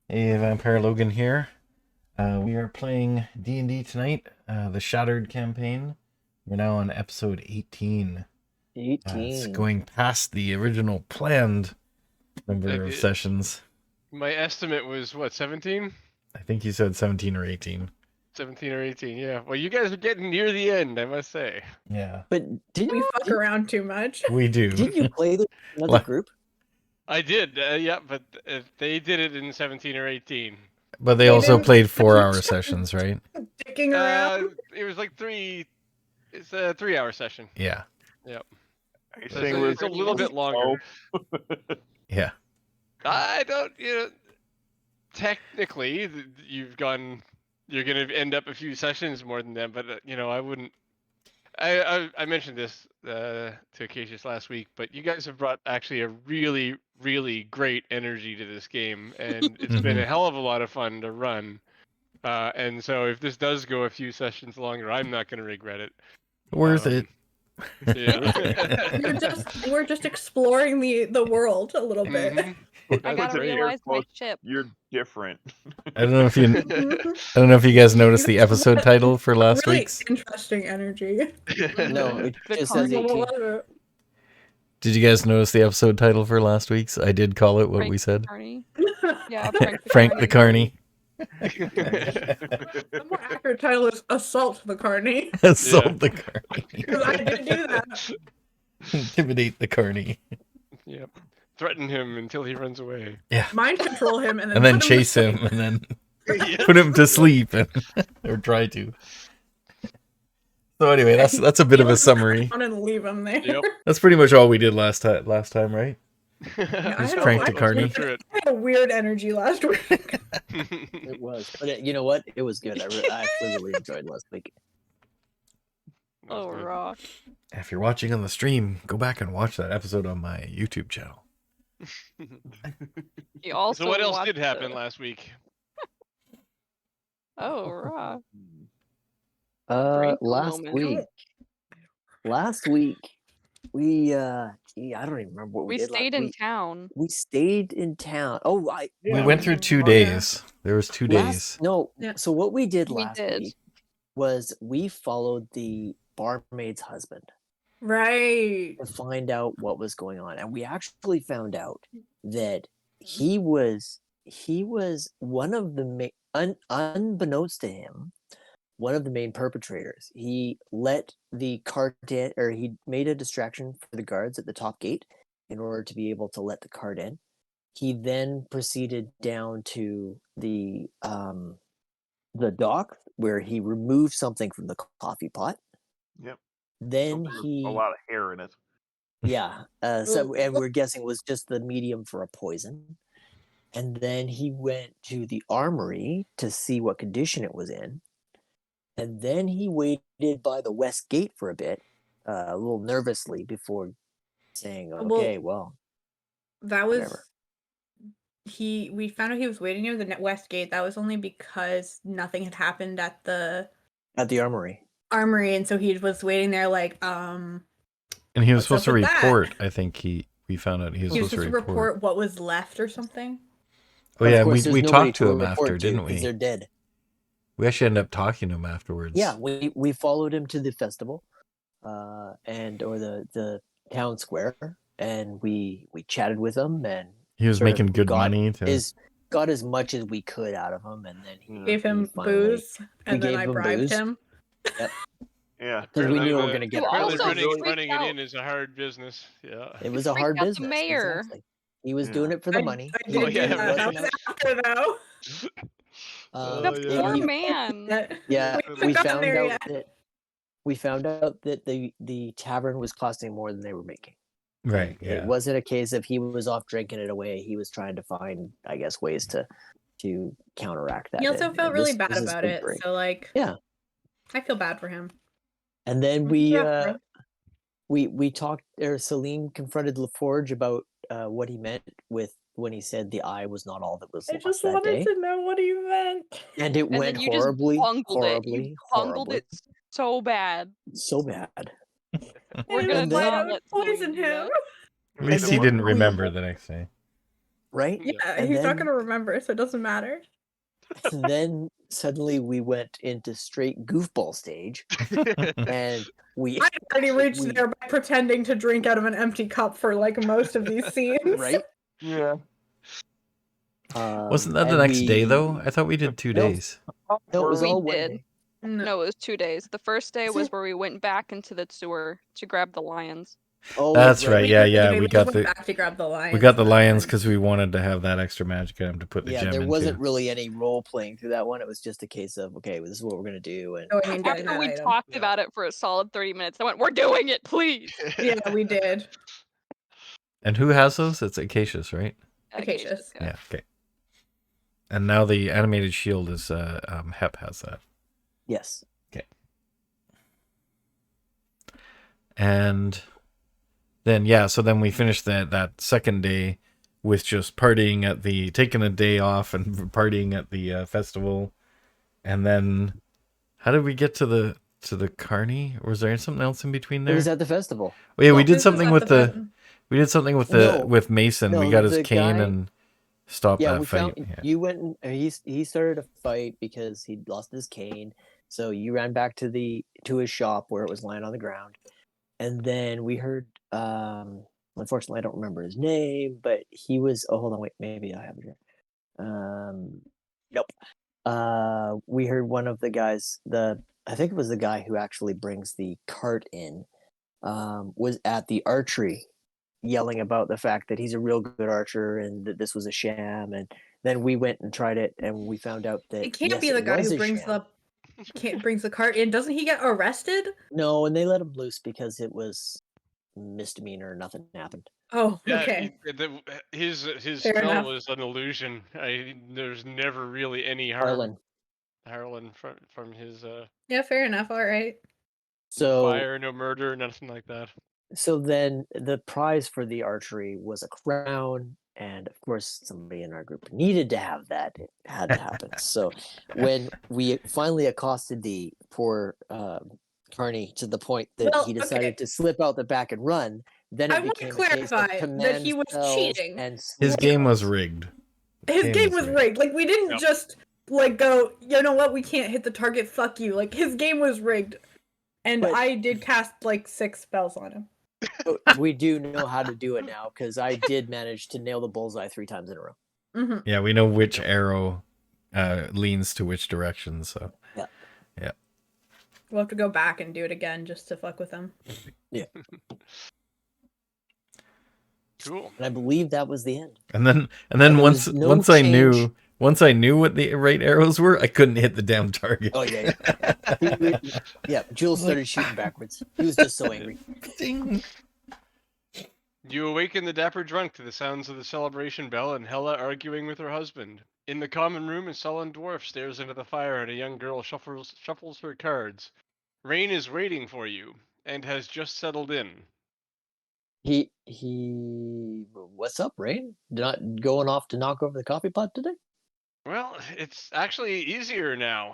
Hey, Vampire Logan here. We are playing D&D tonight, the Shattered campaign. We're now on episode 18. It's 18. going past the original planned number of sessions. My estimate was, what, 17? I think you said 17 or 18. 17 or 18, yeah. Well, you guys are getting near the end, I must say. Yeah, But did We fuck around too much. we do. did you play with another group? I did, yeah, but they did it in 17 or 18. But they also played 4-hour sessions, right? Dicking around. It was like it's a 3-hour session. Yeah. Yep. So It's a little bit longer. Yeah. I don't, technically, you're going to end up a few sessions more than that, but, I wouldn't. I mentioned this to Acacius last week, but you guys have brought actually a really, really great energy to this game, and it's been a hell of a lot of fun to run. And so if this does go a few sessions longer, I'm not going to regret it. Worth it. Yeah. We're just exploring the world a little bit. Mhm. I gotta realize my ship. You're different. I don't know if you guys noticed the episode title for last Really week's. interesting energy. No, it The just says 18. Did you guys notice the episode title for last week's? I did call it what Frank we said. Carney. Yeah, Frank the Carney. The more accurate title is Assault the Carney. Assault the Carney. Because I did do that. Intimidate the Carney. Yep. Threaten him until he runs away. Yeah. Mind control him and then, And then put him chase to him sleep. and then put him to sleep or try to. So anyway, that's a bit of a summary. And leave him there. Yep. That's pretty much all we did last time, right? Yeah, Just I Frank had the Carney. I had a weird energy last week. It was. But you know what? It was good. I actually really enjoyed last week. Oh, raw. If you're watching on the stream, go back and watch that episode on my YouTube channel. He also So what else watched did happen last week? Oh, raw. Drink a Last moment. week, we I don't even remember what we We did. stayed in town. We stayed in town. Oh, right. We went through 2 days. There was 2 days. No. Yeah. So what we did We last did. week was we followed the barmaid's husband Right. to find out what was going on, and we actually found out that he was one of the unbeknownst to him, one of the main perpetrators. He let the cart in, or he made a distraction for the guards at the top gate in order to be able to let the cart in. He then proceeded down to the dock where he removed something from the coffee pot. Yep. Then Something with a lot of hair in it. yeah, and we're guessing it was just the medium for a poison. And then he went to the armory to see what condition it was in. And then he waited by the west gate for a bit, a little nervously, before saying, okay, well, That was whatever. we found out he was waiting near the west gate. That was only because nothing had happened at the At the armory. armory, and so he was waiting there like And he was What's supposed to up with that? report. I think we found out he was he was supposed supposed to to report what was left or something. Oh But of yeah, course, we there's nobody talked to him report after, to didn't 'cause we? They're dead. We actually ended up talking to him afterwards. Yeah, we followed him to the festival, or the town square, and we chatted with him, and He was sort of making good got money to got as much as we could out of him, and then he Gave him finally- booze, and we then gave I him bribed booze. him. Yeah. Because we knew we were the- going to get Apparently Also running, freaked running it out. in is a hard business. Yeah. It was a freaked hard out the business. mayor. Exactly. He was Yeah. doing it for the money. I did Oh, yeah, do that. That wasn't was after though. Oh, The yeah. poor man. Yeah, We we haven't gotten found there out yet. that the tavern was costing more than they were making. right. It Yeah. wasn't a case of he was off drinking it away. He was trying to find, I guess, ways to counteract that. He also and felt really this bad is his about big it. break. So like, Yeah. I feel bad for him. And then Yeah, we talked. Or Celine confronted LaForge about what he meant when he said the eye was not all that was I lost just that wanted day, to know what he meant. and it And went then you just horribly, bungled it. horribly, You bungled horribly, it so bad. so bad. We're He gonna was then- like, not "I let poison Celine do him. that. At least And he then didn't we- remember the next day. right? Yeah, And he's not then- gonna remember, so it doesn't matter. And then suddenly we went into straight goofball stage, and we I already reached we- there by pretending to drink out of an empty cup for like most of these scenes. right. Yeah. Wasn't that the and next day we- though? I thought we did 2 No. days. No, it was We all one did. day. No, it was 2 days. The first day Is was it? where we went back into the sewer to grab the lions. Oh, That's right. Yeah, yeah. We We got went the back to grab the lions. we got the that lions time. because we wanted to have that extra magic item to put the Yeah, gem there into. wasn't really any role playing through that one. It was just a case of, okay, well, this is what we're gonna do, and Going and getting After that we item. talked Yeah. about it for a solid 30 minutes, I went, "We're doing it, please." Yeah, we did. And who has those? It's Acacius, right? Acacius. Yeah. Okay. And now the animated shield is Hep has that. yes, And then so then we finished that second day with just partying at taking a day off and partying at the festival. And then how did we get to the carny? Or was there something else in between it there? was at the festival. Oh, yeah, No, we did This is something at with the we did something with No, with Mason. We no, got his the cane guy- and stopped Yeah, that we fight. found Yeah. you went and he started a fight because he'd lost his cane. So you ran back to his shop where it was lying on the ground, and then we heard. Unfortunately, I don't remember his name, but he was. Oh, hold on, wait, maybe I have it here. Nope. We heard one of the guys. I think it was the guy who actually brings the cart in. Was at the archery yelling about the fact that he's a real good archer and that this was a sham, and then we went and tried it and we found out that It can't yes, be the it guy was who a brings sham. brings the cart in. Doesn't he get arrested? No, and they let him loose because it was misdemeanor, nothing happened. Oh, Yeah, okay. his Fair spell enough. was an illusion. There's never really any harm. Harlan. Harlan from his Yeah, fair enough. All right. no So fire, no murder, nothing like that. so then the prize for the archery was a crown, and of course somebody in our group needed to have that. It had to happen. So when we finally accosted the poor Carney to the point that Well, he decided okay. to slip out the back and run, then I it want to became a case of clarify that command he was spells cheating. and His slow game was spells. rigged. His game was rigged. Like, we didn't Yep. just like go, you know what, we can't hit the target, fuck you. Like, his game was rigged. And But- I did cast like 6 spells on him. But we do know how to do it now because I did manage to nail the bullseye 3 times in a row. Mm-hmm. Yeah, we know which arrow leans to which direction. So We'll have to go back and do it again just to fuck with him. Cool. And I believe that was the end. and then there once was no once I change. knew what the right arrows were, I couldn't hit the damn target. Oh yeah, yeah. Jules started shooting backwards. He was just so angry. Ding. You awaken the dapper drunk to the sounds of the celebration bell and Hella arguing with her husband. In the common room, a sullen dwarf stares into the fire and a young girl shuffles her cards. Rain is waiting for you and has just settled in. He. What's up, Rain? Not going off to knock over the coffee pot today? Well, it's actually easier now.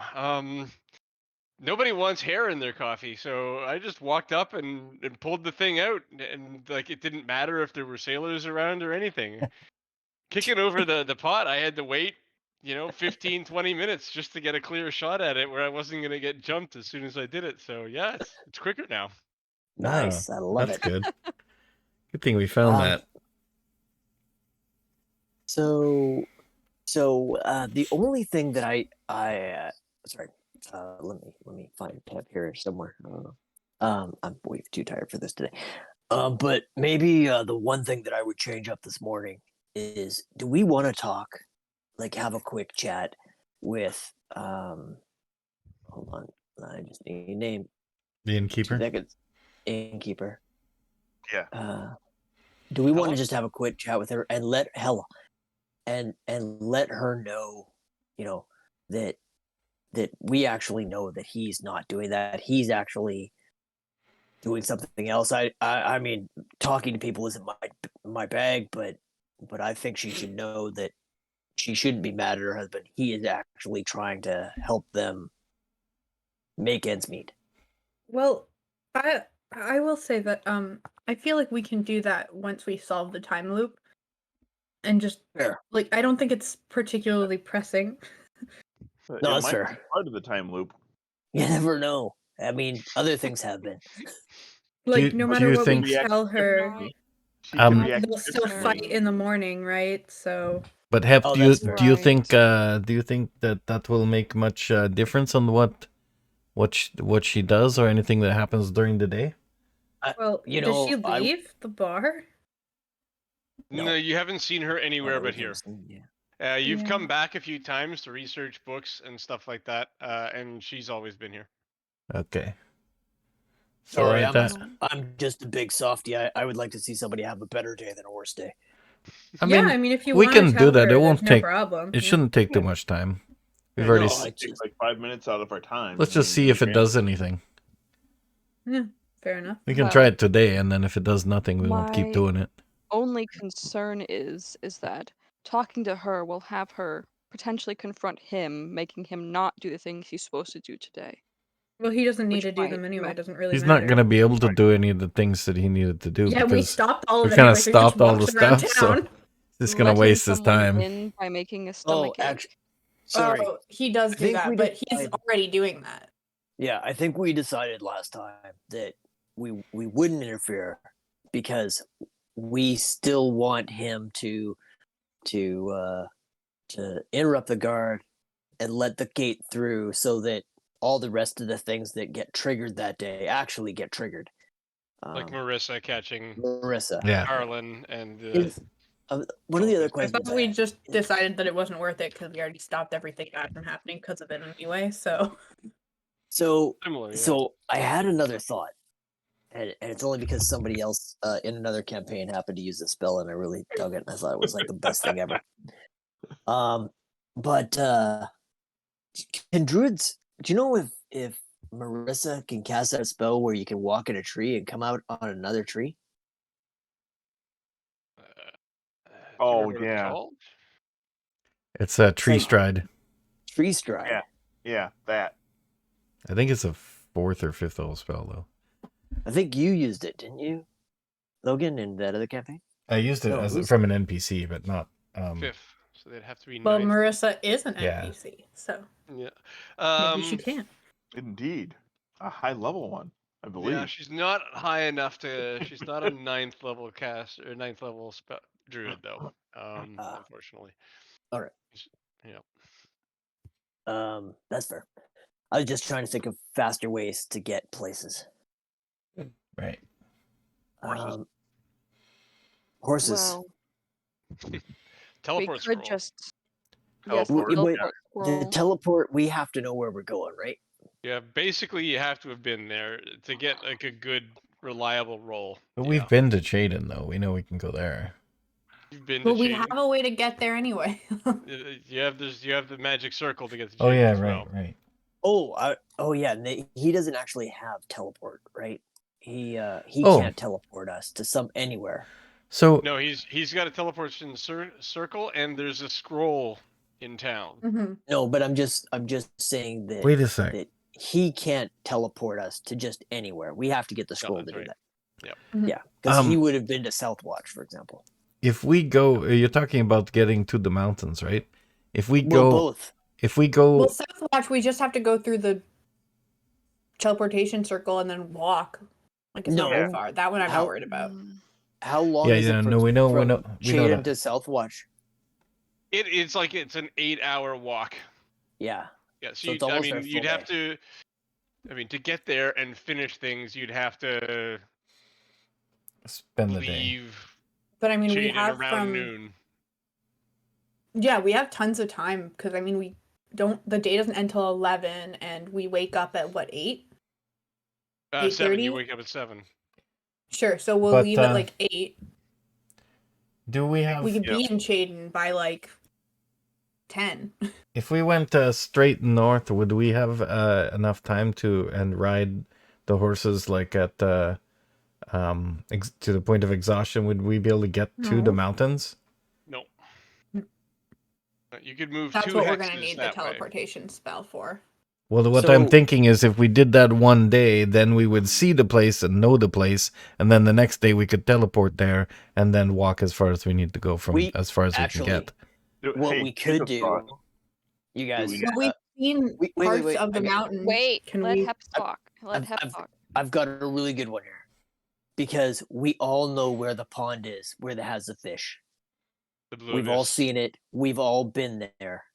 Nobody wants hair in their coffee, so I just walked up and pulled the thing out, and like it didn't matter if there were sailors around or anything. Kicking over the pot, I had to wait, 15, 20 minutes just to get a clear shot at it where I wasn't going to get jumped as soon as I did it. So yeah, it's quicker now. Nice, I love That's it. good. Good thing we found that. So the only thing that sorry, let me find a tab here somewhere. I'm way too tired for this today. But maybe the one thing that I would change up this morning is, do we want to talk, like have a quick chat with hold on, I just need a name. The 2 innkeeper. seconds. Innkeeper. Yeah. Do we want Hella? to just have a quick chat with her and let Hella and let her know, that we actually know that he's not doing that. He's actually doing something else. I mean, talking to people isn't my bag, but I think she should know that she shouldn't be mad at her husband. He is actually trying to help them make ends meet. Well, I will say that I feel like we can do that once we solve the time loop. and just Fair. like I don't think it's particularly pressing. No, It that's might fair. be part of the time loop. You never know. I mean, other things have been. Like you- no do matter you what think- we tell her, She can Um, react they'll still differently. fight in the morning, right? So But Hep, Oh, do you that's fair. do you Right. think that will make much difference on what she does or anything that happens during the day? well, You does she know, I- leave the bar? No, No. you haven't seen her anywhere but we've here. never seen- yeah. You've Yeah. come back a few times to research books and stuff like that, and she's always been here. Okay. Sorry, Alright, that I'm just a big softy. I would like to see somebody have a better day than a worse day. Yeah, I mean, if you we wanna can do tell that. her, It won't there's no take. problem. It Yeah. shouldn't take too much time. We've Yeah, already. no, s- it takes like 5 minutes out of our time. Let's I just mean, see if it we does anything. Yeah, fair enough. We can Well, try it today, and then if it does nothing, we won't keep my- doing it. Only concern is that talking to her will have her potentially confront him, making him not do the things he's supposed to do today. Well, he doesn't need Which to do might, them you anyway. know, It doesn't really He's matter. not gonna be able to do any of the things that he needed to do Yeah, we because stopped all of we it kind anyway. of So he just stopped all the walks around stuff. So town. he's gonna letting waste his someone time. in by making a Oh, stomach ache. actually, sorry. Oh, he does I do think that, we but he's decided- already doing that. Yeah, I think we decided last time that we wouldn't interfere because we still want him to interrupt the guard and let the gate through so that all the rest of the things that get triggered that day actually get triggered. Like Marissa catching Marissa. Yeah. Carlin and Is- one of the other I questions thought we had just is- decided that it wasn't worth it because we already stopped everything bad from happening because of it anyway. So So similar. Yeah. So I had another thought, and it's only because somebody else in another campaign happened to use the spell, and I really dug it, and I thought it was like the best thing ever. But can druids? Do you know if Marissa can cast out a spell where you can walk in a tree and come out on another tree? Do you Oh, remember what it's yeah. called? It's a tree like- stride. Tree stride. Yeah. Yeah, that. I think it's a 4th or 5th level spell though. I think you used it, didn't you, Logan, in that other campaign? I used it No, as who's- from an NPC, but not. Fifth, so they'd have to be well, ninth. Marissa is an Yeah. NPC, so Yeah. maybe she can. Indeed. A high level one, I believe. Yeah, she's not high enough to. She's not a 9th level cast or 9th level druid though. Unfortunately. All right. Yeah. That's fair. I was just trying to think of faster ways to get places. Right. Horses. Horses. Well, we Teleport could scroll. just Teleport, yes, wait, teleport The scroll. teleport, we have to know where we're going, right? Yeah, basically you have to have been there to get like a good, reliable roll. But Yeah. we've been to Chaden though. We know we can go there. You've been But to we Shady. have a way to get there anyway. You have this. You have the magic circle to get to. Oh Shady yeah, as right, well. right. Oh yeah. He doesn't actually have teleport, right? He Oh. can't teleport us to anywhere. So No, he's got a teleportation circle, and there's a scroll in town. Mhm. No, but I'm just saying that wait a sec. that he can't teleport us to just anywhere. We have to get the scroll that's to do right. that. Yep. Mhm. Yeah, because he Um, would have been to Southwatch, for example. If we go, you're talking about getting to the mountains, right? If we Well, go, both. if we go, Well, Southwatch, we just have to go through the teleportation circle and then walk. Like it's not No. that far. That one I'm How- not worried about. How long Yeah, is yeah, it no, we know from that. Chaden to Southwatch? It's like it's an 8-hour walk. Yeah. Yeah, So so it's I almost mean, our you'd full have to. I mean, to get there and finish things, you'd have to spend the day. leave But I mean, we Chaden have around from noon. yeah, we have tons of time because I mean, we don't. The day doesn't end till 11, and we wake up at what 8? 7. You 8:30? wake up at 7. Sure. So we'll But, leave at like 8. Do we have? We could Yeah. be in Chaden by like 10. If we went straight north, would we have enough time to ride the horses like at to the point of exhaustion? Would we be able to get to the No. mountains? No. You could move That's 2 what hexes we're gonna need the that way. teleportation spell for. Well, what I'm So- thinking is if we did that one day, then we would see the place and know the place, and then the next day we could teleport there and then walk as far as we need to go from We as far as actually- we can get. What Hey, we here's could a thought. do, you guys. we- But we've seen wait, parts wait, of the I got- mountain. Wait, Can let we? Hep talk. Let I've- Hep I've- talk. I've got a really good one here, because we all know where the pond is, where it has the fish. The blue We've all abyss. seen it. We've all been there.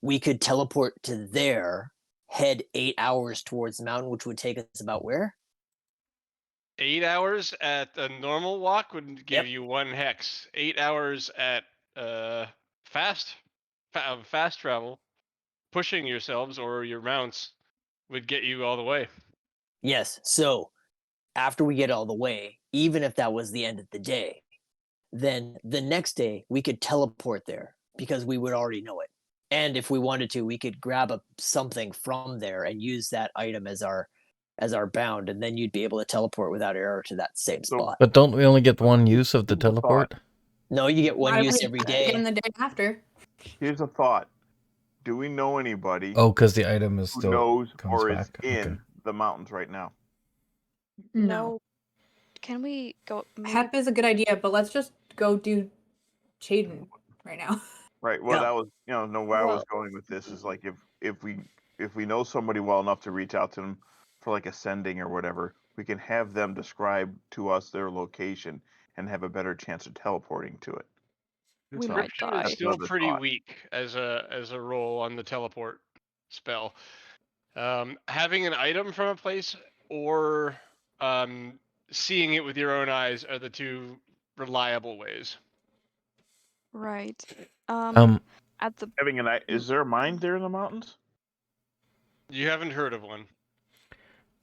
We could teleport to there, head 8 hours towards the mountain, which would take us about where? 8 hours at a normal walk would give Yep. you 1 hex. 8 hours at fast travel, pushing yourselves or your mounts would get you all the way. Yes. So after we get all the way, even if that was the end of the day, then the next day we could teleport there because we would already know it. And if we wanted to, we could grab something from there and use that item as our bound, and then you'd be able to teleport without error to that same So- spot. But don't we only get one use of the Here's a thought. teleport? No, you get one Why use would every we day. Again the day after. Here's a thought. Do we know anybody Oh, because the item is who still knows comes or back. is in Okay. the mountains right now? No. Can we go? maybe- Hep is a good idea, but let's just go do Chaden right now. Right. Well, Yeah. that was where I was Well- going with this is like if we know somebody well enough to reach out to them for like a sending or whatever, we can have them describe to us their location and have a better chance of teleporting to it. We So, might Description die. is that's still another pretty thought. weak as a roll on the teleport spell. Having an item from a place or seeing it with your own eyes are the two reliable ways. Right. At the Having an is there a mine there in the mountains? You haven't heard of one.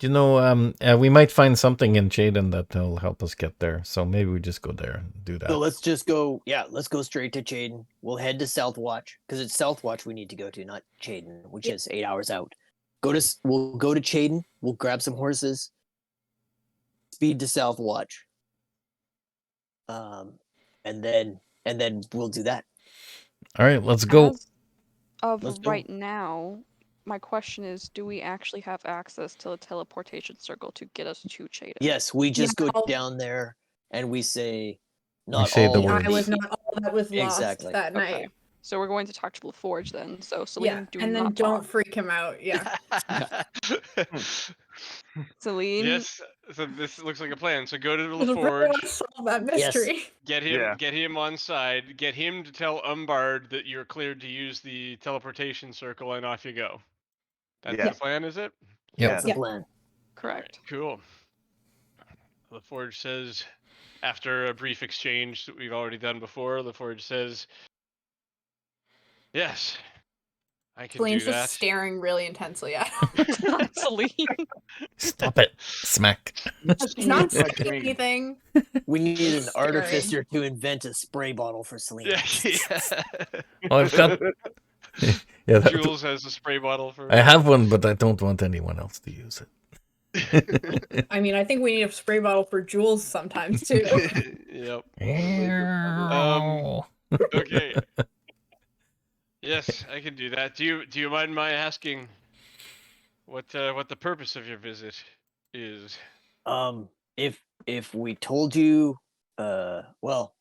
We might find something in Chaden that will help us get there. So maybe we just go there and do that. So let's just go. Yeah, let's go straight to Chaden. We'll head to Southwatch because it's Southwatch we need to go to, not Chaden, which is 8 hours out. We'll go to Chaden. We'll grab some horses. Speed to Southwatch. And then we'll do that. All right, let's go. As of Let's go. right now, my question is: do we actually have access to the teleportation circle to get us to Chaden? Yes, we just go I'll- down there and we say, not say the all. words. I was not all that was lost Exactly. that Okay. night. So we're going to talk to LaForge then. So Celine, Yeah, do and then not don't talk. freak him out. Yeah. Celine. Yes. So this looks like a plan. So go to the I really want to LaForge, solve that Yes. mystery. get him Yeah. get him on side, get him to tell Umbard that you're cleared to use the teleportation circle, and off you go. That's Yeah. the plan, is it? Yep. That's the Yeah. plan. Correct. Cool. LaForge says, after a brief exchange that we've already done before, LaForge says, "Yes, I can Celine's do just that." staring really intensely at him. Celine. Stop it. Smack. He's not Like saying me. anything. We need an Staring. artificer to invent a spray bottle for Celine. Yeah. Well, I've got. Yeah, Jules has a spray bottle for. I have one, but I don't want anyone else to use it. I mean, I think we need a spray bottle for Jules sometimes too. Yep. Oh. Okay. Yes, I can do that. Do you mind my asking what the purpose of your visit is? If we told you, well,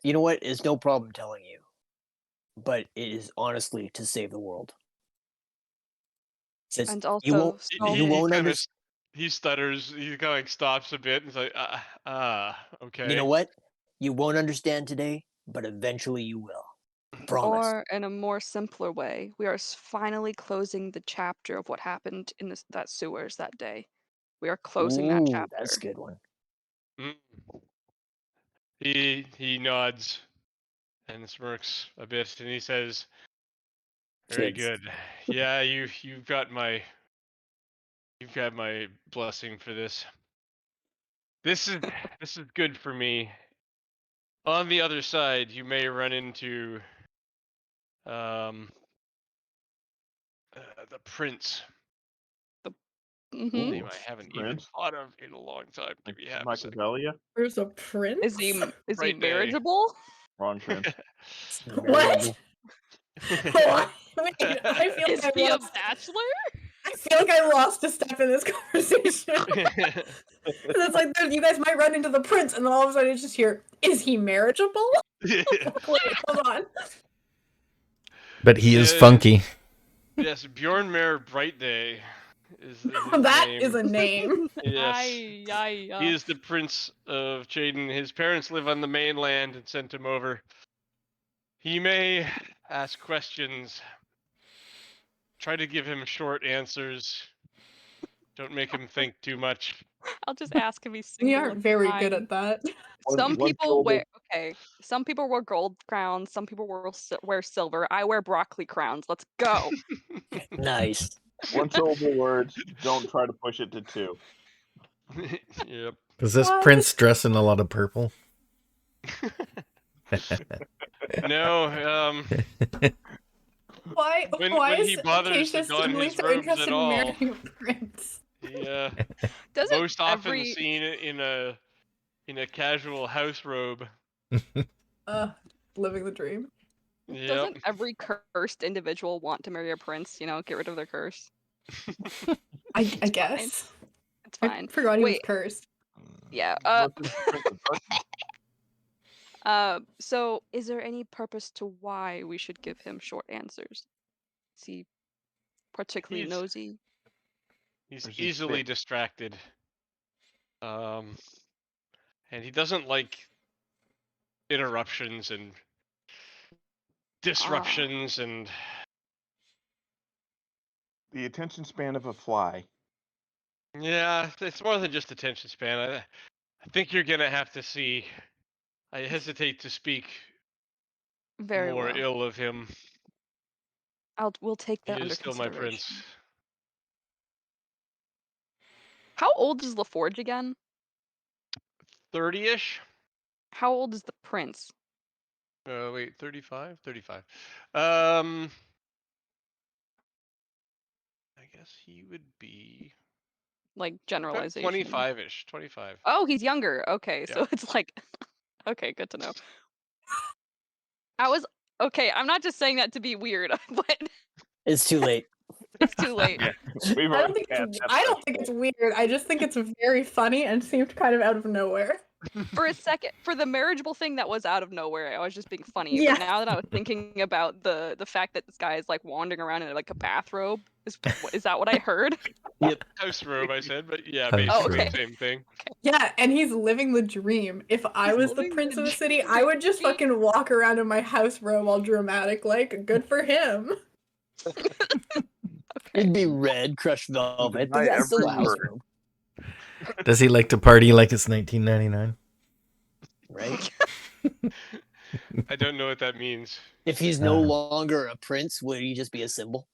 you know what? It's no problem telling you, but it is honestly to save the world. Since And also, you won't, so- you won't kinda understand. He stutters. He kind of like stops a bit and is like, okay. You know what? You won't understand today, but eventually you will. Promise. or in a more simpler way, we are finally closing the chapter of what happened in that sewers that day. We are closing that Ooh, chapter. that's a good one. Mm. He nods and smirks a bit, and he says, "Very Kids. good. Yeah, you've got my blessing for this. This is good for me. On the other side, you may run into the prince. Mhm. Name I haven't even Prince? thought of in a long time. Give me half a second. Machiavelli? There's a prince. Is he Right there. marriageable? Wrong prince. What? What? Wait, I feel Is like he I a lost. bachelor? I feel like I lost a step in this conversation. It's like you guys might run into the prince, and then all of a sudden it's just here. Is he marriageable? Wait, hold on. But he is Yeah. funky. Yes, Bjornmare Brightday is his That name. is a name. Yes. Aye, aye, He is the Prince of Chaden. His parents live on the mainland and sent him over. He may ask questions. Try to give him short answers. Don't make him think too much. I'll just ask if he's single. We aren't it's very good fine. at that. Some One people syllable. wear Some people wear gold crowns. Some people wear silver. I wear broccoli crowns. Let's go. Nice. One syllable words. Don't try to push it to 2. Yep. Does this What? prince dress in a lot of purple? No, Why when he is bothers to Acacia don suddenly his so robes interested at in all. marrying a prince? He Doesn't most often every seen in a casual house robe. Living the dream. Yep. doesn't every cursed individual want to marry a prince? You know, get rid of their curse. I It's fine. guess. It's I fine. forgot he was Wait. cursed. Yeah. What's the Prince of Darkness? So is there any purpose to why we should give him short answers? Is he particularly He's- nosy? He's Or is he easily spit? distracted. And he doesn't like interruptions and disruptions and The attention span of a fly. yeah, it's more than just attention span. I think you're gonna have to see. I hesitate to speak Very more well. ill of him. We'll take He that under is still my consideration. prince. How old is LaForge again? 30-ish? How old is the prince? Wait, 35? 35. I guess he would be Like generalization. 25-ish. 25. Oh, he's younger. Okay, Yeah. so it's like okay, good to know. Okay, I'm not just saying that to be weird, but It's too late. it's too late. Yeah. We've I already don't think passed it's, that I don't think threshold. it's weird. I just think it's very funny and seemed kind of out of nowhere. For a second, for the marriageable thing, that was out of nowhere. I was just being funny. Yeah. But now that I was thinking about the fact that this guy is like wandering around in like a bathrobe, is that what I heard? House robe, I said, but yeah, House basically robe. the same thing. Yeah, and he's living the dream. If I He's was the living prince the of a city, I would just dream. fucking walk around in my house robe all dramatic, like, good for him. It'd be red crushed velvet, but Deny that's still a every house word. robe, Does he like to party like it's 1999? right? I don't know what that means. If he's no longer a prince, would he just be a symbol?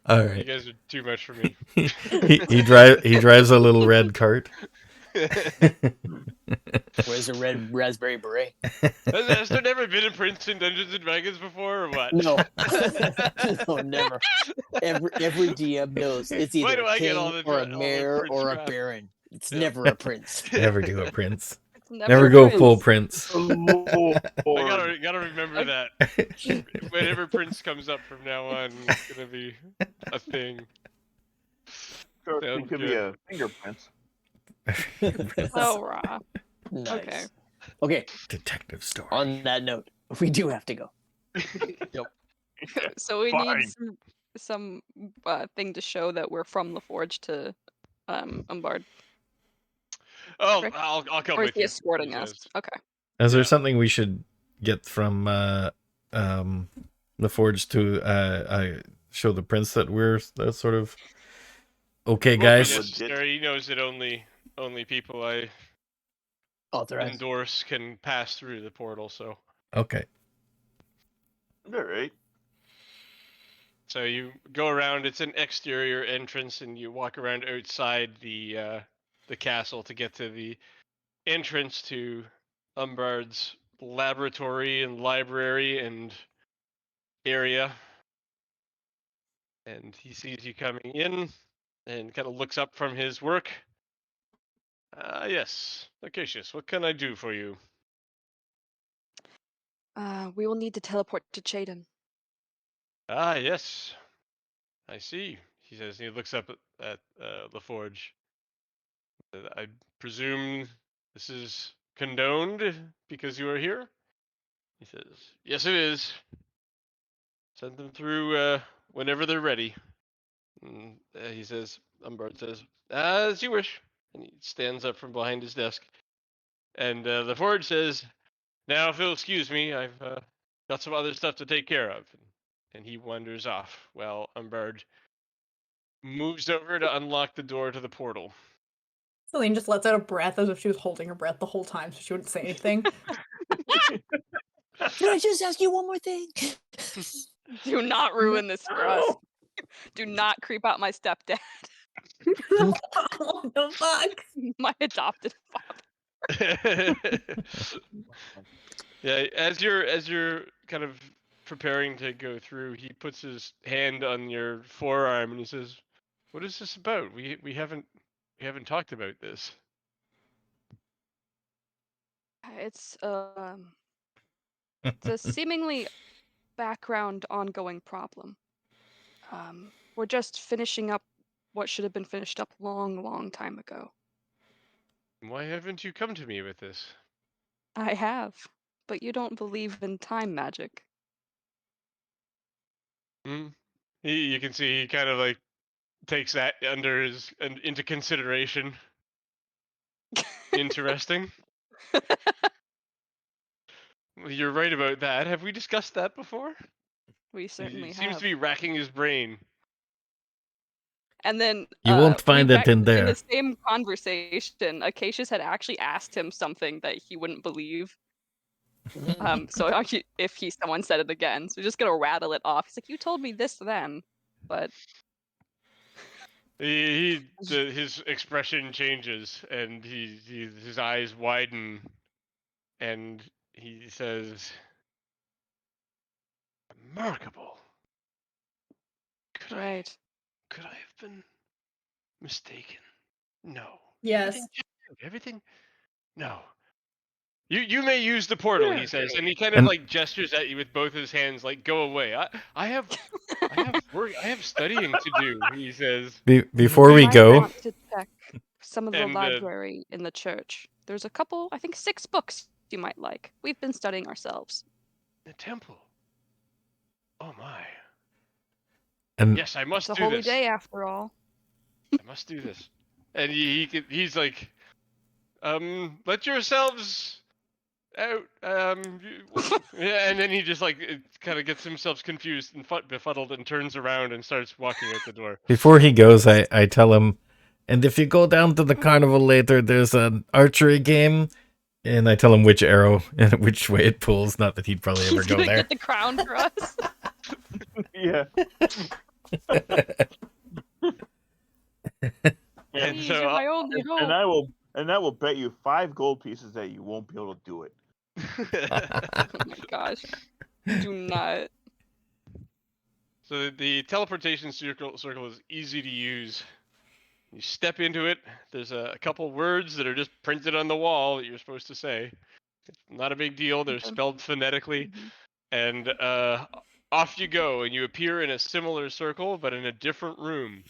All You right. guys are too much for me. he drives a little red cart. Wears a red raspberry beret? Has there never been a prince in Dungeons and Dragons before, or what? No, no, never. Every DM knows it's Why either do a I get king or a mayor prince or a crap? baron. It's Yeah. never a prince. Never do a prince. It's Never a go prince. full prince. Lord. I gotta remember that. Whenever Prince comes up from now on, it's gonna be a thing. So it Sounds could be good. a fingerprints. So raw. Nice. Okay. Okay. Detective story. On that note, we do have to go. So we Fine. need some thing to show that we're from LaForge to Umbard. Oh, Okay. I'll come Or is with he you. escorting He us? says. Okay. Is there Yeah. something we should get from the Forge to show the prince that we're the sort of okay Won't guys? be necessary. He knows that only people I Authorized. endorse can pass through the portal. So Okay. All right. you go around. It's an exterior entrance, and you walk around outside the castle to get to the entrance to Umbard's laboratory and library and area. And he sees you coming in and kind of looks up from his work. Yes, Acacius, what can I do for you? We will need to teleport to Chaden. Ah, yes. I see. He says. He looks up at LaForge. I presume this is condoned because you are here? He says, yes, it is. Send them through whenever they're ready. And, he says, Umbard says, as you wish. And he stands up from behind his desk. And LaForge says, now, if you'll excuse me, I've got some other stuff to take care of. And he wanders off while Umbard moves over to unlock the door to the portal. Celine just lets out a breath as if she was holding her breath the whole time, so she wouldn't say anything. Can I just ask you one more thing? Do not ruin this for us. Do not creep out my stepdad, What the fuck? my adopted father. Yeah, as you're kind of preparing to go through, he puts his hand on your forearm and he says, "What is this about? We haven't talked about this." It's a seemingly background ongoing problem. We're just finishing up what should have been finished up long time ago. Why haven't you come to me with this? I have, but you don't believe in time magic. Hmm? You can see he kind of like takes that under his into consideration. Interesting. Well, you're right about that. Have we discussed that before? We He certainly seems have. to be racking his brain. And then You won't find it in in there. the same conversation, Acacius had actually asked him something that he wouldn't believe. So if someone said it again, so just gonna rattle it off. He's like, "You told me this then," but His expression changes and his eyes widen and he says, "Remarkable. right. Could I have been mistaken? No. Yes. Everything. No. You may use the portal," he says, and he kind of And- like gestures at you with both his hands, like, "Go away. I have work. I have studying to do," he says. Before You we might go, want to check some of the And library in the church. There's a couple, I think 6 books you might like. We've been studying ourselves. the temple. Oh my. and Yes, I It's must a do holy this. day after all. I must do this. And he's like, let yourselves out. Yeah, and then he just like kind of gets himself confused and befuddled and turns around and starts walking out the door. before he goes, I tell him, and if you go down to the carnival later, there's an archery game, and I tell him which arrow and which way it pulls. Not that he'd probably ever He's go gonna there. get the crown for us. Yeah. And Please, so you're my only And hope. I will bet you 5 gold pieces that you won't be able to do it. Oh my gosh. Do not. So the teleportation circle is easy to use. You step into it. There's a couple words that are just printed on the wall that you're supposed to say. It's not a big deal. They're Okay. spelled phonetically, Mhm. and off you go. And you appear in a similar circle, but in a different room.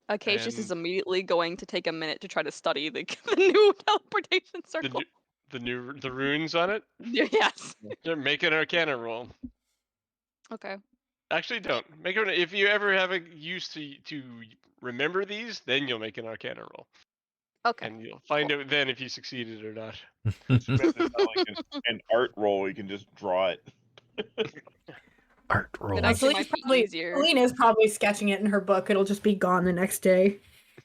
Acacius is And immediately going to take a minute to try to study the new teleportation circle. the runes on it. Yes. They're make an Arcana roll. Okay. Actually, don't make it. If you ever have a use to remember these, then you'll make an Arcana roll, Okay. and you'll find out then if you succeeded or not. It's not like an art roll. You can just draw it. Art roll. It actually Celine's might be easier. Celine is probably sketching it in her book. It'll just be gone the next day.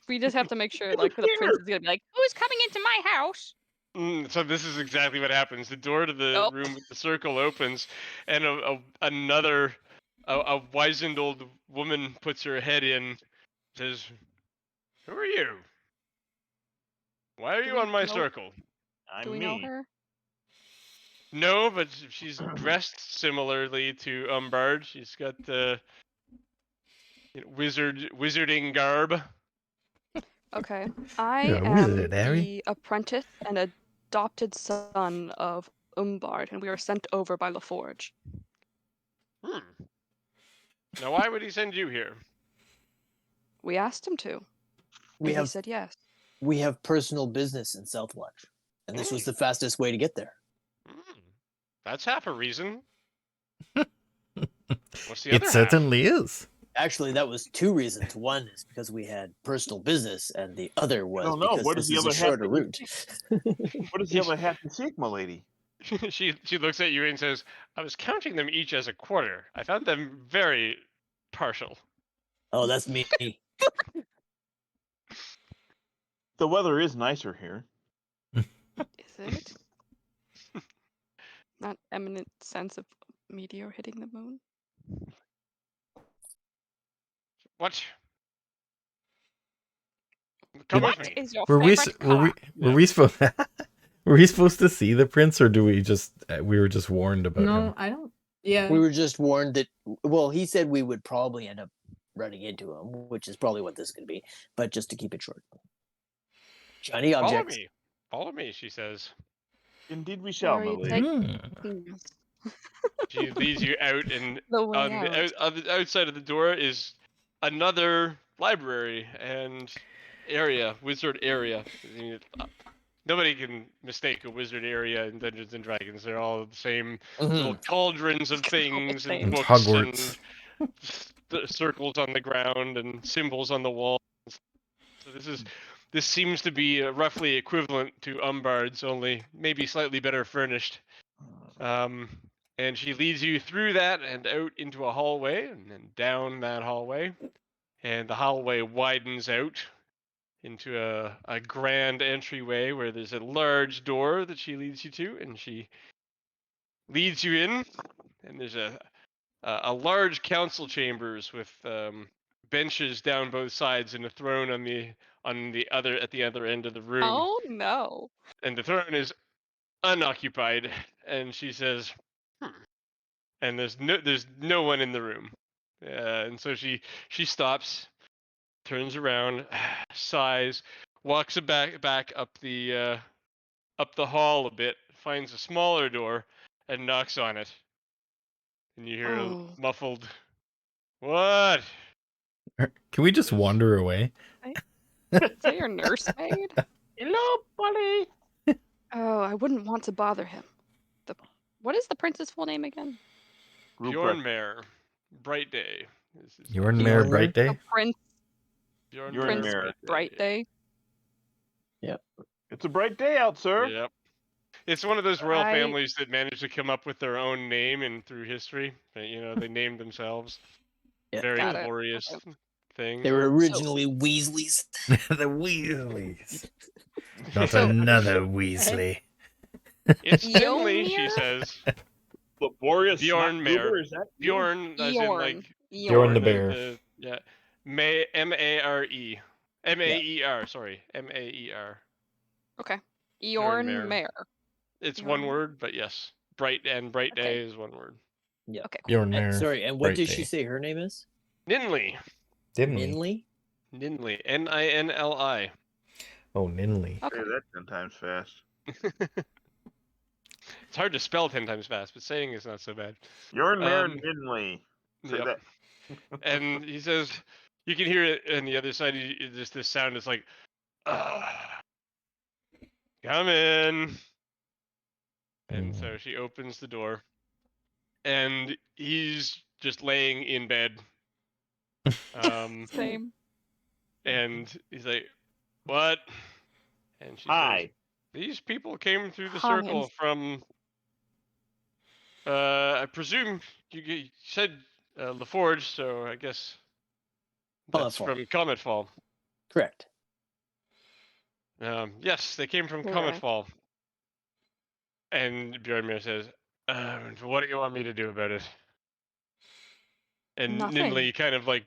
We just have to make sure, like, the prince is gonna be like, "Who's coming into my house?" So this is exactly what happens. The door to the Oh. room with the circle opens, and another wizened old woman puts her head in, says, "Who are you? Why are Do you we on my know- circle?" Do we I'm know me. her? No, but she's dressed similarly to Umbard. She's got the wizarding garb. Okay. I You're a am wizard, Harry. the apprentice and adopted son of Umbard, and we were sent over by LaForge. Now, why would he send you here? We asked him to, We and he have said yes. we have personal business in Southwatch, and this was the fastest way to get there. That's half a reason. What's the It other half? certainly is. Actually, that was 2 reasons. One is because we had personal business, and the other was don't know. because What this does the is a other have shorter to route. What does the other have to seek, my lady? she looks at you and says, "I was counting them each as a quarter. I found them very partial." Oh, that's me. The weather is nicer here. Is it? Not eminent sense of meteor hitting the moon? What? Come with What me. is your Were we favorite were we color? were we supposed were we supposed to see the prince, or do we just we were just warned about No, him? I don't. Yeah. We were just warned that. Well, he said we would probably end up running into him, which is probably what this could be. But just to keep it short, shiny Follow objects. me. Follow me, she says. Indeed, we shall, Where my are you lady. taking us? She leads you out, and The way on out. the outside of the door is another library and area, wizard area. I mean, nobody can mistake a wizard area in Dungeons and Dragons. They're all the same little cauldrons of things same. and And books Hogwarts. and circles on the ground and symbols on the walls. So this seems to be roughly equivalent to Umbard's, only maybe slightly better furnished. And she leads you through that and out into a hallway, and then down that hallway. And the hallway widens out into a grand entryway where there's a large door that she leads you to, and she leads you in. And there's a large council chambers with benches down both sides and a throne on the other at the other end of the room. Oh no. And the throne is unoccupied. And she says, and there's no one in the room. And so she stops, turns around, sighs, walks back up the hall a bit, finds a smaller door, and knocks on it. And you hear a Oh. muffled, "What?" Can we just Yes. wander away? Is that your nursemaid? Hello, buddy. Oh, I wouldn't want to bother him. What is the prince's full name again? Bjorn Mare, Bright Day. Your Mare Bjorn Bright Day? Oh, Prince Bjorn Prince Mare. Bright Day. It's a bright day out, sir. Yep. It's one of those royal I- families that managed to come up with their own name and through history. They named themselves. Yeah. Very Got it. glorious thing. They were originally Weasleys. The Weasleys. Not So- another Weasley. It's Finley, she Eomir? says. Laborious. Bjorn Mare. Is that Bjorn, as in Eorn. like Bjorn the Eorn. bear. yeah. M-A-R-E. M-A-E-R, sorry. M-A-E-R. Okay. Bjorn Mare. Eorn Mare. It's Bjorn. one word, but yes. Bright Okay. Day is one word. Yeah. Okay. Cool. Your And- Mare. sorry, and what Bright did Day. she say her name is? Ninley. Dimly. Minley? Ninley. N-I-N-L-I. Oh, Ninley. Okay. Say that 10 times fast. It's hard to spell 10 times fast, but saying is not so bad. Bjorn Mare Um, Ninley. Say Yep. that. And he says, you can hear it on the other side. Just this sound is like, come in. And so she opens the door, and he's just laying in bed. Same. And he's like, "What?" And she Hi. says, "These people came through the Hi. circle from. I presume you said LaForge, so I guess that's Cometfall. from Cometfall. Correct. Yes, they came from Correct. Cometfall." And Bjornmir says, "What do you want me to do about it?" And Nothing. Ninley kind of like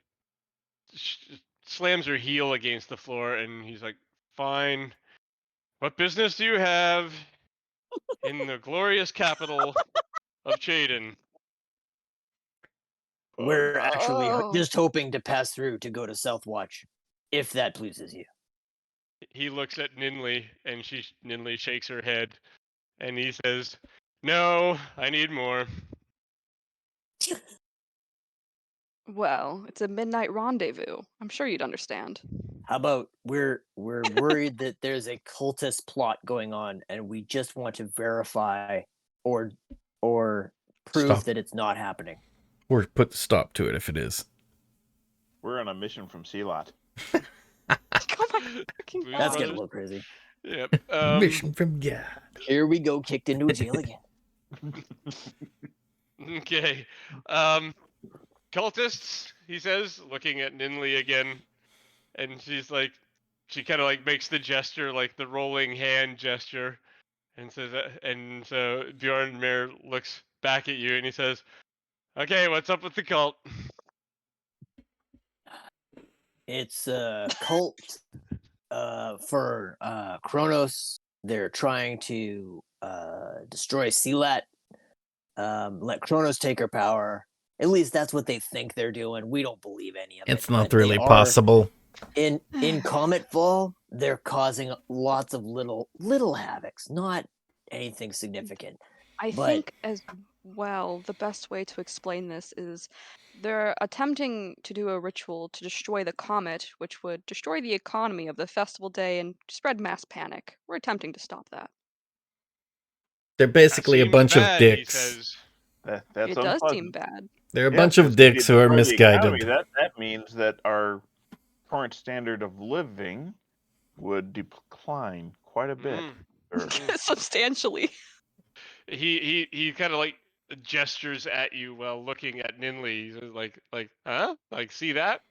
slams her heel against the floor, and he's like, "Fine. What business do you have in the glorious capital of Chaden?" We're actually Oh. just hoping to pass through to go to Southwatch, if that pleases you. He looks at Ninley, and Ninley shakes her head, and he says, No, I need more. Well, it's a midnight rendezvous. I'm sure you'd understand. How about we're worried that there's a cultist plot going on, and we just want to verify or prove Stop. that it's not happening. Or put stop to it if it is. We're on a mission from Sealot. Oh my fucking Blues That's god. getting a Brothers? little crazy. Yep. Mission from God. Here we go, kicked into a jail again. Okay. Cultists, he says, looking at Ninley again, and she's like, she kind of like makes the gesture, like the rolling hand gesture, and says, and so Bjornmir looks back at you and he says, "Okay, what's up with the cult?" It's a cult for Kronos. They're trying to destroy Sealat, let Kronos take her power. At least that's what they think they're doing. We don't believe any of it. It's not but they really are- possible. In Cometfall, they're causing lots of little havocs, not anything significant. I But- think as well, the best way to explain this is they're attempting to do a ritual to destroy the comet, which would destroy the economy of the festival day and spread mass panic. We're attempting to stop that. They're That basically a seems bunch bad, of he dicks. says. That's It does unpleasant. seem bad. They're a Yeah, bunch because of if you dicks who are destroy the economy, misguided. that means that our current standard of living would decline quite a bit. Mm. Sir. Substantially. He kind of like gestures at you while looking at Ninley. He's just like, huh? Like, see that?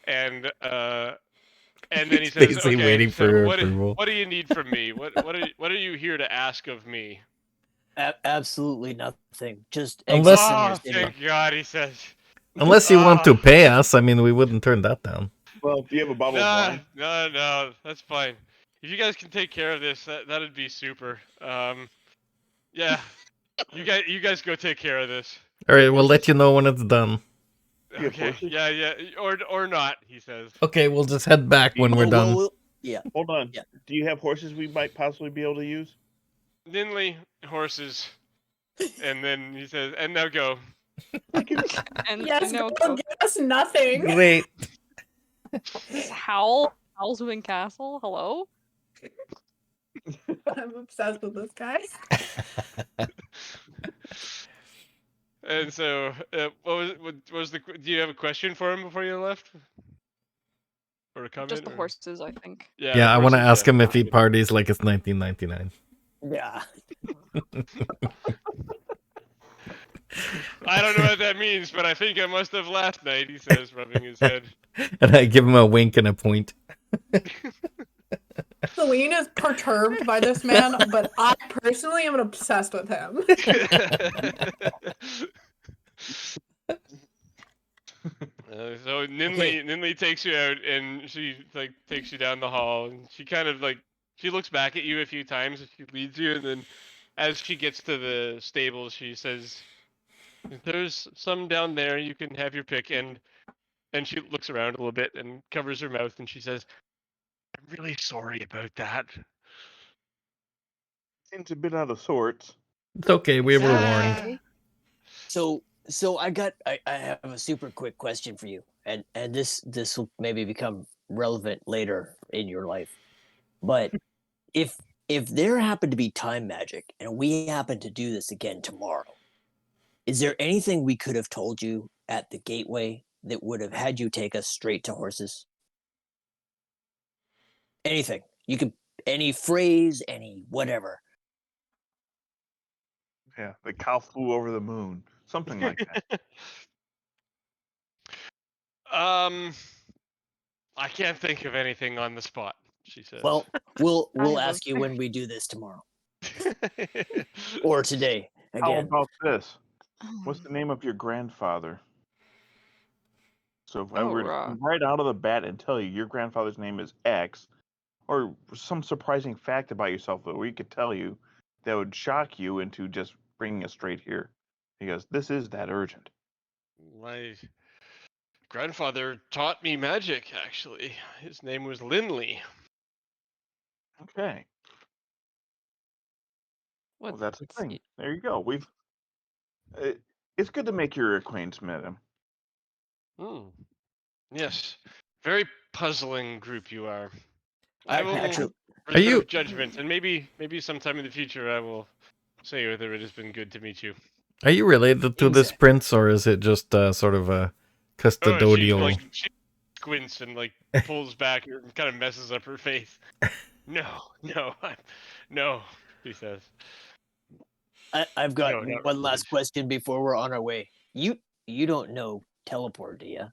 And then he He's says, basically "Okay, waiting so for what approval. do you need from me? What are you here to ask of me?" Absolutely nothing. Just Unless- exist in your Oh, city. thank God, he says. Unless you want Ah. to pay us, I mean, we wouldn't turn that down. Well, do you have a bottle of Nah, wine? no, that's fine. If you guys can take care of this, that'd be super. Yeah, you guys go take care of this. All right, we'll let you know when it's done. You have Okay, horses? yeah, or not, he says. Okay, we'll just head back when we're done. Yeah. Hold on. Yeah. Do you have horses we might possibly be able to use? Ninley, horses, and then he says, "And now go." And Yes, no, girl, give us nothing. Great. Howl's Moving Castle. Hello. I'm obsessed with this guy. And so, what was the? Do you have a question for him before you left? Or a comment? Just the or- horses, I think. Yeah, I want to horses, ask yeah. him if he parties like it's 1999. Yeah. I don't know what that means, but I think I must have last night. He says, rubbing his head. And I give him a wink and a point. Celine is perturbed by this man, but I personally am obsessed with him. So Ninley takes you out, and she like takes you down the hall, and she kind of like she looks back at you a few times as she leads you, and then as she gets to the stable, she says, "There's some down there. You can have your pick." And she looks around a little bit and covers her mouth, and she says, "I'm really sorry about that." Seems a bit out of sorts. It's okay, we were warned. Okay. So I have a super quick question for you, and this will maybe become relevant later in your life. But if there happened to be time magic and we happen to do this again tomorrow, is there anything we could have told you at the gateway that would have had you take us straight to horses? Anything. You could, any phrase, any whatever. Yeah, the cow flew over the moon. Something like that. I can't think of anything on the spot, she says. Well, we'll have a- ask you when we do this tomorrow or today How again. about this? What's the name of your grandfather? So if I Oh, were to right. come right out of the bat and tell you your grandfather's name is X, or some surprising fact about yourself that we could tell you that would shock you into just bringing us straight here, because this is that urgent. My grandfather taught me magic, actually. His name was Linley. Okay. Well, that's the What's thing. There you go. It's good to make your acquaintance, madam. Hmm. Yes. Very puzzling group you are. I will Actually, Are you reserve judgment, and maybe sometime in the future I will say whether it has been good to meet you. related to this Exactly. prince, or is it just sort of a Oh, custodial? she squints and like pulls back and kind of messes up her face. No, no, she says. I've got No, not one last related. question before we're on our way. You don't know teleport, do you?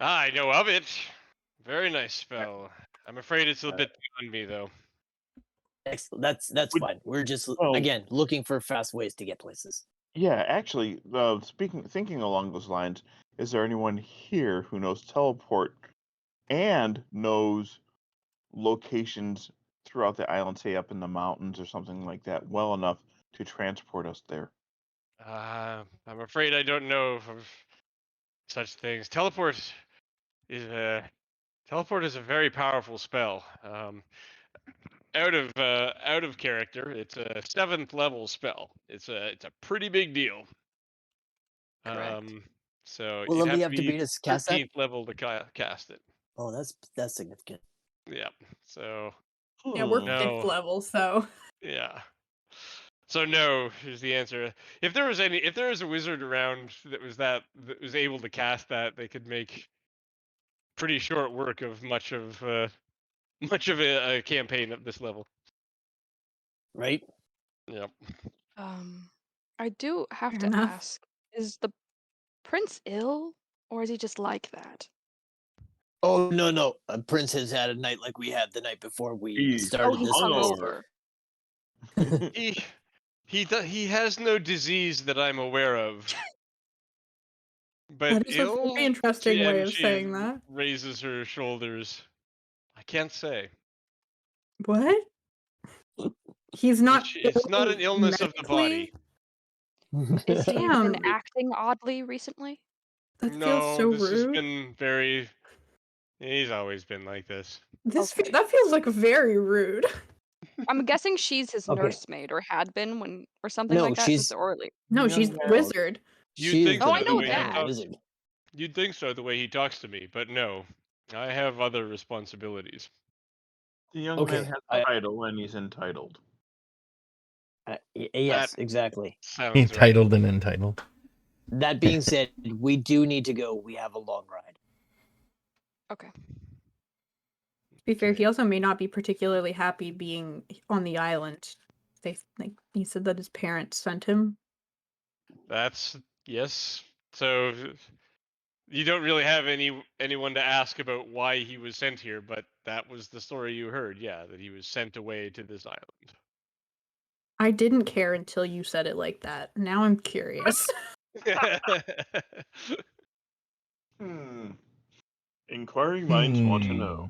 I know of it. Very nice spell. I'm afraid it's a bit beyond me, though. Excellent. That's Would- fine. We're just Oh. again looking for fast ways to get places. Yeah, actually, thinking along those lines, is there anyone here who knows teleport and knows locations throughout the island, say up in the mountains or something like that, well enough to transport us there? I'm afraid I don't know of such things. Teleport is a very powerful spell. Out of character, it's a 7th level spell. It's a pretty big deal. Correct. So What you'd level have you to have to be be to cast that? 13th level to cast it. Oh, that's significant. Yeah. So Yeah, we're Hmm. No. 5th level, so yeah. So no is the answer. If there was a wizard around that was able to cast that, they could make pretty short work of much of a campaign at this level. Right? Yep. I do have Fair to enough. ask: is the prince ill, or is he just like that? Oh no. Prince has had a night like we had the night before we He's started he's this hungover. hungover. He has no disease that I'm aware of. But That is a ill, very interesting way and of she saying that. raises her shoulders. I can't say. What? He's not It's not ill an illness of the body. medically? Is he been Damn, acting oddly recently? that feels No, so this has rude. been very. He's always been like this. Okay. That feels like very rude. I'm guessing she's his Okay. nursemaid, or had been when, or something No, like that. she's Or like, No, Young she's the man. wizard. You'd she's think the Oh, I so, the know way he that. talks. wizard. You'd think so, the way he talks to me, but no. I have other responsibilities. The young Okay, man has a title and he's entitled. Yes, exactly. Sounds right. Entitled and entitled. That being said, we do need to go. We have a long ride. Okay. To be fair, he also may not be particularly happy being on the island. He said that his parents sent him. That's yes. So you don't really have anyone to ask about why he was sent here, but that was the story you heard. Yeah, that he was sent away to this island. I didn't care until you said it like that. Now I'm curious. Inquiring minds want to know.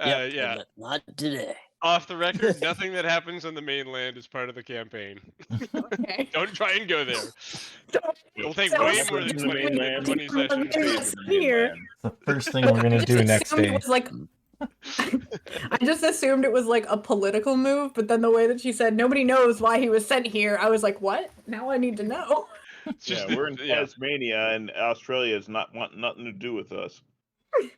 Yep, Yeah. but not today. Off the record, nothing that happens on the mainland is part of the campaign. Okay. Don't try and go there. It'll take So way it's more than the 20, mainland, 20 sessions. Stays here. The first thing we're gonna do next assumed it day. was like I just assumed it was like a political move, but then the way that she said nobody knows why he was sent here, I was like, what? Now I need to know. It's Yeah, just we're in yeah. Tasmania and Australia is not want nothing to do with us.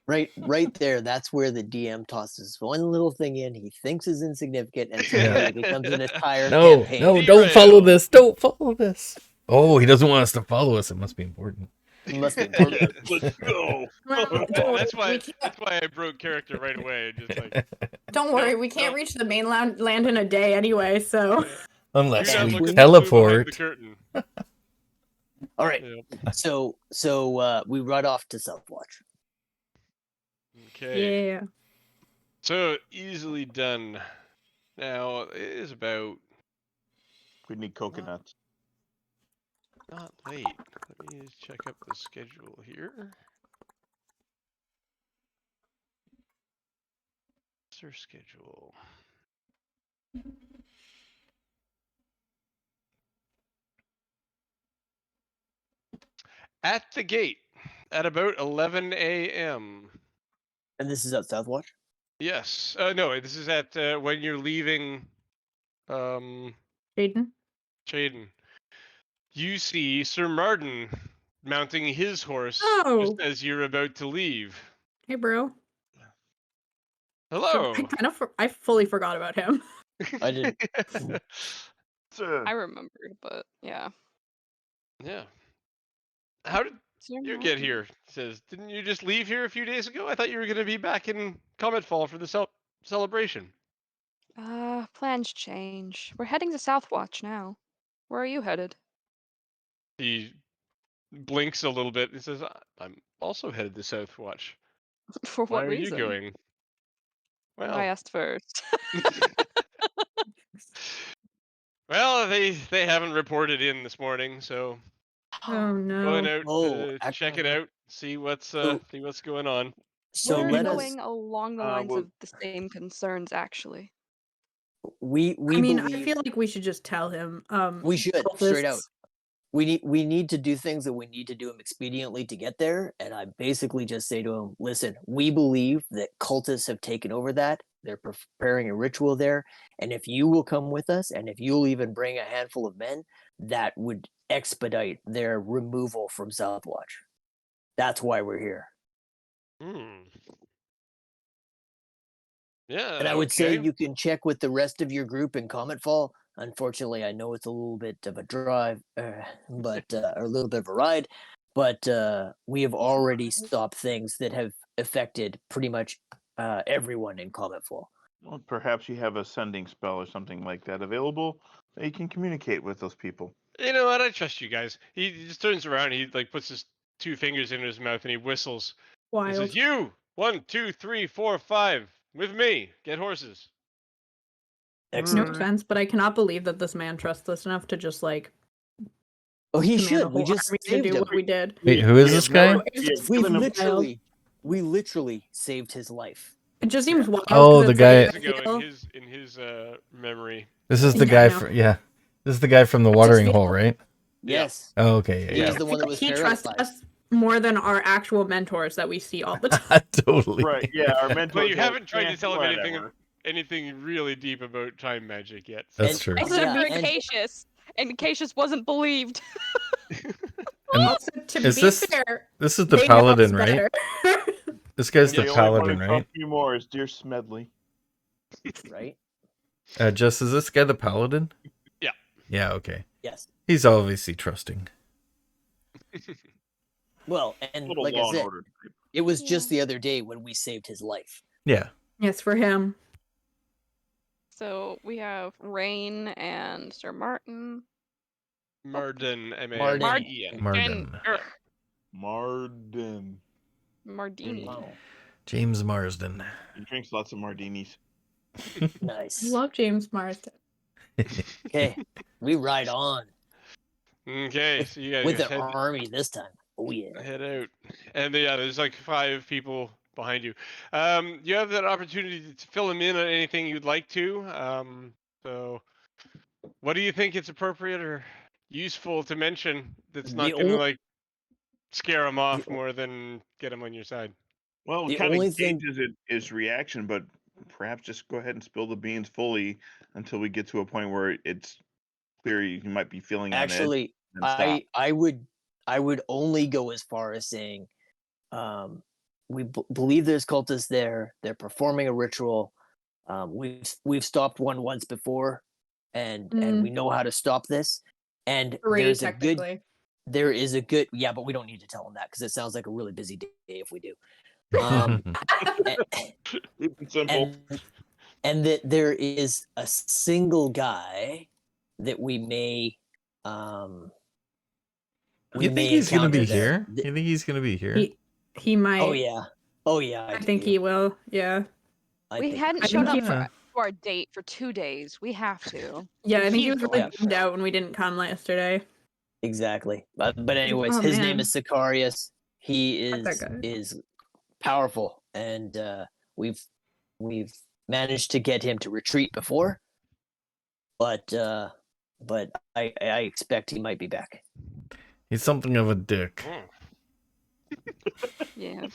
Right there. That's where the DM tosses one little thing in. He thinks is insignificant, and suddenly it becomes an entire No, campaign. no, don't follow this. Don't follow this. Oh, he doesn't want us to follow us. It must be important. It must be important. Let's go. Well, don't That's worry, why I broke character right away. Just like don't worry, we can't reach the mainland land in a day anyway, so Unless you're not we looking to move behind teleport. the curtain. All right. Yeah. So we run off to Southwatch. Okay. yeah. So easily done. Now it is about We need coconuts. not late. Let me just check up the schedule here. What's their schedule? At the gate at about 11 a.m. And this is at Southwatch? Yes. No, this is at when you're leaving Jaden? Jaden, you see Sir Martin mounting his horse Oh. just as you're about to leave. Hey, bro. Hello. I fully forgot about him. I didn't. I remembered, but yeah. Yeah. How did Sir you get Martin. here? He says, didn't you just leave here a few days ago? I thought you were going to be back in Comet Fall for the celebration. Plans change. We're heading to Southwatch now. Where are you headed? He blinks a little bit and says, I'm also headed to Southwatch. For Why what are you reason? going? I Well, asked first. well, they haven't reported in this morning, so Oh, going no. out Oh, to check it out, see what's going on. So We're let going us. along the lines well- of the same concerns, actually. We I mean, believe I feel like we should just tell him. we should straight out. cultists- We need to do things that we need to do them expediently to get there. And I basically just say to him, listen, we believe that cultists have taken over that. They're preparing a ritual there. And if you will come with us, and if you'll even bring a handful of men, that would expedite their removal from Southwatch. That's why we're here. Hmm. Yeah. And I would say okay. you can check with the rest of your group in Comet Fall. Unfortunately, I know it's a little bit of a drive, but or a little bit of a ride. But we have already stopped things that have affected pretty much everyone in Comet Fall. Well, perhaps you have a sending spell or something like that available that you can communicate with those people. You know what? I trust you guys. He just turns around. He like puts his 2 fingers in his mouth and he whistles. He Wild. says, "You 1, 2, 3, 4, 5 with me. Get horses." No Excellent. offense, but I cannot believe that this man trusts us enough to just like Oh, he command a should. We whole just army to saved do him. what we did. Wait, who is this guy? It's Yeah, just We given him- wild. literally saved his life. It just seems wild. Oh, 'cause the it's guy- like, Years I ago feel- in his memory. This is the Yeah, I guy. know. This is the guy from the just watering feel- hole, right? Yeah. Yes. Oh, okay. He Yeah. was the one that was he trusts paralyzed. us more than our actual mentors that we see all the time. Totally. Right, yeah, our mentor. But you haven't tried to tell him anything really deep about time magic yet. That's And- true. Except Yeah, for and- Acacius. And Acacius wasn't believed. And Also, to is be this- fair, This is the they know us paladin, right? better. This guy's The the only one paladin, who right? taught you more is dear Smedley. Right? Jess, is this guy the paladin? Yeah. Yeah. Okay. Yes. He's obviously trusting. Well, and Little like Law I and said, Order. it was just the other day when we saved his life. Yeah. Yes, for him. So we have Rain and Sir Martin. Marden, Marden. M-A-R-D-E-N. Marden. Ugh, Marden. Mardini. Wow. James Marsden. He drinks lots of martinis. Nice. I love James Marsden. Okay, we ride on Okay, so you guys with head, the army this time. Oh yeah. head out. And yeah, there's like 5 people behind you. You have that opportunity to fill them in on anything you'd like to. So what do you think it's appropriate or useful to mention that's not The going to ol- like scare them off the- more than get them on your side? Well, The it kind only of thing- gauges his reaction, but perhaps just go ahead and spill the beans fully until we get to a point where it's clear you might be feeling on edge. Actually, and stop. I would only go as far as saying, we believe there's cultists there. They're performing a ritual. We've stopped one once before, and we know how to stop this. And 3, there is technically. a good yeah, but we don't need to tell them that because it sounds like a really busy day if we do. Um, Keep it simple. and that there is a single guy that we may You think he's gonna be encounter there. here? You think he's gonna be here? He might. Oh yeah, I think he will. Yeah. We hadn't I shown think up he- for our date for 2 days. We have to. Yeah, I think he He's was really going bummed out when we didn't come yesterday. exactly. But anyways, Oh, his man. name is Sicarius. He Fuck that guy. is powerful, and we've managed to get him to retreat before, but I expect he might be back. He's something of a dick. Hmm. Yeah.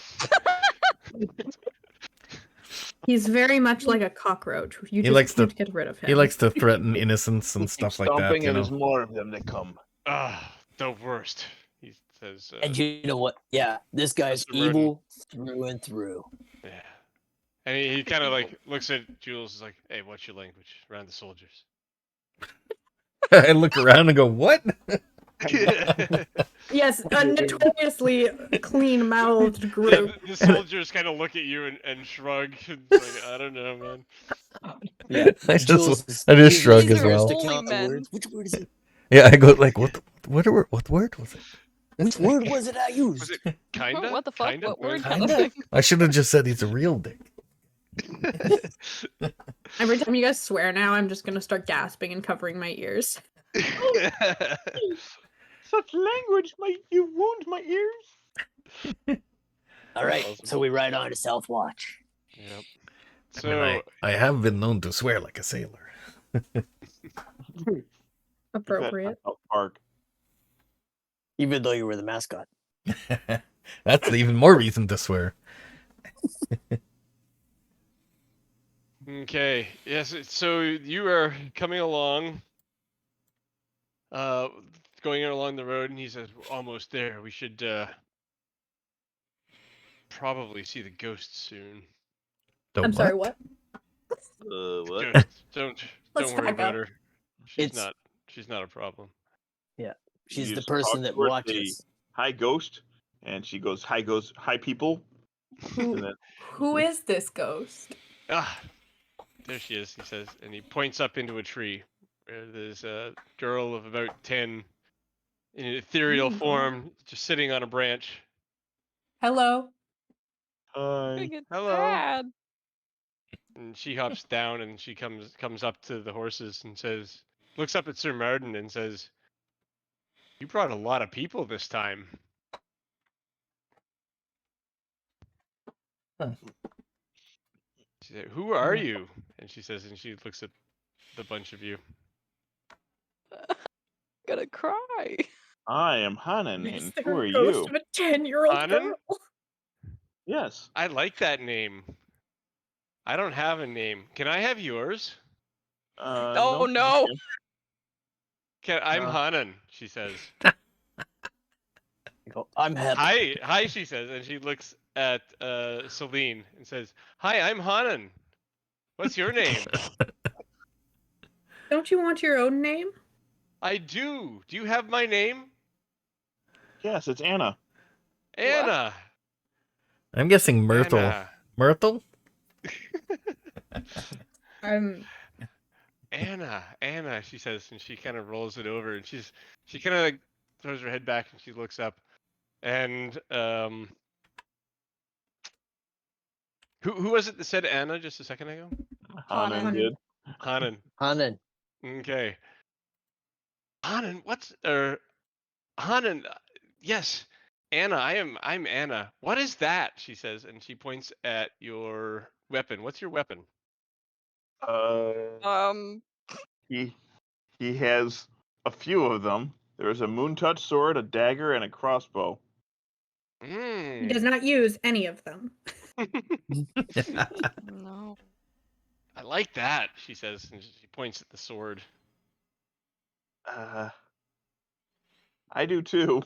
He's very much like a cockroach. You He just likes to- can't get rid of him. He likes to threaten innocence and Keep stuff like that. stomping, You and know. there's more of them that come. Ah, the worst. He says. And you know what? Yeah, this guy's Mr. Murden. evil through and through. Yeah. And he kind of like looks at Jules. Is like, "Hey, what's your language around the soldiers?" I look around and go, "What?" Yes, a notoriously clean-mouthed group. The soldiers kind of look at you and shrug. It's like, I don't know, man. Yeah, I Jules just shrug These as are well. to holy count the men. words. Which word is it? Yeah, I go like, "What? What word was it?" Which word was it I Was used? it kinda? What the fuck? Kinda? What word? Kinda. I should have just said he's a real dick. Every time you guys swear now, I'm just gonna start gasping and covering my ears. Such language, you wound my ears. All right, Awesome. so we ride on to South Watch. Yep. I mean, So I have been known to swear like a sailor. Appropriate. South Park. Even though you were the mascot. That's even more reason to swear. okay, yes. So you are coming along, going along the road, and he says, "We're almost there. We should probably see the ghost soon." The I'm sorry, what? What? Ghost. Let's Don't worry back about up. her. She's It's- not a problem. She's You the just person talk that to her, say, watches. "Hi, ghost," and she goes, "Hi, ghost. Hi, people." Who, And then, who is this ghost? Ah, there she is. He says, and he points up into a tree. Where there's a girl of about 10 in an ethereal Oh. form, just sitting on a branch. Hello. hi. Think it's Hello. bad. And she hops down and she comes up to the horses and says, looks up at Sir Martin and says, "You brought a lot of people this time." Huh. She said, "Who are you?" And she says, and she looks at the bunch of you. Gonna cry. I am Hanan, Is and there who are a ghost you? of a 10-year-old Hanan? girl? Yes. I like that name. I don't have a name. Can I have yours? Oh no. no. I'm Uh. Hanan, she says. You go, I'm Hep. Hi, she says, and she looks at Celine and says, "Hi, I'm Hanan. What's your name?" Don't you want your own name? I do. Do you have my name? Yes, it's Anna. Anna. I'm guessing Myrtle. Anna. Myrtle? Anna, she says, and she kind of rolls it over, and she kind of like throws her head back and she looks up, and who was it that said Anna just a second ago? Hanan Hanan. did. Hanan. Hanan. Okay. Hanan, Hanan? Yes, Anna. I'm Anna. What is that? She says, and she points at your weapon. What's your weapon? Um. He has a few of them. There's a moon touch sword, a dagger, and a crossbow. He does not use any of them. No. I like that, she says, and she points at the sword. I do too.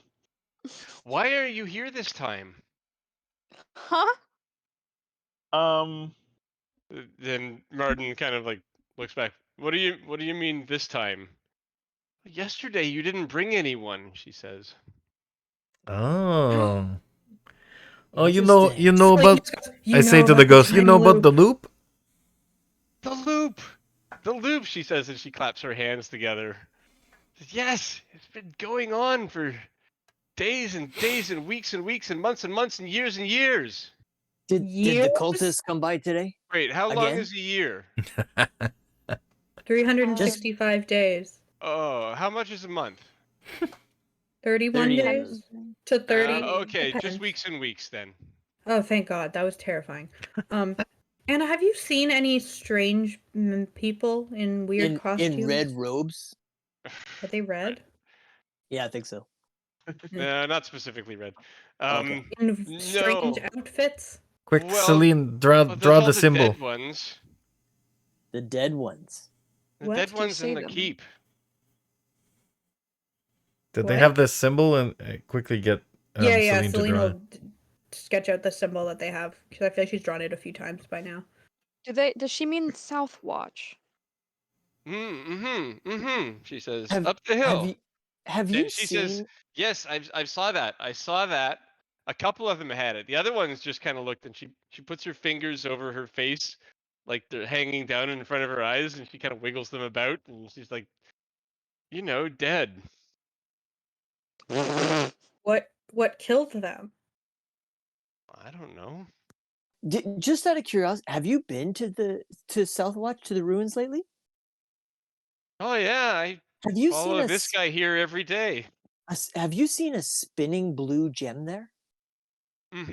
Why are you here this time? Huh? Then Martin kind of like looks back. What do you mean this time? Yesterday you didn't bring anyone, she says. Oh. Oh, you Interesting. know Like, about. I say to the ghost, you know about the loop? The loop! The loop, she says, and she claps her hands together. Yes, it's been going on for days and days and weeks and weeks and months and years and years. Did the Years? cultists come by today? Wait, how long Again? is a year? 365 days. Oh, how much is a month? 31 30 days to 30. Okay, just Depends. weeks and weeks then. Oh, thank God. That was terrifying. Anna, have you seen any strange people in weird costumes? In red robes? Are they red? Yeah, I think so. No, not specifically red. Okay. In strange No. outfits? Quick, Well, Celine, draw Well, draw there's all the the symbol. dead ones. The dead ones. The What? dead Did you ones say in the them? keep. Did they What? have this symbol and quickly get Yeah, Celine to Celine draw? will sketch out the symbol that they have because I feel like she's drawn it a few times by now. Does she mean South Watch? She says, Have up the have hill. you have you And she says, seen? yes, I saw that. I saw that. A couple of them had it. The other ones just kind of looked, and she puts her fingers over her face, like they're hanging down in front of her eyes, and she kind of wiggles them about, and she's like, dead. I What killed them? don't know. Just out of curiosity, have you been to Southwatch, to the ruins lately? Oh yeah, I Have you seen follow this guy here every day. have you seen a spinning blue gem there? I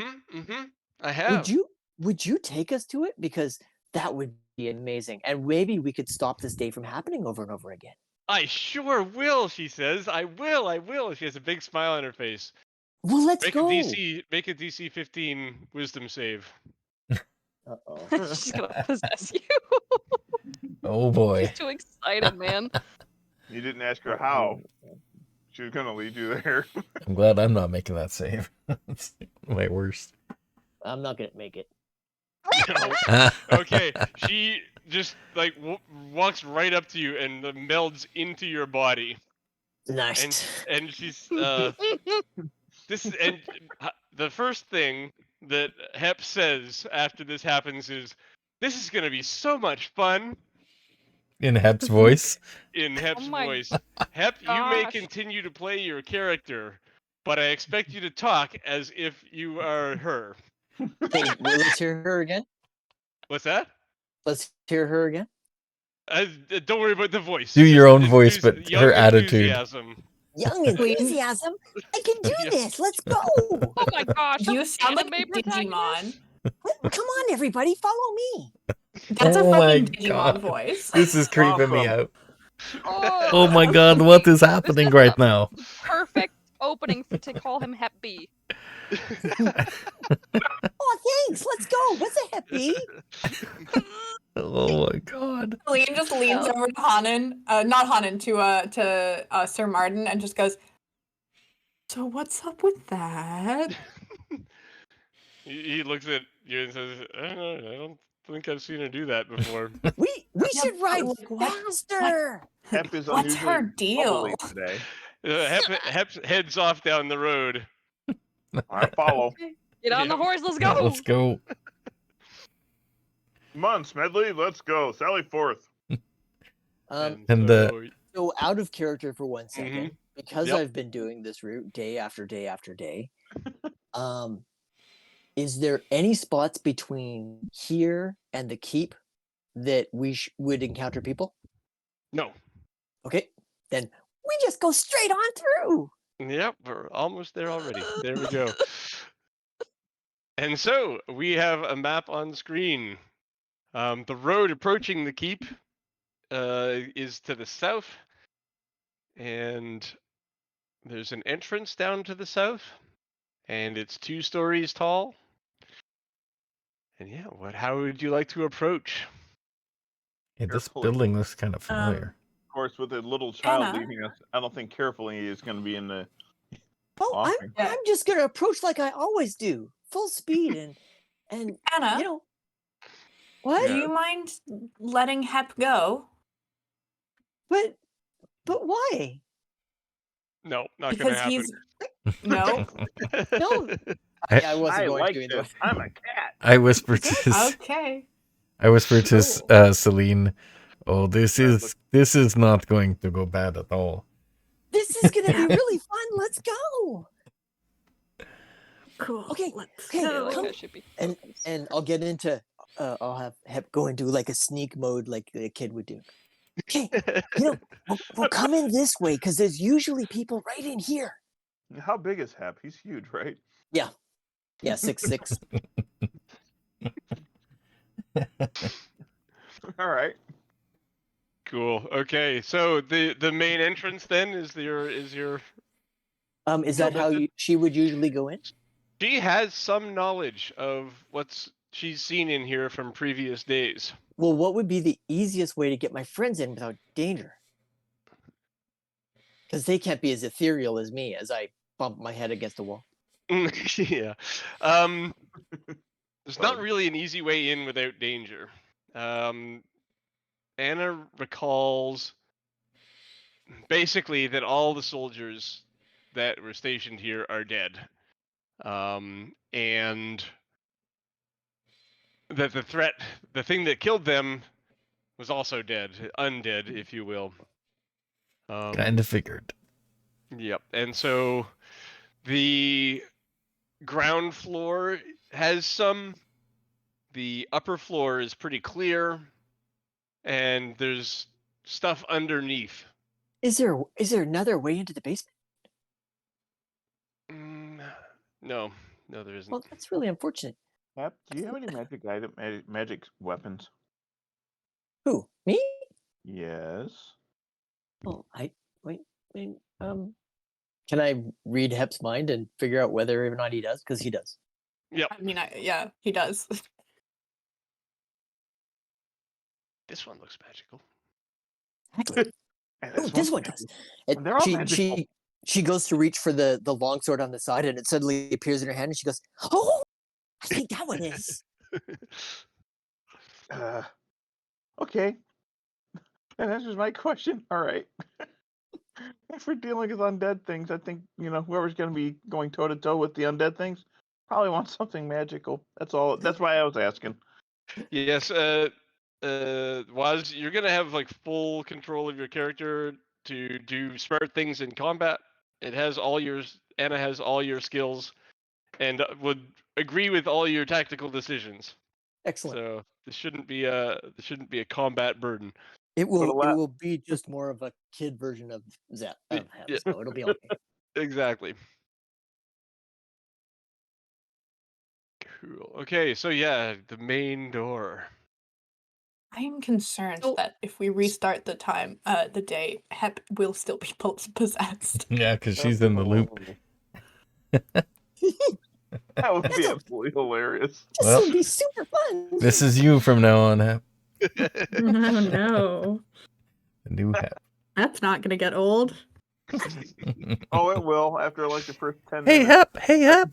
Would have. you take us to it? Because that would be amazing, and maybe we could stop this day from happening over and over again. I sure will, she says. I will. She has a big smile on her face. Well, let's Make go. make a DC 15 wisdom save. Uh-oh. She's gonna possess you. Oh She's boy. too excited, man. You didn't ask her how. She was gonna lead you there. I'm glad I'm not making that save. It's my worst. I'm not gonna make it. Okay, she just like walks right up to you and melds into your body, Nice. and she's this and the first thing that Hep says after this happens is, "This is gonna be so much fun." In Hep's voice. In Hep's my voice, Hep, you may gosh. continue to play your character, but I expect you to talk as if you are her. Okay, well, let's hear her again. What's that? Let's hear her again. Don't worry about the voice. Do your Just own voice, but young her attitude. enthusiasm. Young Please. enthusiasm. I can do Yeah. this. Let's go. Oh my gosh, You an sound like a anime protagonist? Digimon. Come on, everybody, follow me. That's Oh a my fucking Digimon God. voice. This is creeping me Awesome. out. Oh, Oh my god, what is happening right now? perfect opening to call him Hep B. Oh, thanks. Let's go. What's a happy? Oh my god. Celine just leans over to Hanan, not Hanan, to Sir Martin, and just goes, "So what's up with that?" He looks at you and says, I don't think I've seen her do that before." We Yeah, should but ride like, what- faster. Hep is What's her unusually deal? bubbly today. Hep heads off down the road. I follow. Get on the Yeah. horse, let's Yeah, go! let's go. Come on, Smedley, let's go. Sally forth. Um, And, so out of character for 1 second, Mhm. because Yep. I've been doing this route day after day after day. Is there any spots between here and the keep that we would encounter people? No. Okay, then we just go straight on through. Yep, we're almost there already. There we go. And so we have a map on the screen. The road approaching the keep is to the south, and there's an entrance down to the south, and it's 2 stories tall. And yeah, how would you like to approach? Hey, this Carefully. building looks kind of familiar. Of course, with a little child Anna? leaving us, I don't think carefully is going to be in the Oh, offering. I'm just gonna approach like I always do, full speed, and Anna, you know what? do you mind letting Hep go? But why? No, not Because gonna happen. he's no. No, I wasn't I going like to anyway. this. I'm a cat. I whispered to Okay. Celine, "Oh, this is not going to go bad at all." This is gonna be really fun. Let's go. Cool. Okay, Let's okay, I feel go. like come- I should be and focused. and I'll get into I'll have Hep go into like a sneak mode like a kid would do. Okay, you know, we'll come in this way because there's usually people right in here. How big is Hep? He's huge, right? Yeah, 6'6". All right. Cool. Okay, so the main entrance then is your Is that how she would usually go in? She has some knowledge of what's she's seen in here from previous days. Well, what would be the easiest way to get my friends in without danger? Because they can't be as ethereal as me as I bump my head against the wall. Yeah. There's not really an easy way in without danger. Anna recalls basically that all the soldiers that were stationed here are dead. And that the thing that killed them was also dead, undead, if you will. Kind of figured. Yep. And so the ground floor has some. The upper floor is pretty clear, and there's stuff underneath. Is there another way into the basement? No, there isn't. Well, that's really unfortunate. Hap, do you have any magic weapons? Who? Me? Yes. Oh, wait. Can I read Hep's mind and figure out whether or not he does? Because he does. Yep. I mean, yeah, he does. This one looks magical. Oh, this one does. They're all magical. She goes to reach for the long sword on the side, and it suddenly appears in her hand, and she goes, "Oh, I think that one is." Okay. That answers my question. All right. If we're dealing with undead things, I think, whoever's going to be going toe to toe with the undead things probably wants something magical. That's all. That's why I was asking. Yes, Waz, you're gonna have like full control of your character to do smart things in combat. Anna has all your skills, and would agree with all your tactical decisions. Excellent. So this shouldn't be a combat burden. It will be just more of a kid version of Hep, Yeah. so it'll be okay. Exactly. Cool. Okay, so yeah, the main door. I am concerned So- that if we restart the day, Hep will still be possessed. Yeah, because she's in the loop. That would be absolutely hilarious. This Well, will be super fun. This is you from now on, Hep. Oh no, The new Hep. that's not gonna get old. Oh, it will after like the first 10 Hey, minutes. Hep! Hey, Hep!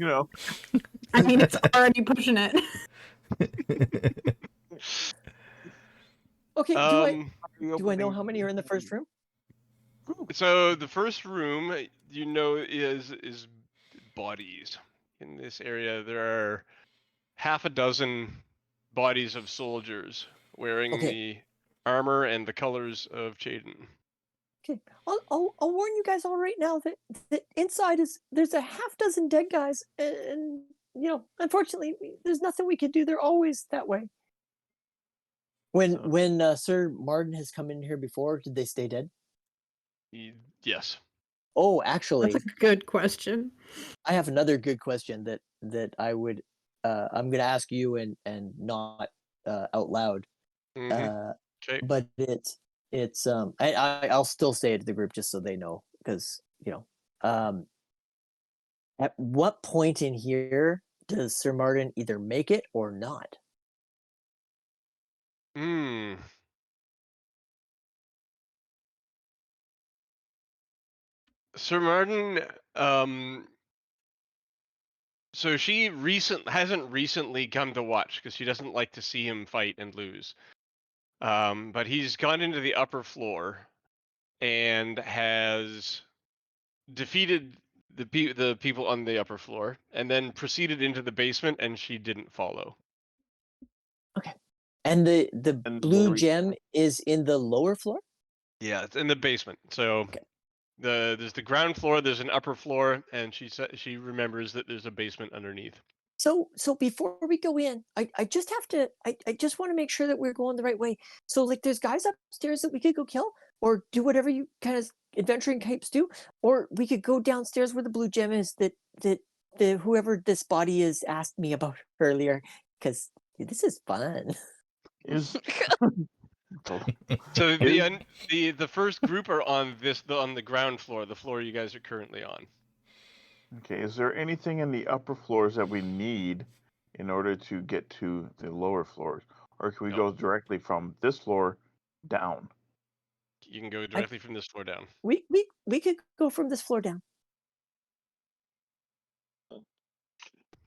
I mean, it's already pushing it. Okay, do I know how many are in the first room? So the first room, is bodies. In this area, there are half a dozen bodies of soldiers wearing the armor and the colors of Chaden. Okay, I'll warn you guys all right now that inside there's a half dozen dead guys, and unfortunately, there's nothing we can do. They're always that way. When Sir Martin has come in here before, did they stay dead? Yes. Oh, actually, That's a good question. I have another good question that I would I'm gonna ask you and not out loud. Okay. But it's I'll still say it to the group just so they know, because at what point in here does Sir Martin either make it or not? Sir Martin, so she hasn't recently come to watch because she doesn't like to see him fight and lose. But he's gone into the upper floor and has defeated the people on the upper floor, and then proceeded into the basement, and she didn't follow. Okay. And the blue gem is in the lower floor? Yeah, it's in the basement. So there's the ground floor, there's an upper floor, and she remembers that there's a basement underneath. So before we go in, I just have to I just want to make sure that we're going the right way. So like there's guys upstairs that we could go kill or do whatever you kind of adventuring types do, or we could go downstairs where the blue gem is that the whoever this body is asked me about earlier, because this is fun. So the first group are on the ground floor, the floor you guys are currently on. Okay, is there anything in the upper floors that we need in order to get to the lower floors? Or can we No. go directly from this floor down? You can go directly from this floor down. We could go from this floor down.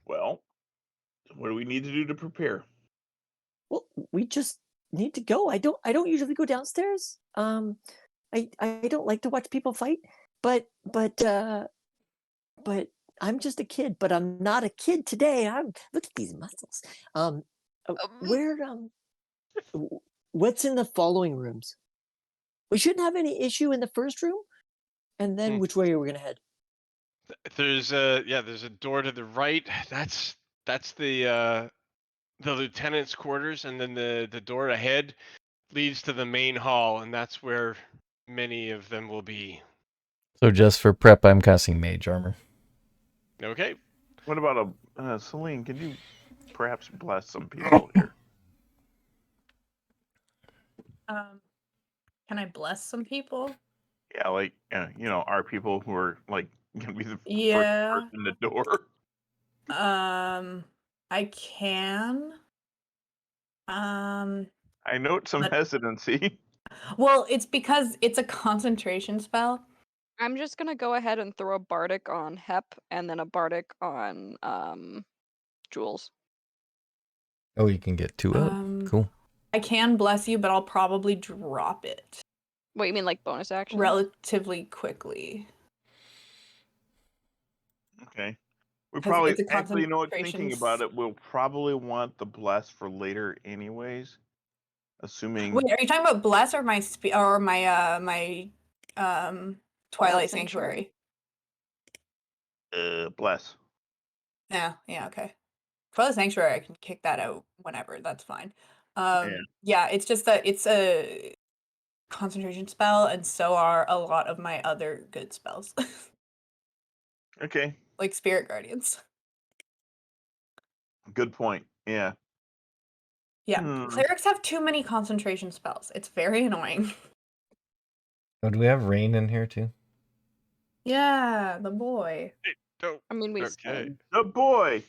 Well, what do we need to do to prepare? Well, we just need to go. I don't usually go downstairs. I don't like to watch people fight, but I'm just a kid. But I'm not a kid today. Look at these muscles. Where what's in the following rooms? We shouldn't have any issue in the first room. And then which way are we gonna head? There's a door to the right. That's the lieutenant's quarters, and then the door ahead leads to the main hall, and that's where many of them will be. So just for prep, I'm casting mage armor. Okay. What about Celine? Can you perhaps bless some people here? Can I bless some people? Yeah, like our people who are like gonna be the Yeah. first person in the door. I can. I note some But- hesitancy. Well, it's because it's a concentration spell. I'm just gonna go ahead and throw a bardic on Hep and then a bardic on Jules. Oh, you can get 2 out. Cool. I can bless you, but I'll probably drop it What, you mean like bonus action? relatively quickly. Okay. We 'Cause probably it's a actually, thinking concentration about it, we'll probably want the bless for later, anyways. Assuming. Wait, are you talking about bless or my my Twilight Sanctuary? Bless. Yeah, okay. Twilight Sanctuary, I can kick that out whenever. That's fine. Yeah, it's just that it's a concentration spell, and so are a lot of my other good spells, Okay. like Spirit Guardians. Good point. Yeah. Yeah, clerics have too many concentration spells. It's very annoying. Oh, do we have rain in here too? Yeah, the boy. I mean, we Okay. said. The boy.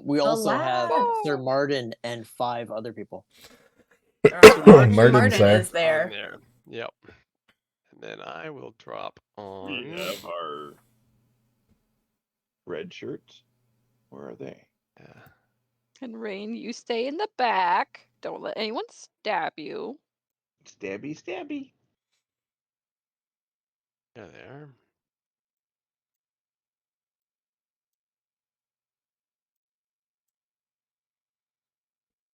We also have lad. Sir Martin and 5 other people. Martin's Martin there. is there. On there. Yep. And then I will drop on. We have our red shirts. Where are they? Yeah. And Rain, you stay in the back. Don't let anyone stab you. Stabby, stabby. Yeah, there.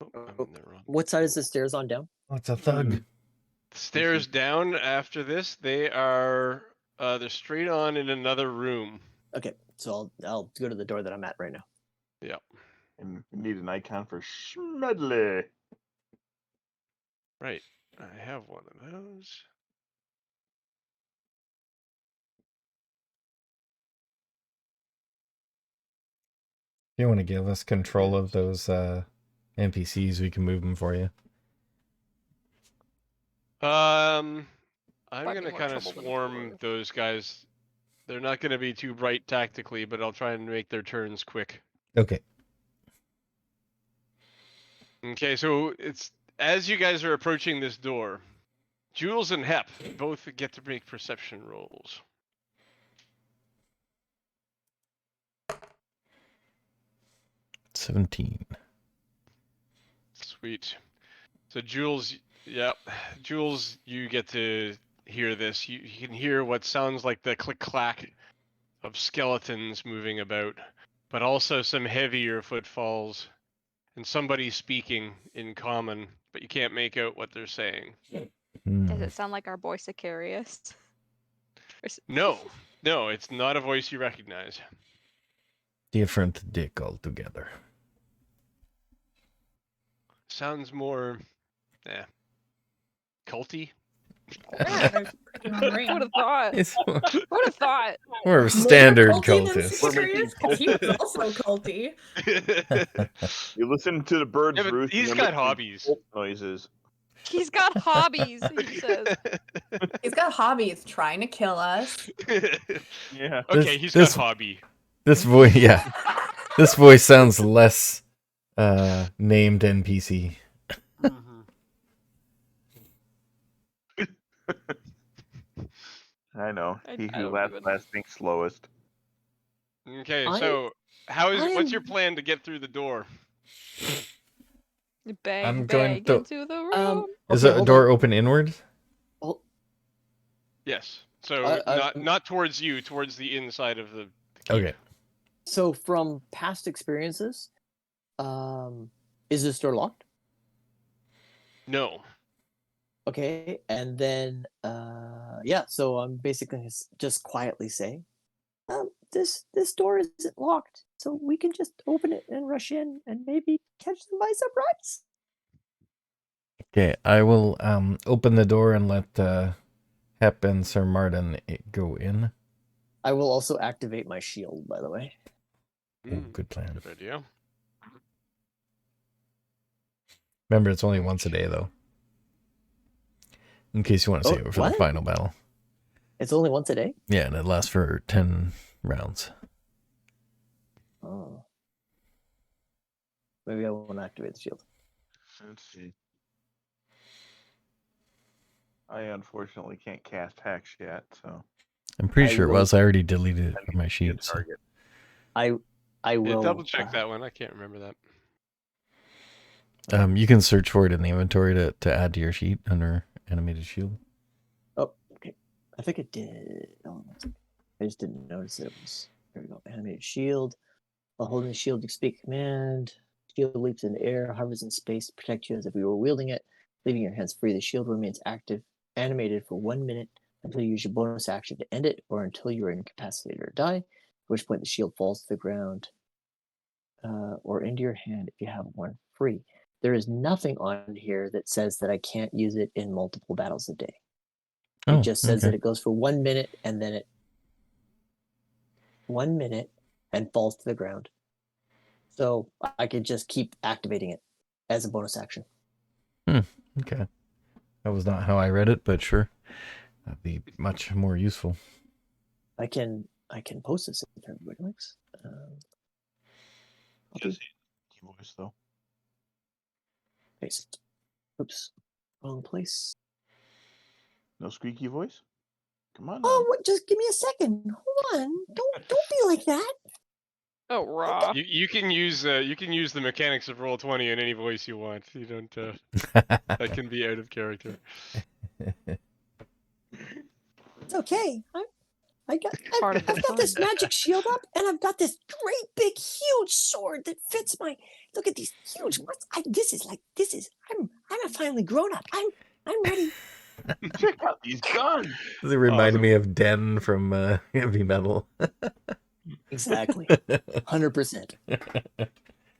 Oh, I'm in the wrong. What side is the stairs on down? Oh, it's a thug. Stairs down after this, they are they're straight on in another room. Okay, so I'll go to the door that I'm at right now. Yep. And we need an icon for Schmedley. Right. I have one of those. If you want to give us control of those NPCs, we can move them for you. I'm Might be gonna more kind of trouble than swarm before. those guys. They're not gonna be too bright tactically, but I'll try and make their turns quick. Okay. Okay, so it's as you guys are approaching this door, Jules and Hep both get to make perception rolls. $17. Sweet. So Jules, yep, Jules, you get to hear this. You can hear what sounds like the click clack of skeletons moving about, but also some heavier footfalls and somebody speaking in common, but you can't make out what they're saying. Does it sound like our boy Sicarius? No, it's not a voice you recognize. Different dick altogether. Sounds more, culty. Yeah, Would have thought. It's Would have thought. more of a standard More culty than cultist. We're making Sicarius, 'cause he was also culty. You listen to the birds Yeah, but roost. he's and got then listen to hobbies. wolf noises. He's got hobbies, he says. He's got hobbies, trying to kill us. Yeah. Okay, This- he's this- got hobby. This voice, yeah. This voice sounds less named NPC. I know. I He who don't laughs even. last thinks slowest. Okay, I- so what's your plan to get through the door? Bang, I'm going bang to- into the room. Is Okay, a hold door on. open inward? Hold- Yes. So I- not towards you, towards the inside of the keep. Okay. So from past experiences, is this door locked? No. Okay, and then yeah, so I'm basically just quietly saying, this door isn't locked, so we can just open it and rush in and maybe catch them by surprise. Okay, I will open the door and let Hep and Sir Martin go in. I will also activate my shield, by the way. Oh, good plan. Good idea. Remember, it's only once a day, though. In case you want to Oh, save it for what? the final battle. It's only once a day? Yeah, and it lasts for 10 rounds. Oh. Maybe I won't activate the shield. Let's see. I unfortunately can't cast Hex yet, so I'm pretty I sure it will- was. I already deleted it I from my need to be a sheet. So. target. I Yeah, will double check that one. I can't remember that. You can search for it in the inventory to add to your sheet under animated shield. Oh, okay. I think it did. Oh, I just didn't notice it was. There we go. Animated shield. While holding the shield, you speak a command. Shield leaps in the air, hovers in space to protect you as if you were wielding it. Leaving your hands free, the shield remains active, animated for 1 minute until you use your bonus action to end it, or until you are incapacitated or die, at which point the shield falls to the ground or into your hand if you have one free. There is nothing on here that says that I can't use it in multiple battles a day. It Oh, just says okay. that it goes for 1 minute and then 1 minute and falls to the ground. So I could just keep activating it as a bonus action. Okay. That was not how I read it, but sure. That'd be much more useful. I can post this if everybody likes. I'll do Just key voice though. paste. Oops, wrong place. No squeaky voice? Come on. Oh, now. what, just give me a second. Hold on. Don't be like that. Oh, raw. You can use the mechanics of Roll20 in any voice you want. You don't that can be out of character. It's okay. I've Part of the got this fun. magic shield up, and I've got this great big huge sword that fits my. Look at these huge. I'm a finally grown up. I'm ready. Check out these guns. It reminded Awesome. me of Den from Heavy Metal. Exactly. 100%.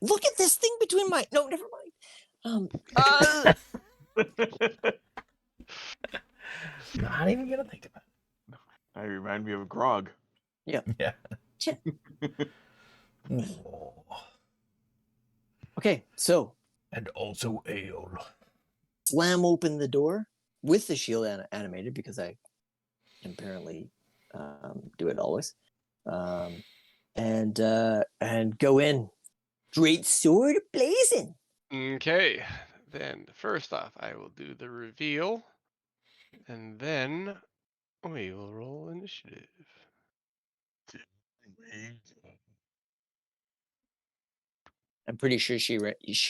Look at this thing between my. No, never mind. Not even gonna think about I remind me of Grog. it. Yeah. Ch- Oh, Okay, so and also ale. slam open the door with the shield animated because I apparently do it always, and go in. Great sword blazing. Okay. Then first off, I will do the reveal, and then we will roll initiative. I'm pretty sure she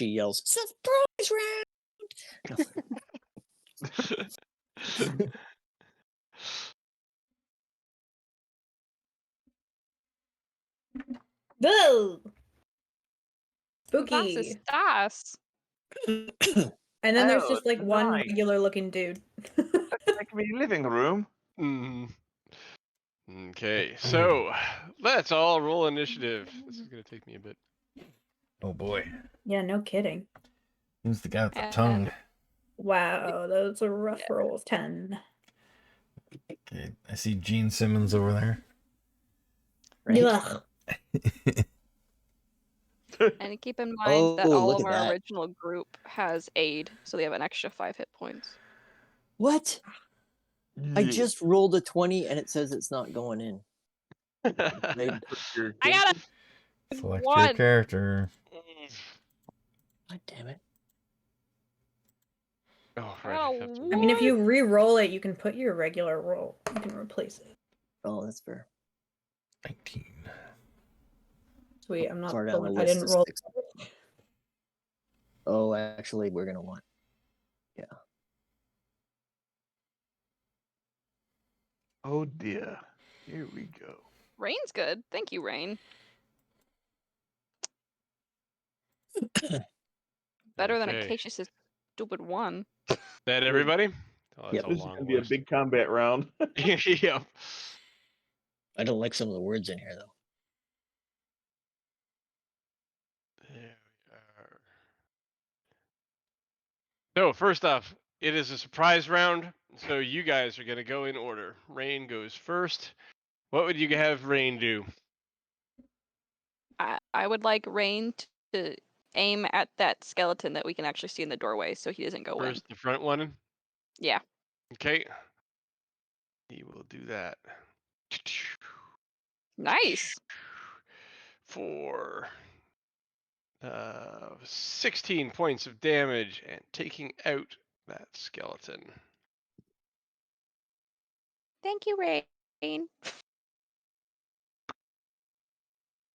yells surprise round. Whoa! Das Spooky. ist das. And then there's Oh, just like one nice. regular looking dude. Like me living room. Mhm. Okay, so let's all roll initiative. This is gonna take me a bit. Oh boy. Yeah, no kidding. Who's the guy with the And- tongue? Wow, those are rough rolls. 10. Okay, I see Gene Simmons over there. Right? Ugh. And keep in mind that Oh, all look of at our that. original group has aid, so they have an extra 5 hit points. What? I Yeah. just rolled a 20 and it says it's not going in. I- I got Select your one. character. God damn it. Oh, I right. got I have to- I mean, if one. you re-roll it, you can put your regular roll. You can replace it. Oh, that's fair. 19. Sweet. I'm not. Far down the I list didn't is roll. 6. Oh, actually, we're gonna want. Oh dear. Here we go. Rain's good. Thank you, Rain. Better than Okay. Acacia's stupid one. That everybody? Oh, that's Yep. a This is long gonna be a list. big combat round. Yep. I don't like some of the words in here though. There we are. So first off, it is a surprise round, so you guys are gonna go in order. Rain goes first. What would you have Rain do? I would like Rain to aim at that skeleton that we can actually see in the doorway, so he doesn't go in. First, the front one. Yeah. Okay. He will do that. Nice. For 16 points of damage and taking out that skeleton. Thank you, Rain.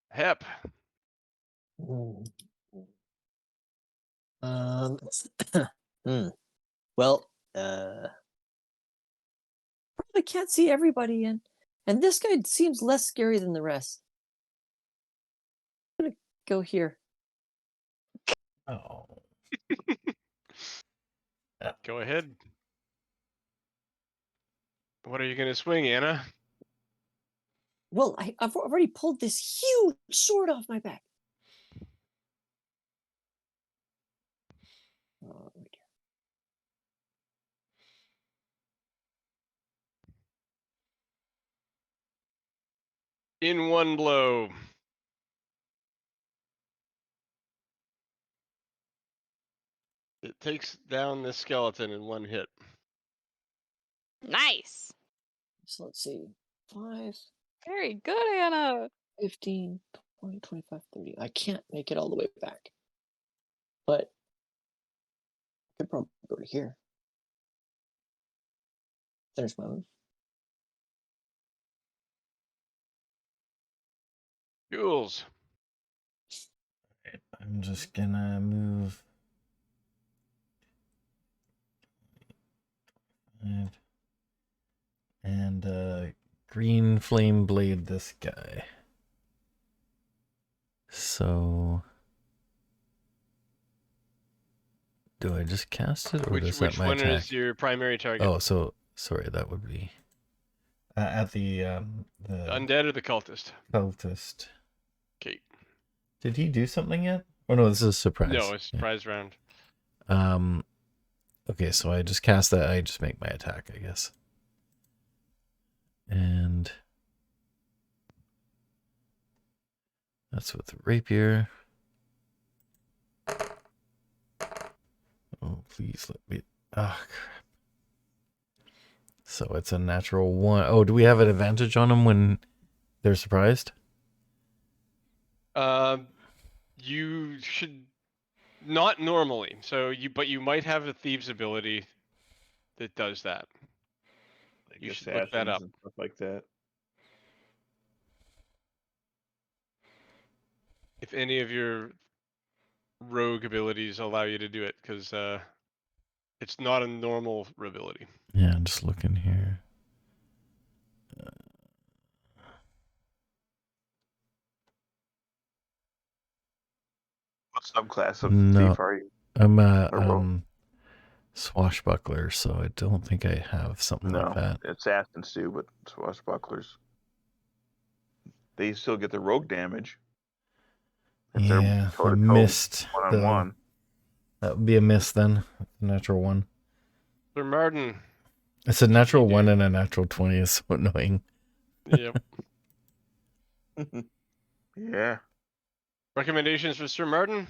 Hep. Well, I can't see everybody and this guy seems less scary than the rest. I'm gonna go here. Oh. Go ahead. What are you going to swing, Anna? Well, I've already pulled this huge sword off my back. Oh, my God. In one blow. It takes down this skeleton in one hit. Nice. So let's see. 5, Very good, Anna. 15, 20, 25, 30. I can't make it all the way back. But I could probably go to here. Finish my move. Jules. I'm just gonna move. And green flame blade this guy. So do I just cast it, or does that Which my one attack? is your primary target? Oh, so sorry, that would be at the Undead or the cultist? cultist. Okay. Did he do something yet? Oh no, this is a surprise. No, it's surprise round. Okay, so I just cast that. I just make my attack, I guess. And that's with the rapier. Oh, please let me. Oh, crap. So it's a natural 1. Oh, do we have an advantage on them when they're surprised? You should not normally. But you might have a thieves ability that does that. Like You should look that assassins up. and stuff like that. If any of your rogue abilities allow you to do it, because it's not a normal ability. Yeah, I'm just looking here. What subclass of No. thief are you? I'm rogue? swashbuckler, so I don't think I have something No, like that. assassins do, but swashbucklers. They still get the rogue damage. If Yeah, they're I toe-to-toe, missed. one-on-one. That would be a miss then. Natural 1. Sir Martin. It's a natural 1 and a natural 20 is so annoying. Yep. Yeah. Recommendations for Sir Martin?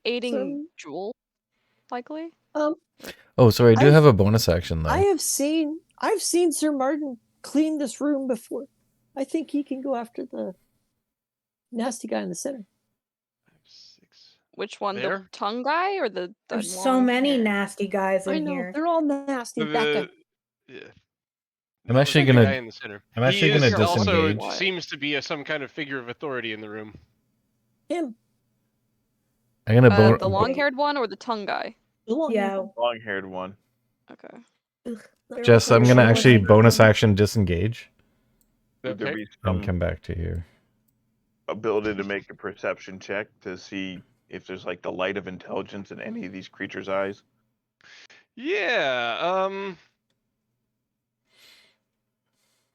Aiding Jewel, likely. Oh, sorry, I do I've- have a bonus action though. I've seen Sir Martin clean this room before. I think he can go after the nasty guy in the center. 5, 6. Which one? There? The tongue guy or the There's so long many hair? nasty guys I in know here. they're all nasty. That guy. Yeah. I'm No, actually the gonna- guy in the center. I'm He actually is gonna also disengage. seems to be some kind of figure of authority in the room. Him. I'm gonna The long-haired one or the tongue guy? The long Yeah. Long-haired one. Okay. Ugh, they're Jess, all I'm so gonna actually short. bonus action disengage Would there Okay. be and some come back to you. ability to make a perception check to see if there's like the light of intelligence in any of these creatures' eyes? Yeah.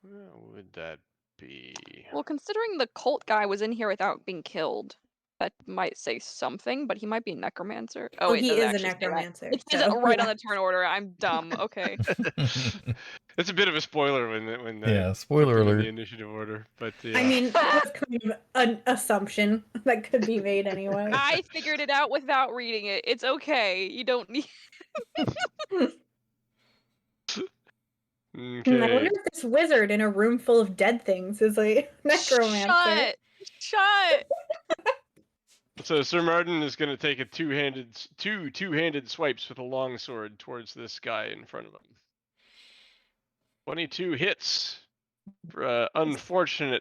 What would that be? Well, considering the cult guy was in here without being killed, that might say something, but he might be a necromancer. Oh, wait, it he doesn't is a actually say that. necromancer. It says So, it right on yeah. the turn order. I'm dumb. Okay. It's a bit of a spoiler when Yeah, put spoiler them in the alert. initiative order, but yeah. I mean, that's kind of an assumption that could be made anyway. I figured it out without reading it. It's okay. You don't need. I wonder Okay. if this wizard in a room full of dead things is a necromancer. Shut. So Sir Martin is going to take a two-handed swipes with a long sword towards this guy in front of him. 22 hits for unfortunately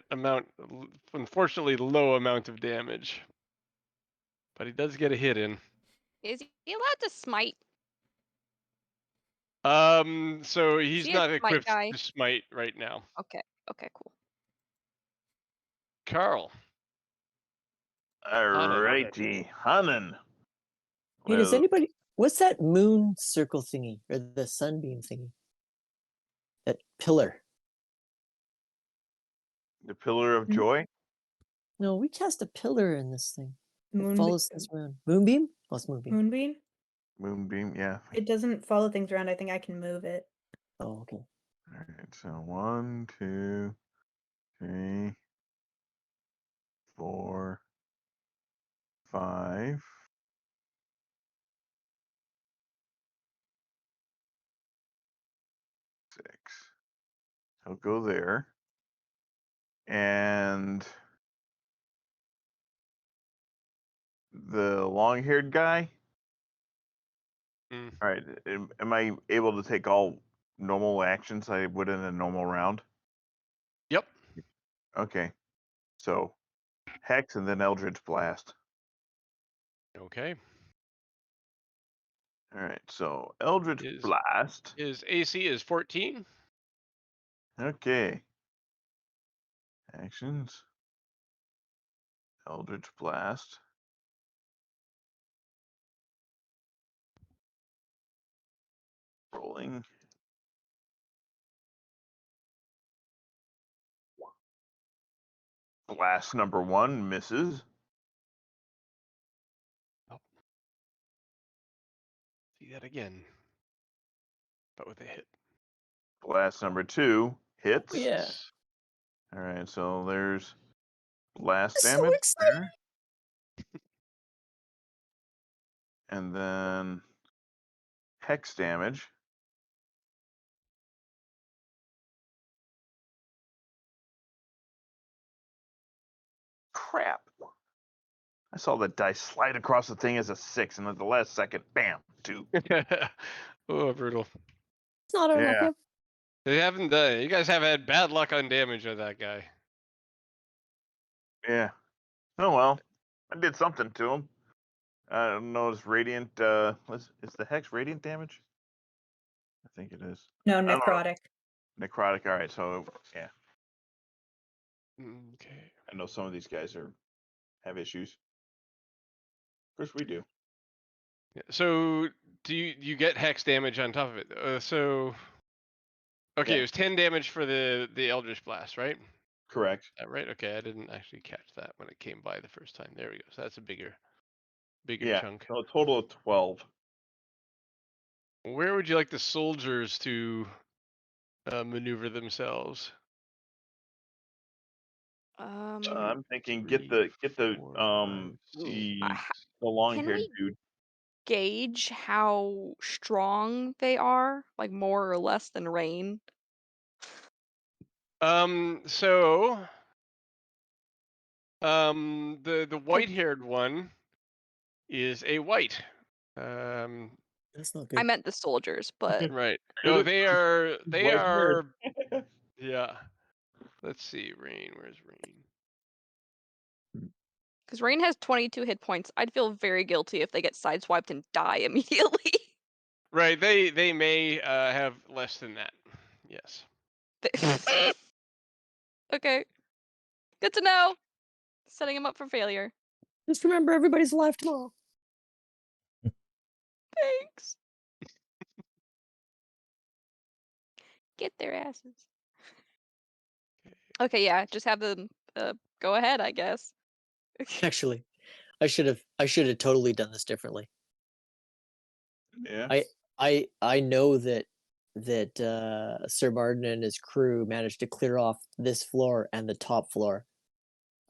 low amount of damage, but he does get a hit in. Is he allowed to smite? So he's he a not smite equipped guy? to smite right now. Okay. Okay. Cool. Carl. Alrighty, Hanan. Hey, does Well, anybody? What's that moon circle thingy or the sunbeam thingy? That pillar. the Pillar of Mhm. Joy? No, we cast a pillar in this thing. It Moonbeam. follows us around. Moonbeam? Oh, it's moonbeam. Moonbeam? Moonbeam, yeah. It doesn't follow things around. I think I can move it. Oh, okay. Alright, so 1, 2, 3, 4, 5. 6. He'll go there. And the long-haired guy. Mm. All right, am I able to take all normal actions I would in a normal round? Yep. Okay, so Hex and then Eldritch Blast. Okay. All right, so Eldritch Blast. His AC is 14. Okay. Actions. Eldritch Blast. Rolling. Blast number 1 misses. See that again, but with a hit. Blast number 2 hits. Yeah. All right, so there's blast So damage exciting. there. And then hex damage. Crap. I saw the dice slide across the thing as a 6, and at the last second, bam, 2. Oh, brutal. It's not unlike Yeah. him. They haven't done. You guys have had bad luck on damage with that guy. Yeah. Oh well. I did something to him. I don't know, it's radiant. Is the hex radiant damage? I think it is. No, I don't know. necrotic. Necrotic. All right. So yeah, Okay. I know some of these guys have issues. Of course we do. Yeah, so do you get hex damage on top of it? So okay, Yeah. it was 10 damage for the Eldritch Blast, right? Correct. Is that right? Okay, I didn't actually catch that when it came by the first time. There we go. So that's a bigger Yeah. chunk. So a total of 12. Where would you like the soldiers to maneuver themselves? I'm thinking get 3, the 4, 5, 6. the long Can haired we dude. gauge how strong they are? Like more or less than Rain? So the white-haired one is a white. That's not I good. meant the soldiers, but Right. It No, looks they white are. haired. Yeah. Let's see. Rain. Where's Rain? because Rain has 22 hit points, I'd feel very guilty if they get sideswiped and die immediately. Right. They may have less than that. Yes. Okay, good to know. Setting him up for failure. Just remember, everybody's alive tomorrow. Thanks. Get their asses. Okay, yeah, just have them go ahead, I guess. Actually, I should have totally done this differently. Yeah. I know that Sir Martin and his crew managed to clear off this floor and the top floor.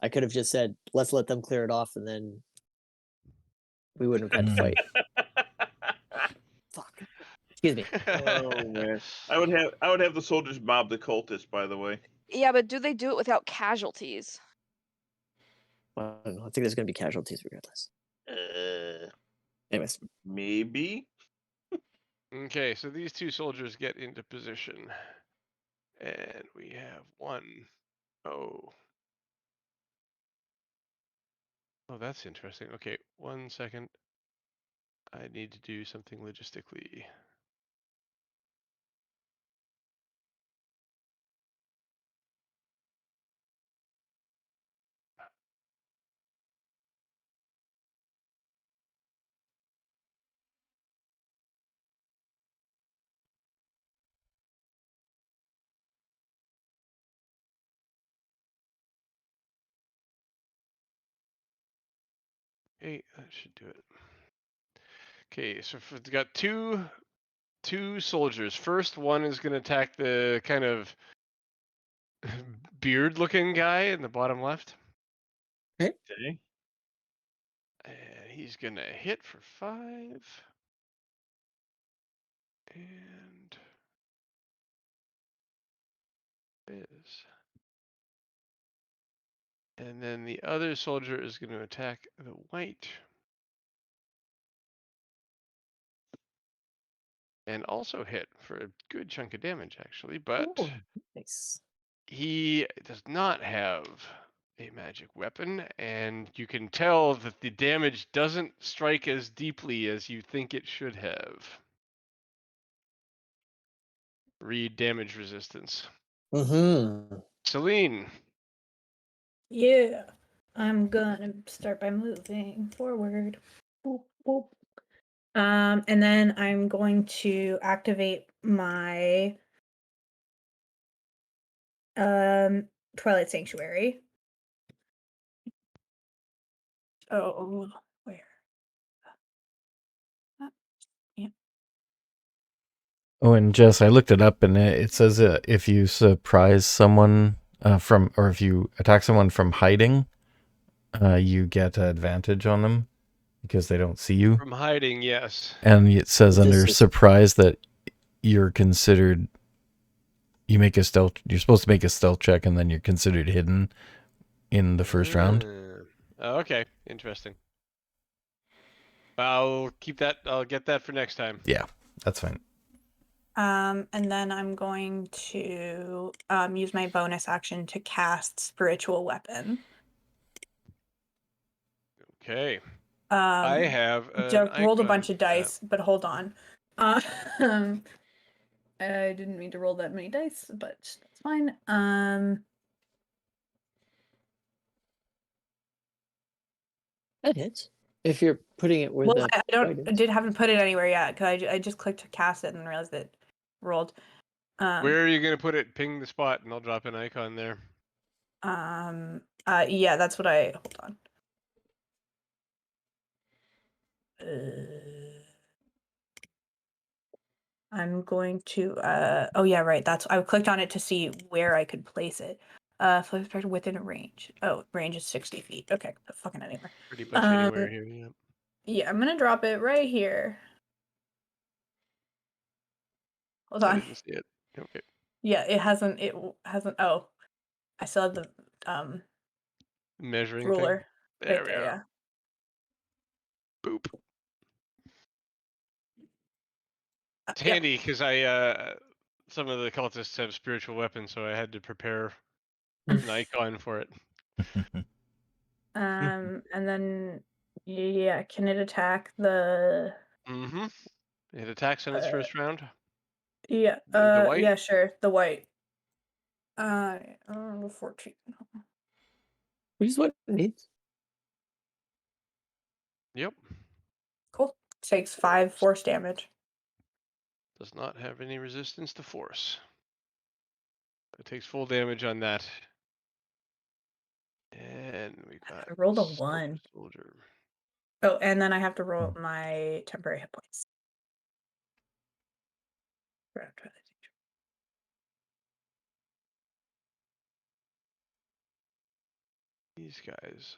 I could have just said, let's let them clear it off, and then we wouldn't have had to fight. Fuck. Excuse me. Oh man, I would have the soldiers mob the cultists. By the way, Yeah, but do they do it without casualties? Well, I don't know. I think there's gonna be casualties regardless. Anyways, maybe. Okay. So these two soldiers get into position, and we have one. Oh. Oh, that's interesting. Okay, 1 second. I need to do something logistically. Okay, that should do it. Okay, so we've got two soldiers. First one is going to attack the kind of beard-looking guy in the bottom left. Okay. And he's going to hit for 5. And is. And then the other soldier is going to attack the white. And also hit for a good chunk of damage, actually. But oh, nice. he does not have a magic weapon, and you can tell that the damage doesn't strike as deeply as you think it should have. Read damage resistance. Mm-hmm. Celine. Yeah. I'm gonna start by moving forward. Boop, boop. And then I'm going to activate my Twilight Sanctuary. Oh, where? Yeah. Oh, and Jess, I looked it up, and it says if you surprise someone or if you attack someone from hiding, you get advantage on them because they don't see you. From hiding, yes. And it says This under is- surprise that you're considered. You make a stealth. You're supposed to make a stealth check, and then you're considered hidden in the first round. Okay, interesting. I'll keep that. I'll get that for next time. Yeah, that's fine. And then I'm going to use my bonus action to cast Spiritual Weapon. Okay. I have an rolled a icon bunch for of that. dice, but hold on. I didn't mean to roll that many dice, but that's fine. That hits. If you're putting it where Well, the I haven't put it anywhere yet because I just clicked to cast it and realized it rolled. Where are you gonna put it? Ping the spot, and I'll drop an icon there. Yeah, that's what I hold on. I'm going to oh yeah, right. I clicked on it to see where I could place it. Flip spectre within a range. Oh, range is 60 feet. Okay, fucking anywhere. Pretty much anywhere here. Yeah. Yeah, I'm gonna drop it right here. Hold I on. didn't see it. Okay. Yeah, it hasn't. Hasn't. Oh, I still have the Measuring ruler thing. There right we there. are. Yeah. Boop. It's Yep. handy because some of the cultists have spiritual weapons, so I had to prepare an icon for it. And then yeah, can it attack the? Mm-hmm. It attacks in its first round. Yeah. The white? Yeah, sure. The white. 14. Which is what it needs. Yep. Cool. Takes 5 force damage. Does not have any resistance to force. It takes full damage on that. And we've got I rolled a 1. soldier. Oh, and then I have to roll my temporary hit points. These guys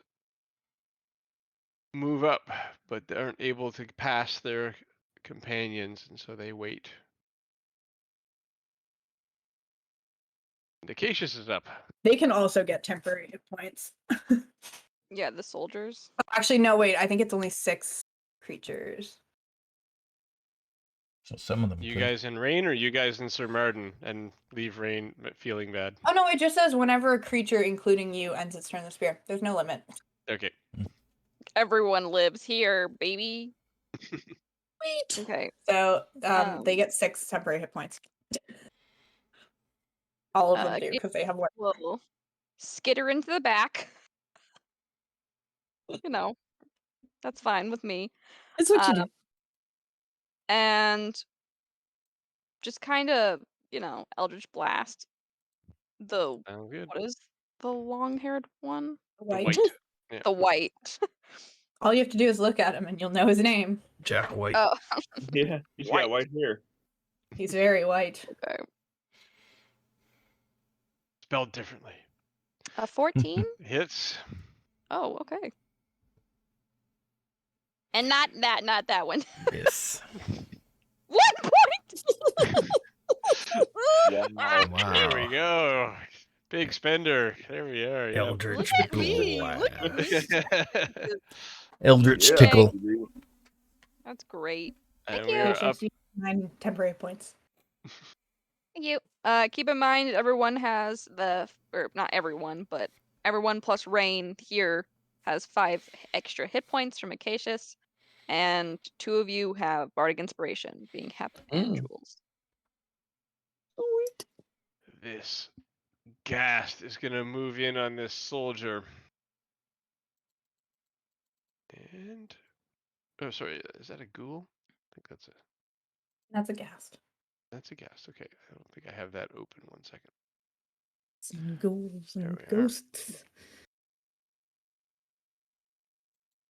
move up, but they aren't able to pass their companions, and so they wait. The Acacius is up. They can also get temporary hit points. Yeah, the soldiers. Actually, no, wait. I think it's only 6 creatures. So some of them You could. guys in Rain, or you guys in Sir Martin, and leave Rain feeling bad? Oh no, it just says whenever a creature, including you, ends its turn in the spear. There's no limit. Okay. Everyone lives here, baby. Sweet. Okay. So they get 6 temporary hit points. All of them do because they have one. We'll skitter into the back. You know, that's fine with me. That's what you do. And just kind of, Eldritch Blast. Sounds good. What is the long-haired one? The White. white. Yeah. The white. All you have to do is look at him and you'll know his name. Jack White. Oh, Yeah, he's got white hair. He's very white. okay. Spelled differently. 14? Hits. Oh, okay. And not that one. Yes. 1 point. Wow. There we go. Big spender. There we are. Yep. Eldritch Look at me, look at Blast. Eldritch Yeah. Tickle. That's great. And Thank we you. are Which up. is 9 temporary points. Thank you. Keep in mind everyone has or not everyone, but everyone plus Rain here has 5 extra hit points from Acacius, and 2 of you have Bardic Inspiration, being Hep and Jules. Sweet. This Ghast is going to move in on this soldier. And. Oh, sorry. Is that a ghoul? I think that's That's a ghast. That's a Ghast. Okay. I don't think I have that open. 1 second. Some ghouls There and we are. ghosts.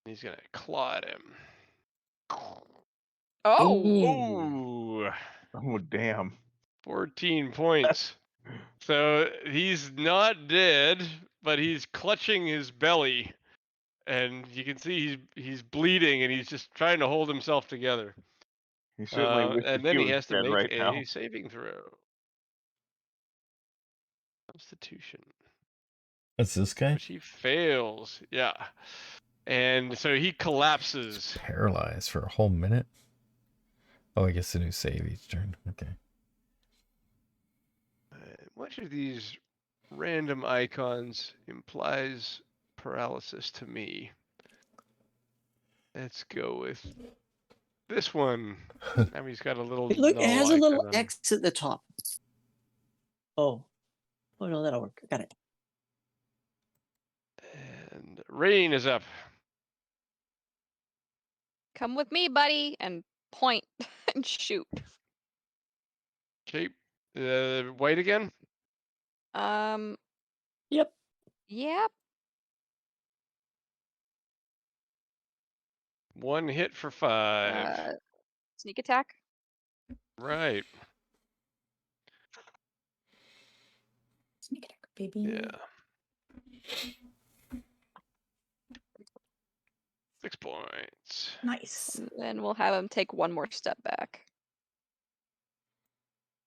He's going to claw at him. Oh! Ooh. Oh, damn. 14 points. So he's not dead, but he's clutching his belly, and you can see he's bleeding, and he's just trying to hold himself together. He certainly wishes And then he he was has to dead make right a now. saving throw. Constitution, That's this guy? which he fails. Yeah, and so he collapses. Paralyzed for a whole minute? Oh, I guess a new save each turn. Okay. Which of these random icons implies paralysis to me? Let's go with this one. Now he's got a little Hey, look, it has a null little icon. X at the top. Oh no, that'll work. Got it. And Rain is up. Come with me, buddy, and point and shoot. Okay. White again? Yep. Yep. 1 hit for 5. Sneak attack. Right. Sneak attack, baby. Yeah. 6 points. Nice. And then we'll have him take 1 more step back.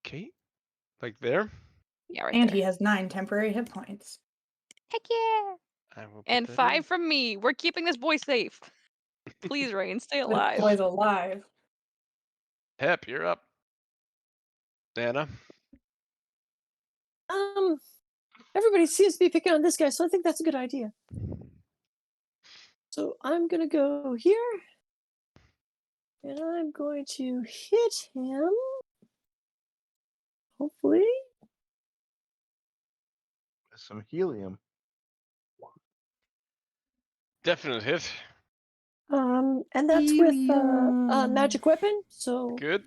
Okay. Like there. Yeah, right And there. he has 9 temporary hit points. Heck yeah! I will put And that 5 in. from me. We're keeping this boy safe. Please, Rain, stay The alive. boy's alive. Hep, you're up. Anna. Everybody seems to be picking on this guy, so I think that's a good idea. So I'm gonna go here, and I'm going to hit him. Hopefully, Some helium. Definite hit. and that's with a magic weapon. So, Good.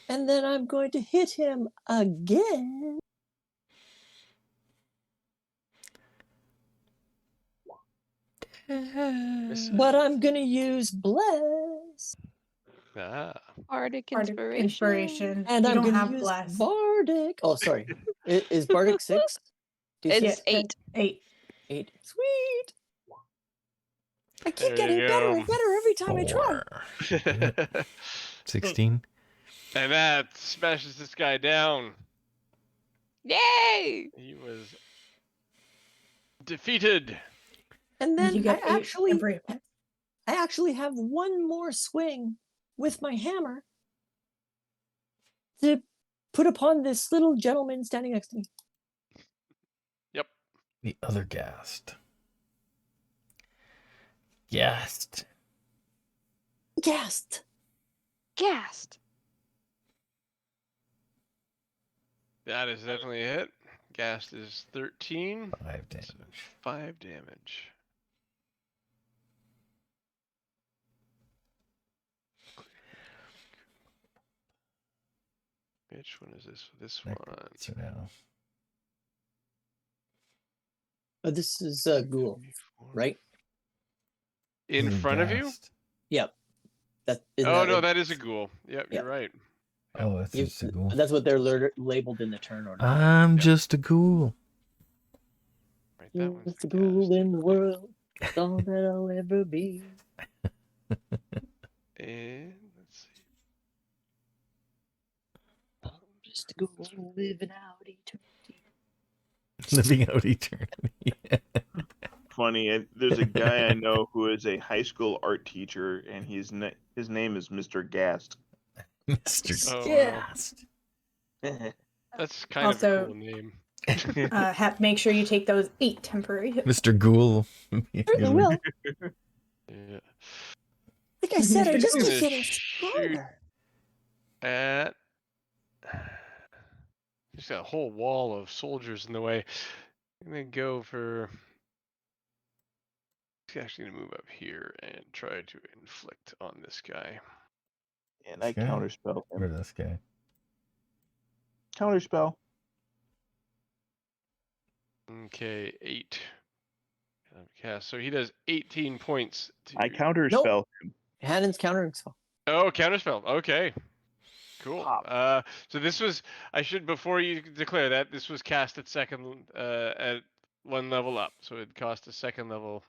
and then I'm going to hit him again. Misses. But I'm gonna use bless, Ah. Bardic Bardic inspiration. inspiration. and You I'm don't gonna have use bless. bardic. Oh, sorry, is bardic 6? It's Yeah, 8. 8. 8. Sweet. I keep There getting you better go. and better every time I try. 4. 16. And that smashes this guy down. Yay! He was defeated. And then You I get 8 actually temporary hit points. have one more swing with my hammer to put upon this little gentleman standing next to me. Yep. The other Ghast. Ghast. Gassed. Gassed. That is definitely a hit. Gast is 13. 5 damage. So 5 damage. Which one is this? This one. So now. This is Ghoul, right? In Other front of you? Ghast. Yep. That isn't Oh that no, it? that is a ghoul. Yep, Yep. you're right. Oh, that's You- just a ghoul. That's what they're labeled in the turn order. I'm Yeah. just a ghoul. Right, that one's It's the the ghoul Ghast. in the world. It's all that I'll ever be. And let's see. I'm just a ghoul living out eternity. Living out eternity. Funny, there's a guy I know who is a high school art teacher, and his name is Mr. Gast. Mr. Oh, wow. Ghast. That's kind of a Also- cool name. Make sure you take those 8 temporary hit points. Mr. Ghoul. Certainly will. Yeah. Like I said, I Mr. just Ghoul. keep getting Shoot. stronger. At just got a whole wall of soldiers in the way. I'm gonna go for. He's actually gonna move up here and try to inflict on this guy. And I Okay. counterspell Where him. this guy? Counterspell. Okay, 8. Cast. So he does 18 points. I counterspell him. Hannon's countering spell. Oh, counterspell. Okay. Cool. Pop. So this was, I should, before you declare that, this was cast at at 1 level up. So it cost a 2nd level.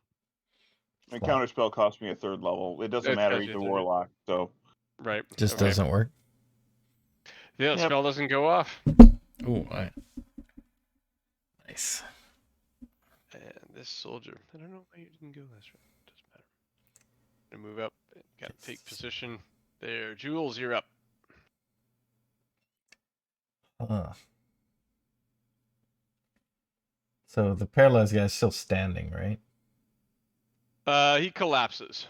My Wow. counterspell cost me a 3rd level. It doesn't It matter. costs He's you a a third. warlock, so Right. Just okay. doesn't work. Yeah, the Yep. spell doesn't go off. Oh, nice. And this soldier, I don't know why you didn't go last round. Doesn't matter. Gonna move up. Gotta take position. There, Jules, you're up. So the paralyzed guy's still standing, right? He collapses.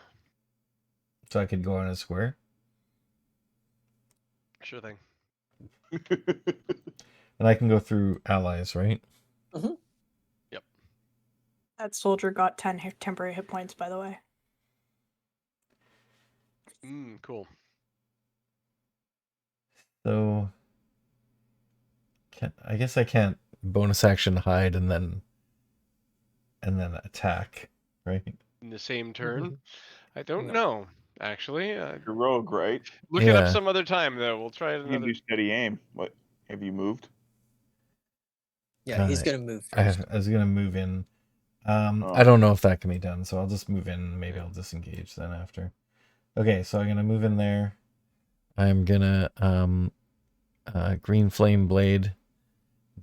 So I could go on a square. Sure thing. And I can go through allies, right? That soldier got 10 temporary hit points, by the way. Cool. So I guess I can't bonus action hide and then attack, right? In the same turn? Mhm. I don't No. know, actually. You're rogue, right? Look it up Yeah. some other time, though. We'll try it You can another. do steady aim. What? Have you moved? Yeah, he's Got gonna move I first. was gonna move in. I Oh. don't know if that can be done, so I'll just move in. Maybe I'll disengage then after. Okay, so I'm gonna move in there. I'm gonna Green Flame Blade,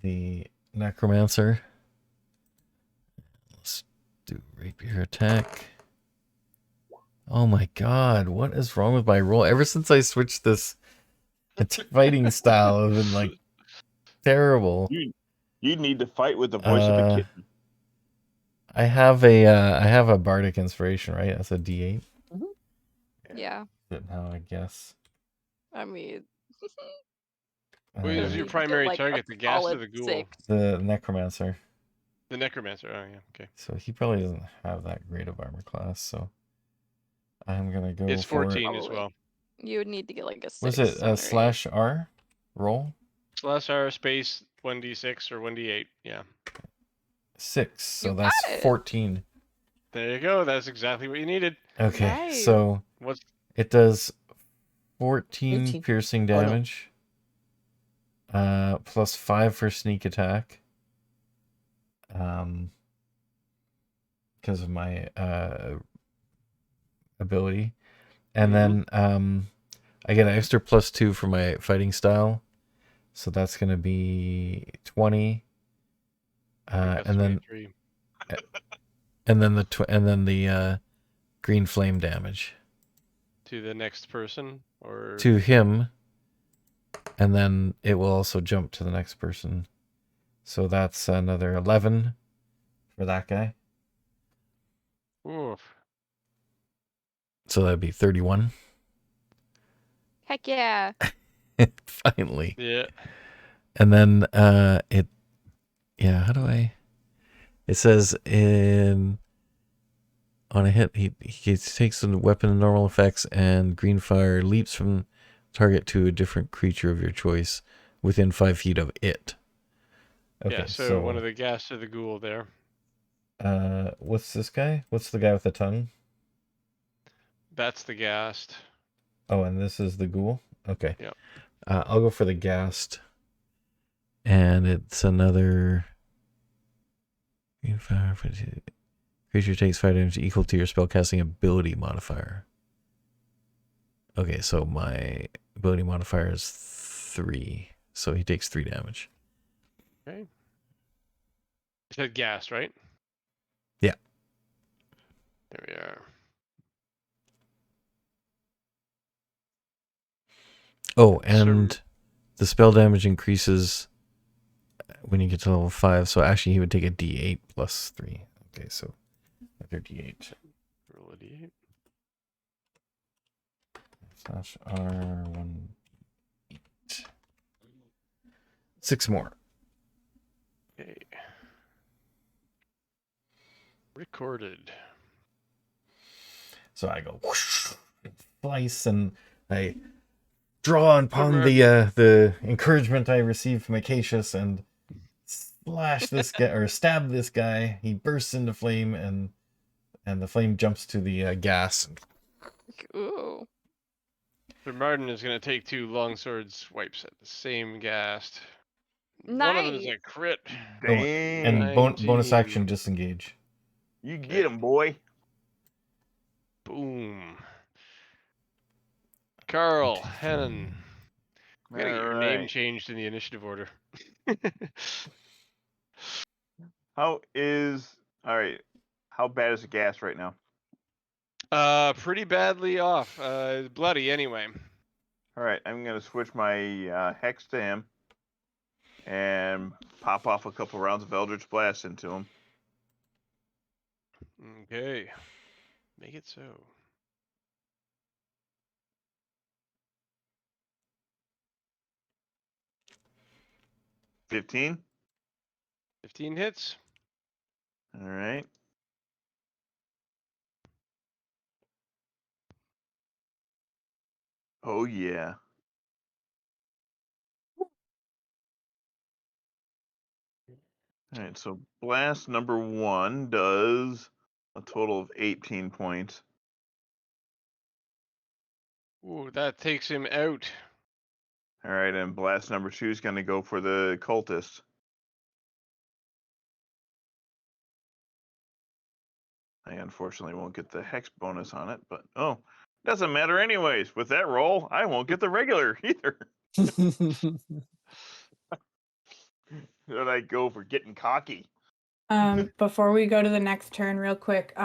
the Necromancer. Let's do rapier attack. Oh my god, what is wrong with my roll? Ever since I switched this fighting style, I've been like terrible. You need to fight with the voice of a kitten. I have a bardic inspiration, right? That's a D8. Yeah. Now I guess. I mean, Who is you your get, primary like, a target? The ghast or solid the ghoul? 6. The Necromancer. The necromancer. Oh yeah. Okay. So he probably doesn't have that great of armor class. So I'm gonna go It's for 14 as Probably. well. You would need to get like a 6. Was it 7 or 8. slash R roll? Slash R space 1d6 or 1d8. Yeah. 6. So You that's got it. 14. There you go. That's exactly what you needed. Okay, Nice. so What's it does 14 18. piercing Oh, no. damage. Plus 5 for sneak attack. Because of my ability. And then I get an extra +2 for my fighting style. So that's gonna be 20. that's And then 23. the green flame damage To the next person or to him, and then it will also jump to the next person. So that's another 11 for that guy. Oof. So that'd be 31. Heck yeah. Finally. Yeah. And then how do I? It says on a hit, he takes the weapon in normal effects, and green fire leaps from target to a different creature of your choice within 5 feet of it. Okay, Yeah, so one of the ghast or the ghoul there. What's this guy? What's the guy with the tongue? That's the ghast. Oh, and this is the ghoul? Okay. Yep. I'll go for the ghast. And it's another... Creature takes 5 damage equal to your spellcasting ability modifier. Okay, so my ability modifier is 3. So he takes 3 damage. Okay. You said ghast, right? Yeah. There we are. Oh, and the spell damage increases when you get to level 5. So actually he would take a D8 plus 3. Okay, so another D8. Roll a d8. Slash R1. 6 more. Okay. Recorded. So I go whoosh, slice, and I draw upon the encouragement I received from Acacius and slash this guy or stab this guy. He bursts into flame, and the flame jumps to the gas. Ooh. So Martin is going to take 2 longsword swipes at the same ghast. Nice. One of them is a crit. Oh, Damn. and bonus action disengage. You get him, boy. Boom. Carl, Hennon. We gotta get your name Alright. changed in the initiative order. How bad is the gas right now? Pretty badly off. Bloody anyway. Alright, I'm gonna switch my hex to him and pop off a couple rounds of Eldritch Blast into him. Okay. Make it so. $15. 15 hits. Alright. Oh yeah. Alright, so blast number 1 does a total of 18 points. Ooh, that takes him out. Alright, and blast number 2 is gonna go for the cultist. I unfortunately won't get the hex bonus on it, but doesn't matter anyways. With that roll, I won't get the regular either. There I go for getting cocky. Before we go to the next turn, real quick,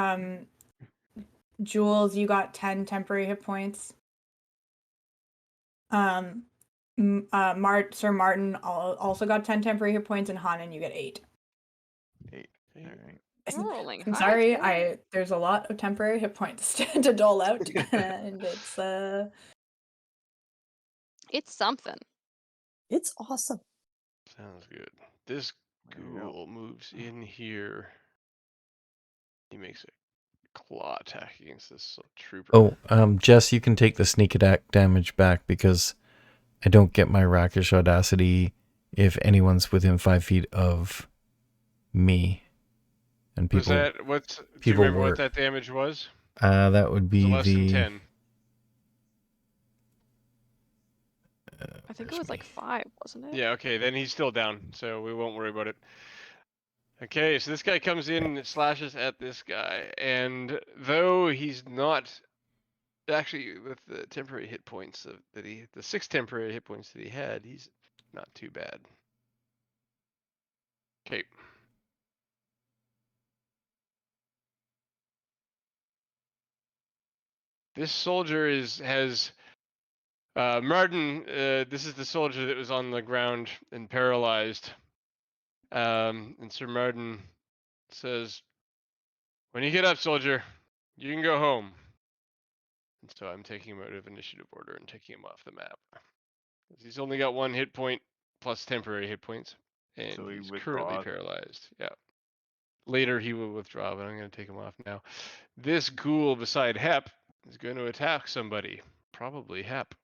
Jules, you got 10 temporary hit points. Sir Martin also got 10 temporary hit points, and Hanan, you get 8. 8. All right. We're rolling I'm high sorry, today. there's a lot of temporary hit points to dole out, and It's something. It's awesome. Sounds good. This There you go. ghoul moves in here. He makes a claw attack against this trooper. Oh, Jess, you can take the sneak attack damage back because I don't get my rakish audacity if anyone's within 5 feet of me. And Was people, that do you people remember were- what that damage was? that would Was it be less than 10? I think it was like 5, wasn't it? Yeah, okay, then he's still down, so we won't worry about it. Okay, so this guy comes in and slashes at this guy, and though he's not actually with the temporary hit points the 6 temporary hit points that he had, he's not too bad. Okay. This soldier has Martin. This is the soldier that was on the ground and paralyzed. And Sir Martin says, "When you get up, soldier, you can go home." And so I'm taking him out of initiative order and taking him off the map. He's only got 1 hit point plus temporary hit points, and So he he's currently withdraws. paralyzed. Yeah. Later he will withdraw, but I'm going to take him off now. This ghoul beside Hep is going to attack somebody. Probably Hep.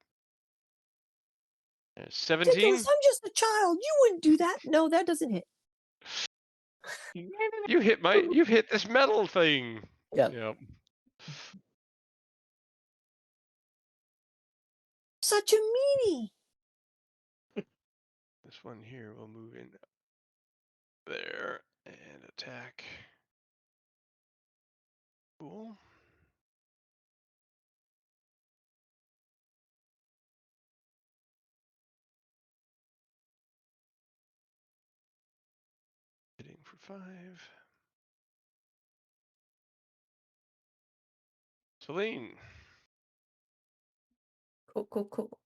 17? Ridiculous. I'm just a child. You wouldn't do that. No, that doesn't hit. You've hit this metal thing. Yep. Yep. Such a meanie. This one here will move in there and attack. Cool. Hitting for 5. Celine. cool.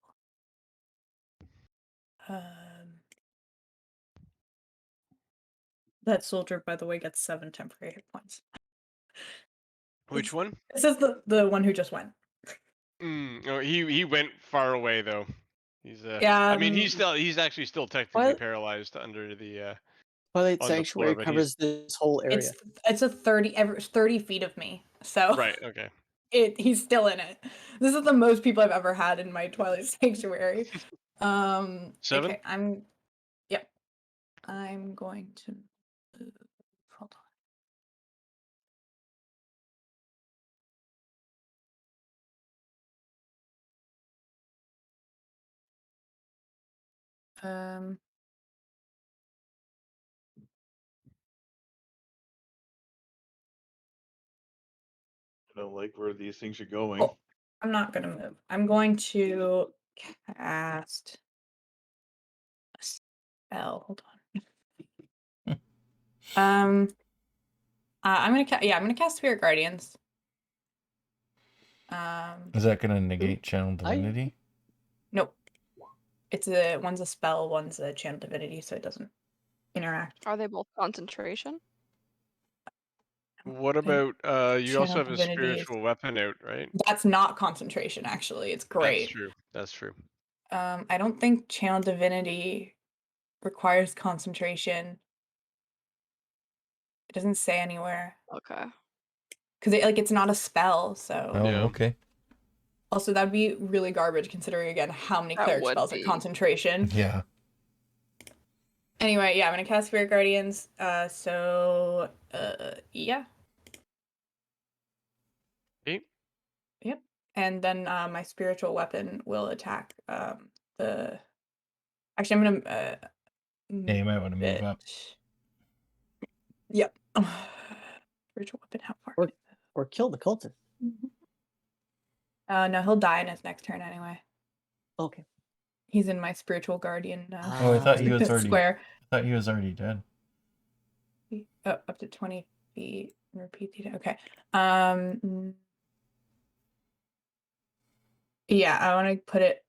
That soldier, by the way, gets 7 temporary hit points. Which one? This is the one who just went. Oh, he went far away though. He's Yeah. I mean he's actually still technically What? paralyzed under the Twilight on the floor, Sanctuary but covers this whole area. It's a 30 feet of me, so right. Okay. he's still in it. This is the most people I've ever had in my Twilight Sanctuary. 7? Okay, yep. I'm going to hold on. I don't like where these things are going. Oh, I'm not gonna move. I'm going to cast a spell. Hold on. I'm gonna cast Spirit Guardians. Is that going to negate Channel Divinity? Nope. One's a spell, one's a Channel Divinity, so it doesn't interact. Are they both concentration? What about you also Channel have a Divinity spiritual weapon out, right? That's not concentration, actually. It's great. That's true. I don't think Channel Divinity requires concentration. It doesn't say anywhere. Okay. Because it's not a spell, so. Oh, Yeah. okay. Also, that'd be really garbage considering, again, how many That cleric would spells be. are concentration. Yeah. Anyway, yeah, I'm going to cast Spirit Guardians. Yeah. Okay. Yep. And then my spiritual weapon will attack the. Actually, I'm gonna. Yeah, you might want to move up. Yep. Spiritual weapon. How far? Or kill the cultist. No, he'll die in his next turn anyway. Okay. He's in my spiritual guardian Oh, I thought he was already. square. I thought he was already dead. Oh, up to 20 feet. Repeat the okay. Yeah, I want to put it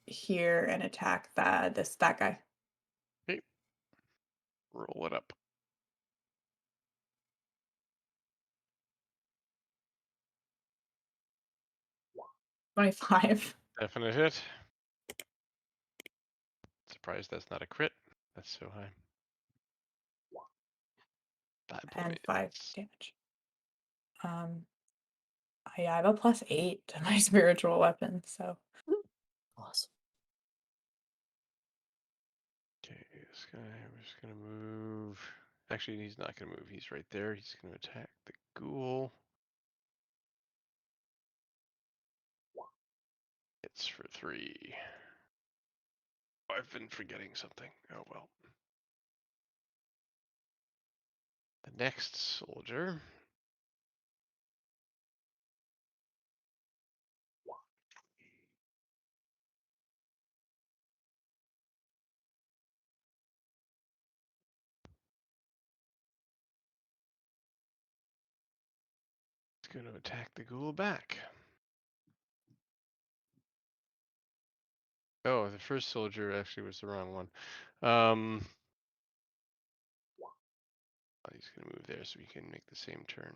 here and attack that guy. Roll it up. 25. Definite hit. Surprised that's not a crit. That's so high. 5 And points. 5 damage. Yeah, I have a +8 to my spiritual weapon, so Awesome. Okay, this guy, we're just gonna move. Actually, he's not gonna move. He's right there. He's gonna attack the ghoul. It's for 3. Oh, I've been forgetting something. Oh well. The next soldier. Is going to attack the ghoul back. Oh, the first soldier actually was the wrong one. Oh, he's going to move there so we can make the same turn.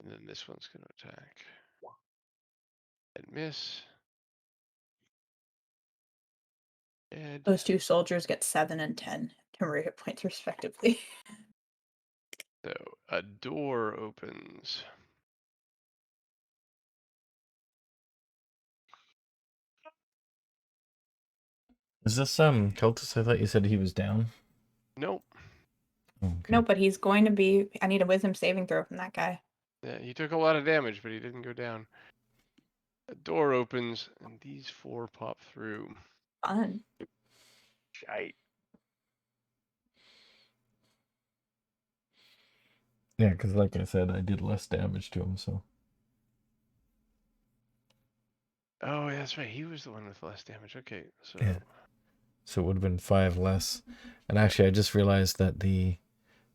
And then this one's going to attack. And miss. Dead. those 2 soldiers get 7 and 10 temporary hit points respectively. So a door opens. Is this cultist? I thought you said he was down. Nope. Oh, okay. No, but he's going to be. I need a wisdom saving throw from that guy. Yeah, he took a lot of damage, but he didn't go down. A door opens, and these 4 pop through. Fun. Shite. Yeah, because like I said, I did less damage to him, so. Oh, yeah, that's right. He was the one with less damage. Okay, so Yeah. So it would have been 5 less. And actually, I just realized that the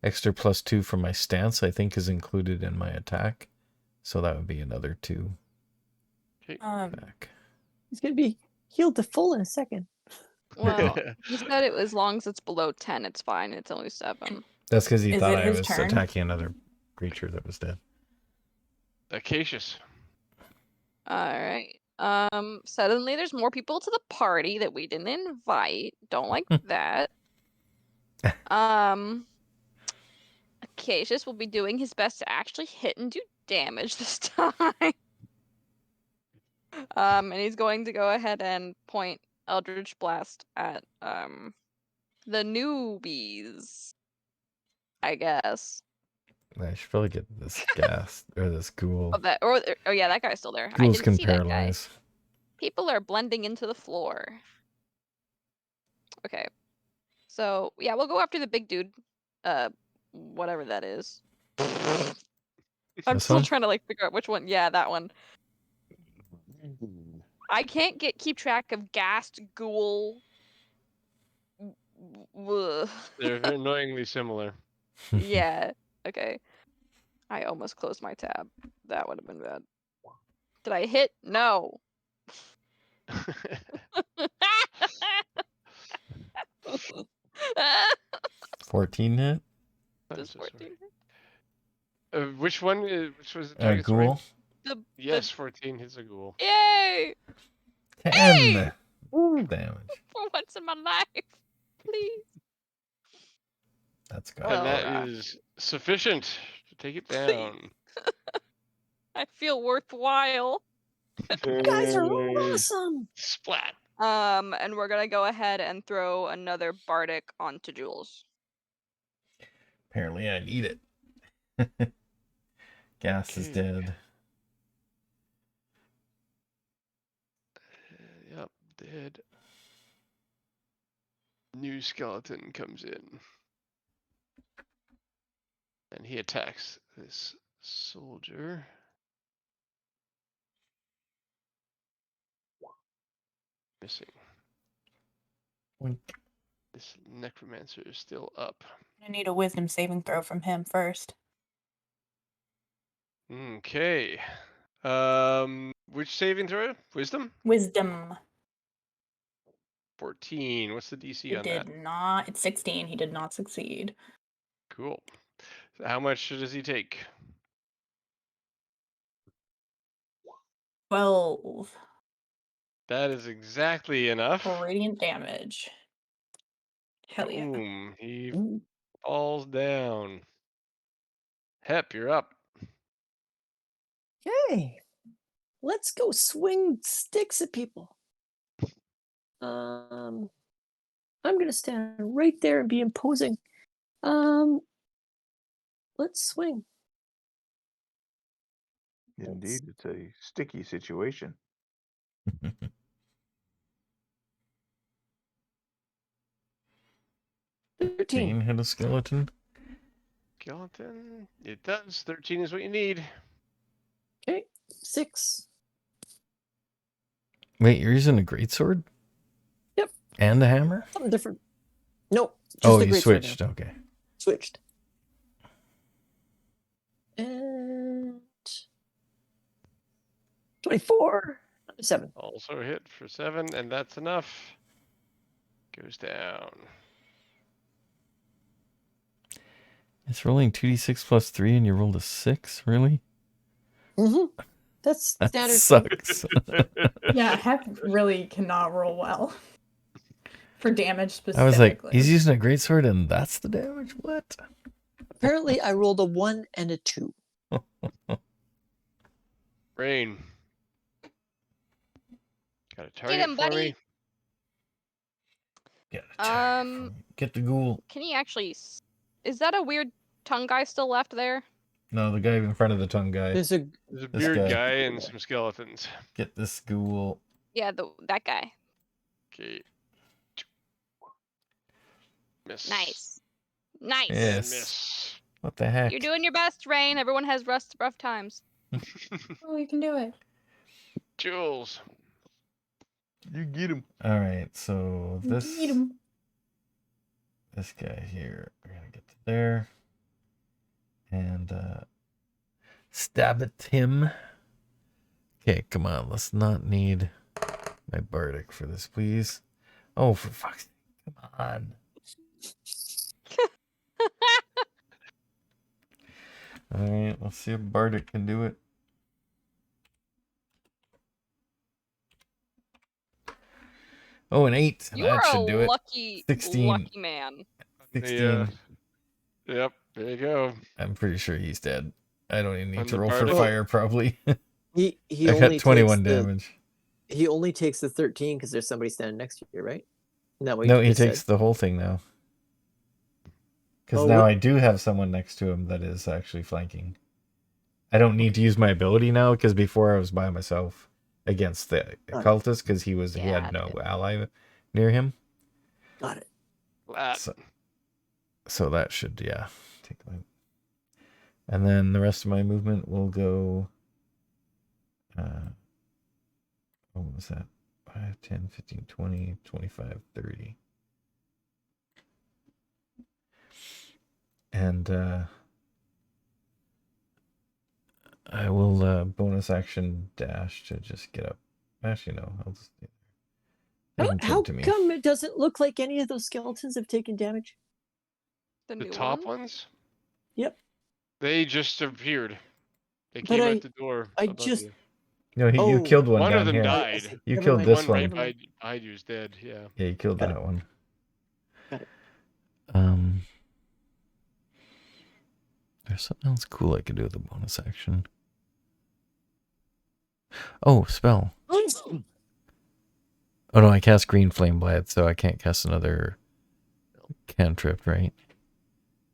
extra +2 for my stance, I think, is included in my attack. So that would be another 2 back. He's gonna be healed to full in a second. Well, he said it as long as it's below 10, it's fine. It's only 7. That's because he Is thought it I his was turn? attacking another creature that was dead. Acacius. All right. Suddenly there's more people to the party that we didn't invite. Don't like that. Acacius will be doing his best to actually hit and do damage this time. And he's going to go ahead and point Eldritch Blast at the newbies, I guess. I should probably get this gas or this ghoul. Oh yeah, that guy's still there. I Ghouls didn't can see that guy. paralyze. People are blending into the floor. Okay. So yeah, we'll go after the big dude. Whatever that is. I'm This still one? trying to figure out which one. Yeah, that one. I can't keep track of ghast, ghoul. They're annoyingly similar. Yeah. Okay. I almost closed my tab. That would have been bad. Did I hit? No. 14 hit? Does 14 hit? Which one? Which was the target? Ghoul? Yes, 14 hits a ghoul. Yay! 10 Hey! damage. For once in my life. Please. That's got And Well, that is sufficient to take it down. I feel worthwhile. You guys are awesome. Splat. And we're gonna go ahead and throw another Bardic onto Jules. Apparently I need it. Gas is Okay. dead. Yep, dead. New skeleton comes in. And he attacks this soldier. missing? Oink. This necromancer is still up. I need a wisdom saving throw from him first. Okay. Which saving throw? Wisdom? Wisdom. 14. What's the DC It on that? did not. It's 16. He did not succeed. Cool. So how much does he take? 12 That is exactly enough. radiant damage. Hell yeah. Boom. He Ooh. falls down. Hep, you're up. Okay. Let's go swing sticks at people. I'm gonna stand right there and be imposing. Let's swing. Indeed, it's a sticky situation. 13. Hit a skeleton. Skeleton. It does. 13 is what you need. Okay. 6. Wait, you're using a greatsword? Yep. And a hammer? Something different. No. Just Oh, a you great sword now. switched. Okay. Switched. And 24. 7. Also hit for 7, and that's enough. Goes down. It's rolling 2d6 plus 3 and you rolled a 6? Really? Mm-hmm. That's That standard. sucks. Yeah, Heck really cannot roll well. For damage specifically. I was like, he's using a greatsword and that's the damage? What? Apparently, I rolled a 1 and a 2. Rain. Got a target him, for buddy. me? Get the ghoul. Can he actually? Is that a weird tongue guy still left there? No, the guy in front of the tongue guy. There's a There's a This beard guy. guy and some skeletons. Get this ghoul. Yeah, that guy. Okay. Miss. Nice. Nice. And Yes. miss. What the heck? You're doing your best, Rain. Everyone has rough times. Oh, you can do it. Jules. You get him. All right, so this Eat 'em. this guy here, we're gonna get to there and stab at him. Okay, come on, let's not need my bardic for this, please. Oh, for fuck's sake, come on. All right, let's see if bardic can do it. Oh, an 8. You That are should do a it. lucky 16. lucky man. 16. Yep, there you go. I'm pretty sure he's dead. I don't even On need to the roll for bardic? fire, probably. he I've only got 21 takes damage. he only takes the 13 because there's somebody standing next to you, right? Isn't that what No, you he just takes said? the whole thing now. Because Oh, now what- I do have someone next to him that is actually flanking. I don't need to use my ability now because before I was by myself against the cultist because he had no ally near him. Got it. Flat. So that should take my. And then the rest of my movement will go. What was that? 5, 10, 15, 20, 25, 30. And I will bonus action dash to just get up. Actually, no. I'll just stay there. They can How come to me. come it doesn't look like any of those skeletons have taken damage? The new top one? ones? Yep. They just appeared. They But came I- out the door. I above just- you. No, you Oh, killed one One down of them here. I died. see. You Never killed mind, this One one. right never mind. behind you is dead. Yeah. Yeah, you killed Got that one. Got it. There's something else cool I could do with a bonus action. Oh, spell. Oh no, I cast Green Flame Blade, so I can't cast another cantrip, right?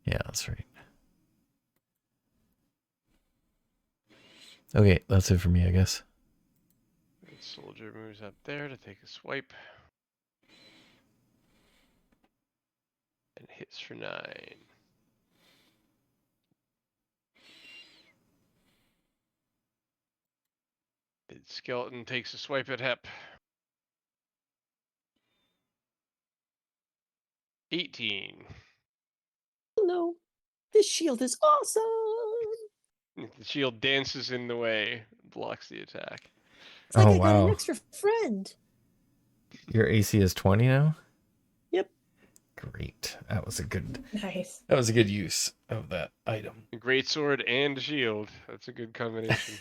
Yeah, that's right. Okay, that's it for me, I guess. Soldier moves up there to take a swipe. And hits for 9. The skeleton takes a swipe at Hep. 18. Oh no, this shield is awesome. The shield dances in the way, blocks the attack. It's like Oh, I got an wow. extra friend. Your AC is 20 now? Yep. Great. That was a good Nice. use of that item. A great sword and a shield. That's a good combination.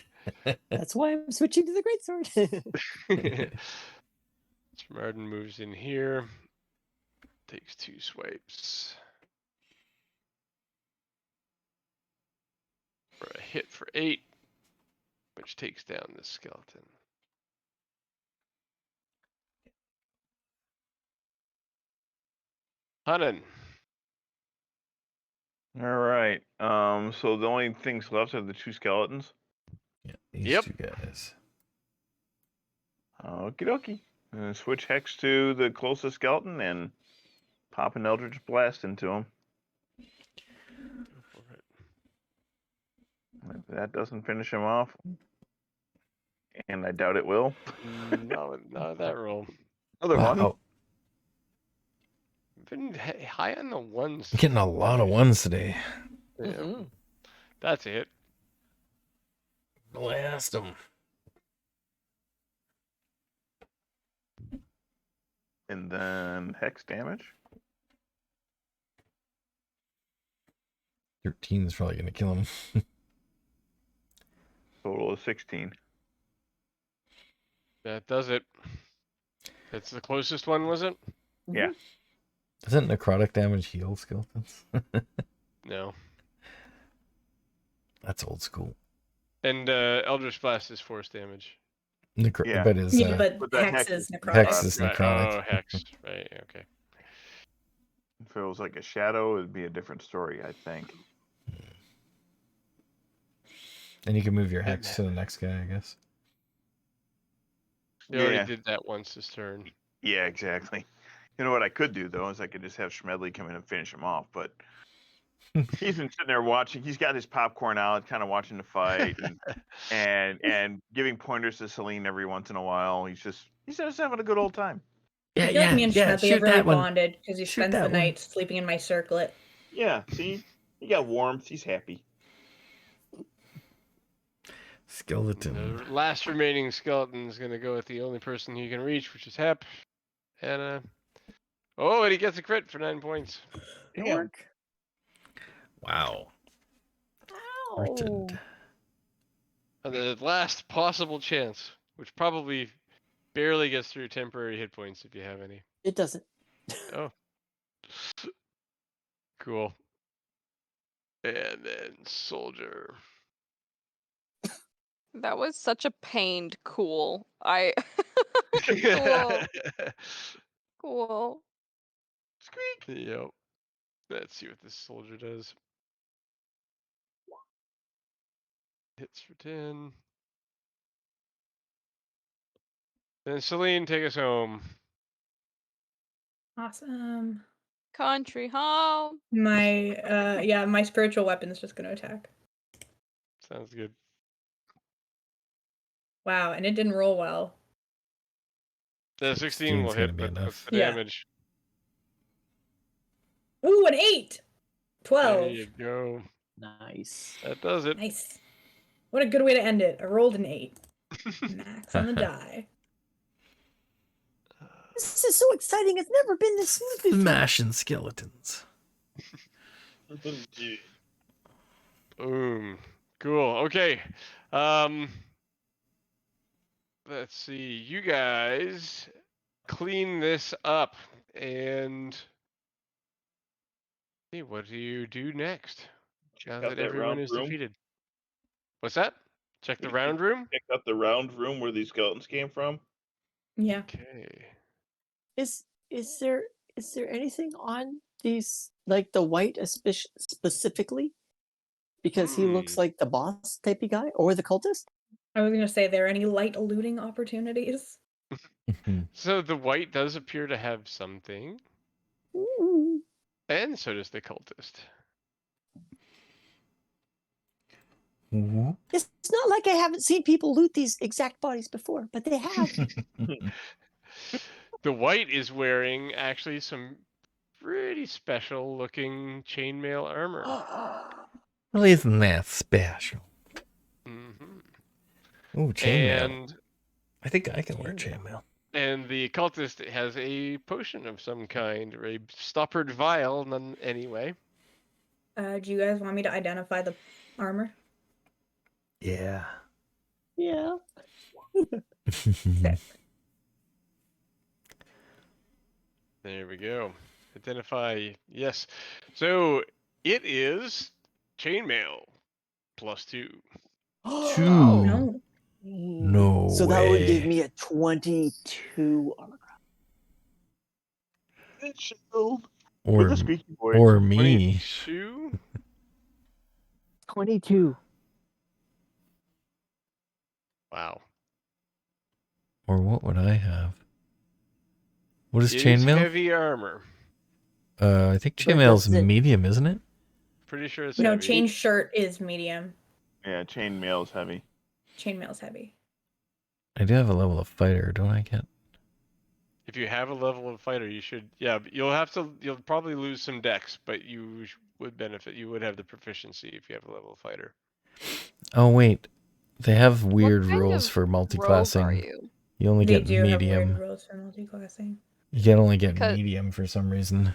That's why I'm switching to the greatsword. Martin moves in here. Takes 2 swipes. For a hit for 8, which takes down the skeleton. Hanan. All right. So the only things left are the 2 skeletons. Yeah, these Yep. 2 guys. Okie dokie. And switch hex to the closest skeleton and pop an Eldritch Blast into him. If that doesn't finish him off, and I doubt it will. Not that roll. Another one. Wow. Been high on the ones. Getting a lot of ones today. Yeah, Mhm. that's it. Blast them. And then hex damage. 13 is probably going to kill him. Total of 16. That does it. That's the closest one, was it? Yeah. Doesn't necrotic damage heal skeletons? No. That's old school. And Eldritch Blast is force damage. Yeah. But is Yeah, but But that hex hex is is- necrotic. Hex is Right. necrotic. Oh, hex. Right. Okay. If it was like a shadow, it'd be a different story, I think. And you can move your hex to the next guy, I guess. He already did that once this turn. Yeah, exactly. You know what I could do though is I could just have Schmedley come in and finish him off, but he's been sitting there watching. He's got his popcorn out, kind of watching the fight, and giving pointers to Celine every once in a while. He's just having a good old time. I feel like me and Schmedley have really bonded because he spends the night sleeping in my circlet. Yeah, see, he got warmth. He's happy. Skeleton. The last remaining skeleton is going to go with the only person he can reach, which is Hep. And and he gets a crit for 9 points. York. Wow. Ow. Threatened. And the last possible chance, which probably barely gets through temporary hit points if you have any. It doesn't. Oh. Cool. And then soldier. That was such a pained cool. Cool. Cool. Squeak. Yep. Let's see what this soldier does. Hits for 10. Then Celine, take us home. Awesome. Country home. My spiritual weapon's just gonna attack. Sounds good. Wow, and it didn't roll well. The 16 will 16's gonna hit, be but enough. what's the Yeah. damage? Ooh, an 8! 12. There you go. Nice. That does it. Nice. What a good way to end it. I rolled an 8. Max on the die. This is so exciting. It's never been this smooth before. Smashing skeletons. Boom. Cool. Okay. Let's see. You guys clean this up and see what do you do next? Now out that that everyone round is room. defeated. What's that? Check the You round room? Check out the round room where these skeletons came from. Yeah. Okay. Is there anything on these, like the white specifically? Because he looks like the boss type of guy or the cultist? I was gonna say, are there any light looting opportunities? So the white does appear to have something, Ooh. and so does the cultist. It's not like I haven't seen people loot these exact bodies before, but they have. The white is wearing actually some pretty special looking chainmail armor. Well, isn't that special? hmm Ooh, chainmail. And I think I can wear chainmail. and the cultist has a potion of some kind, or a stoppered vial, anyway. Do you guys want me to identify the armor? Yeah. Yeah. Okay. There we go. Identify, yes. So it is chainmail +2. Two. No. No So that would give way. me a 22 armor. Shield Or with a squeaky voice. or me. 22? 22. Wow. Or what would I have? What is It is chainmail? heavy armor. I think But chainmail's does it- medium, isn't it? Pretty sure it's No, heavy. chain shirt is medium. Yeah, chainmail is heavy. Chainmail's heavy. I do have a level of fighter, don't I get? If you have a level of fighter, you should. Yeah, but you'll probably lose some dex, but you would benefit. You would have the proficiency if you have a level of fighter. Oh wait, they have weird kind rules of for Rogue are multiclassing. you? You only They get do have medium. weird rules for multiclassing. You can only get 'Cause- medium for some reason.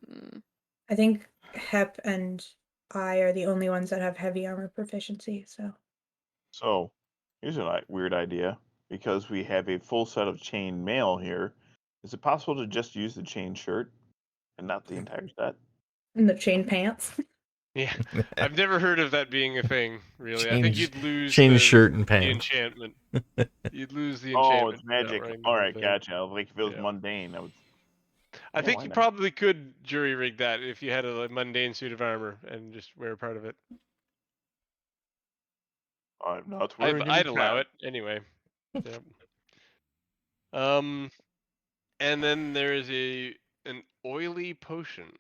Mm. I think Hep and I are the only ones that have heavy armor proficiency, so. So, here's a weird idea. Because we have a full set of chain mail here, is it possible to just use the chain shirt and not the entire set? And the chain pants. Yeah, I've never heard of that being a thing. Really, I Chain think sh- you'd lose chain the, shirt and the pants. enchantment. You'd lose the Oh, enchantment. it's without magic. wearing the All whole right, thing. gotcha. Like if it was Yeah. mundane, that would. I Yeah, think why you not? probably could jury rig that if you had a mundane suit of armor and just wear part of it. I'm not wearing I'd any allow it pants. anyway. Yep. And then there is an oily potion.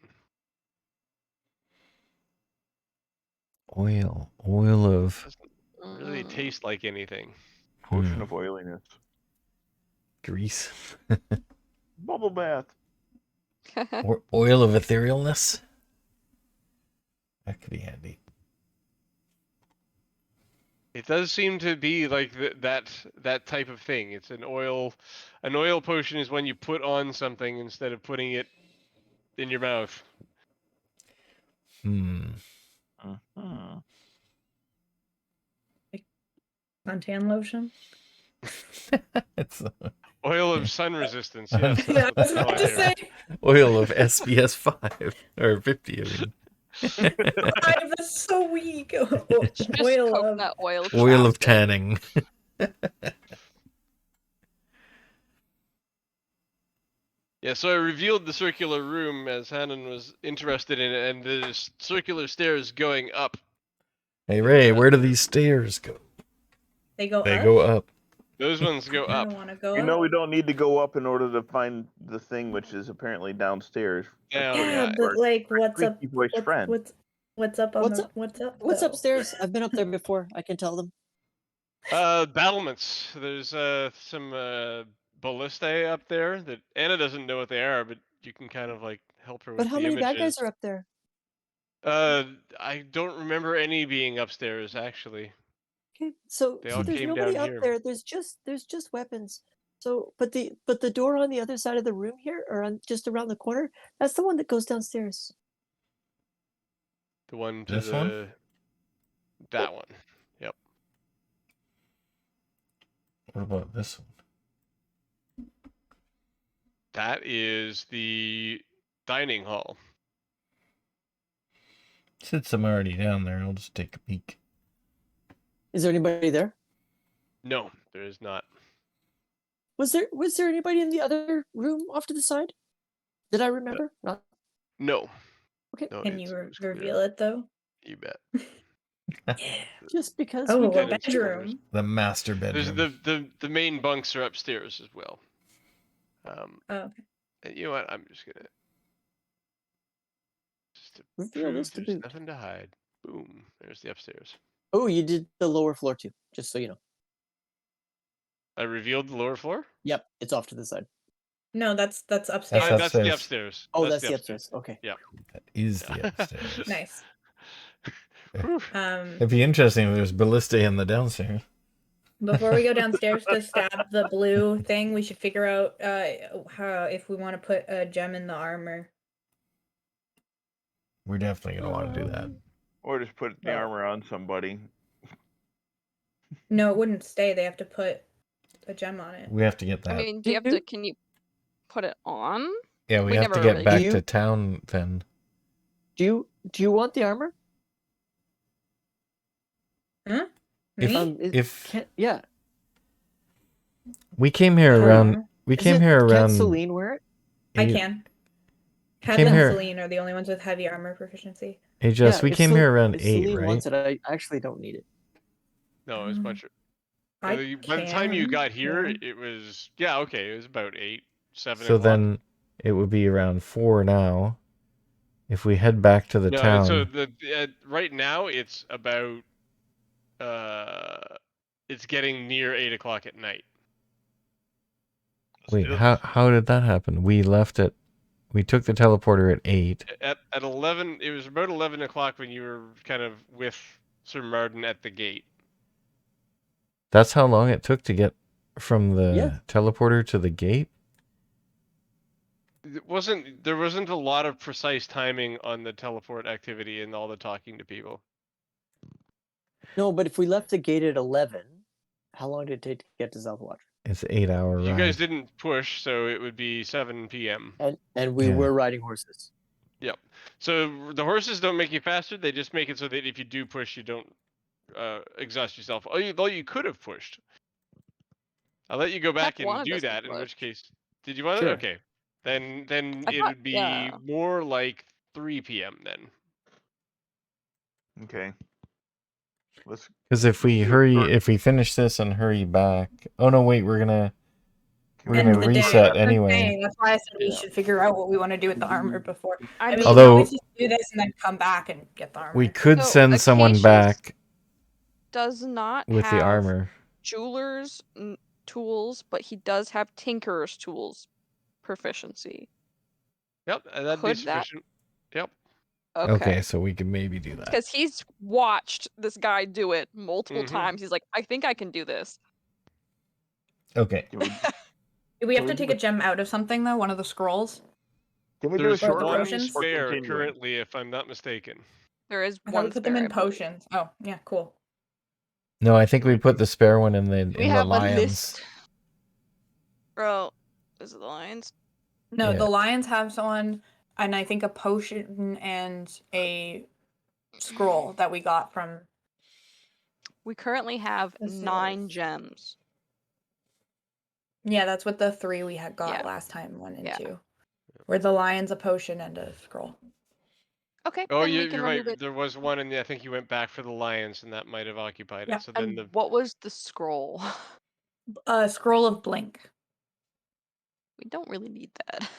Oil of Doesn't really taste like anything. Potion of oiliness. grease. Bubble bath. Or oil of etherealness. That could be handy. It does seem to be like that type of thing. It's an oil potion is when you put on something instead of putting it in your mouth. Mm-hmm. Suntan lotion. It's Oil of sun resistance. Yes, Yeah, I that's was what about they to call it say. here. oil of SBS 5 or 50. I mean, 5 is so weak. It's just Oil of. coconut oil. oil of trapped in- tanning. Yeah, so I revealed the circular room as Hannon was interested in it, and there's circular stairs going up. Hey Ray, where do these stairs go? They go They up. go up. Those ones go I up. don't want to go You up. know we don't need to go up in order to find the thing, which is apparently downstairs. Down, Yeah, yeah. but like, what's up? Squeaky voice friend. What's up on What's the? up? What's up? What's though? upstairs? I've been up there before. I can tell them. Battlements. There's some ballistae up there that Anna doesn't know what they are, but you can kind of like help her with But how the many images. bad guys are up there? I don't remember any being upstairs actually. Okay, so They all there's came nobody down up here. there. There's just weapons. So, but the door on the other side of the room here, or just around the corner, that's the one that goes downstairs. The one to This the one? that one. Yep. What about this one? That is the dining hall. Since I'm already down there, I'll just take a peek. Is there anybody there? No, there is not. Was there anybody in the other room off to the side? Did I remember? Not. No. Okay. No, Can it's- you it was reveal clear. it though? You bet. Just because. Oh, we a got it's it. bedroom. The master There's bedroom. the main bunks are upstairs as well. Oh, okay. And you know what? I'm just gonna to Reveal this prove to there's boot. nothing to hide. Boom. There's the upstairs. Oh, you did the lower floor too. Just so you know. I revealed the lower floor. Yep, it's off to the side. No, that's That's upstairs. That's the upstairs. upstairs. Oh, that's the upstairs. Okay. Yeah. That is Yeah. the upstairs. Nice. Whew. It'd be interesting if there's ballista in the downstairs. Before we go downstairs to stab the blue thing, we should figure out how if we want to put a gem in the armor. We're definitely gonna want to do that. Or just put the Well- armor on somebody. No, it wouldn't stay. They have to put a gem on it. We have to get that. I mean, do you have to? Can you put it on? yeah, we we have to never get really back do. to town then. Do you want the armor? Huh? If- Me? Yeah. We came here I don't around. know. We came here Can't around. Celine wear it? I eight- can. Kat came and here- Celine are the only ones with heavy armor proficiency. Hey, Jess, we if came Cel- here around if 8, Celine right? wants it, I actually don't need it. No, it's much. I By the time you can, got here, yeah. it was okay. It was about 8, 7 So o'clock. then it would be around 4 now. If we head back to the No, town. so right now it's about it's getting near 8 o'clock at night. Wait, Still- how did that happen? We left at. We took the teleporter at 8. At 11, it was about 11 o'clock when you were kind of with Sir Martin at the gate. That's how long it took to get from the Yeah. teleporter to the gate? There wasn't a lot of precise timing on the teleport activity and all the talking to people. No, but if we left the gate at 11, how long did it take to get to Southwatch? It's an 8-hour ride. You guys didn't push, so it would be 7 p.m. And we Yeah. were riding horses. Yep. So the horses don't make you faster. They just make it so that if you do push, you don't exhaust yourself. Although you could have pushed. I'll let you go back and wanted do us to that. In which push. case, did you want Sure. it? Okay. Then I it thought- would be yeah. more like 3 p.m. then. Okay. Let's. Because if we do it hurry, first. if we finish this and hurry back. Oh no, wait, we're gonna End gonna the day. reset That's anyway. okay, that's why I said we Yeah. should figure out what we want to do with the armor before. I mean, Although- we can always just do this and then come back and get the armor. We could So, send someone Acacia's back does not with have the armor. jeweler's tools, but he does have tinkerer's tools proficiency. Yep, that'd Could be that- sufficient. Yep. Okay, so we can maybe do that. Because he's watched this guy do it multiple Mhm. times. He's like, I think I can do this. Okay. Can we, Do we have Can to we take do a gem out of something though? One of the scrolls? can we do a There's short one rest one potions? or spare continuing? currently, if I'm not mistaken. There is I thought one. we put them in spare, I believe. potions. Oh, yeah, cool. No, I think we put the spare one in the We in the have a lions. list. Bro, is it the lions? No, Yeah. the lions have someone, and I think a potion and a scroll that we got from. We currently have Let's see what 9 it is. gems. Yeah, that's what the 3 we had got Yeah. last time went Yeah. into. Where the lions, a potion, and a scroll. Okay, Oh, then we you're can right. remove it. There was one, and I think you went back for the lions, and that might have occupied Yeah, it. So then And the what was the scroll? A scroll of blink. We don't really need that.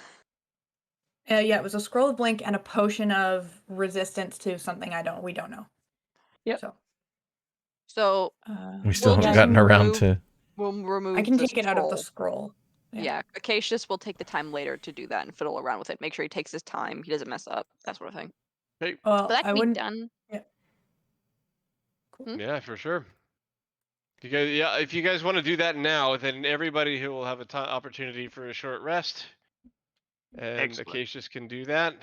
Yeah, it was a scroll of blink and a potion of resistance to something we don't know. Yep. So So We still We'll haven't just gotten around remove- to. we'll remove. I can the take it out of the scroll. scroll. Yeah. Yeah, Acacius will take the time later to do that and fiddle around with it. Make sure he takes his time. He doesn't mess up. That sort of thing. hey, Well, But that I can be wouldn't. done. Hmm? yeah, for sure. If you guys want to do that now, then everybody who will have a opportunity for a short rest, and Excellent. Acacius can do that.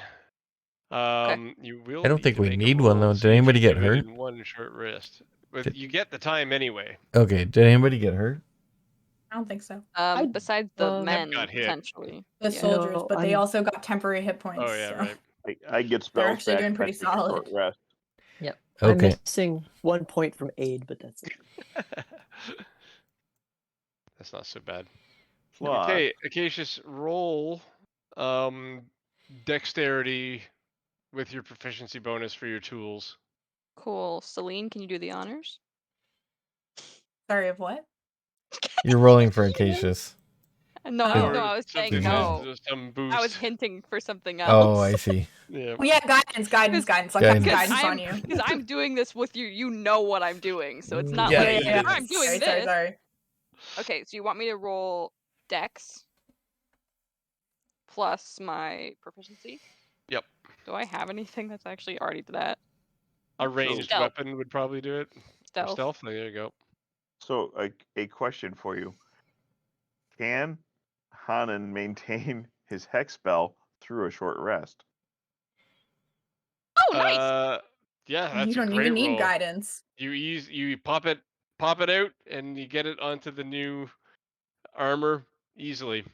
You will. I don't need think to we make a need one, roll though. and Did see if anybody you get do it hurt? in one short rest, but Did- you get the time anyway. Okay, did anybody get hurt? I don't think so. Besides the men, got hit. potentially. The Yeah. soldiers, No, but they I'm- also got temporary hit points. Oh yeah, so. right. I get spells actually back doing if I pretty take a short solid. rest. I'm Okay. missing 1 point from aid, but that's it. That's not so bad. Plus, Okay, Acacius, roll dexterity with your proficiency bonus for your tools. Cool. Celine, can you do the honors? Sorry, of what? You're rolling for Acacius. No, Oh. Or I was saying something no. with some boost. I was hinting for something else. Oh, I see. Yeah. Well, yeah, guidance. I'll cast Guidance. guidance on you. Because I'm doing this with you. You know what I'm doing, so it's not Yeah, like yeah. I'm doing sorry, this. sorry. Okay, so you want me to roll Dex? plus my proficiency. Yep. Do I have anything that's actually already to that? A ranged Stealth. weapon would probably do it. Or Stealth. stealth. There you go. So a question for you: can Hanan maintain his hex spell through a short rest? Oh, nice. Yeah, that's You a don't great even need roll. guidance. You pop it out, and you get it onto the new armor easily.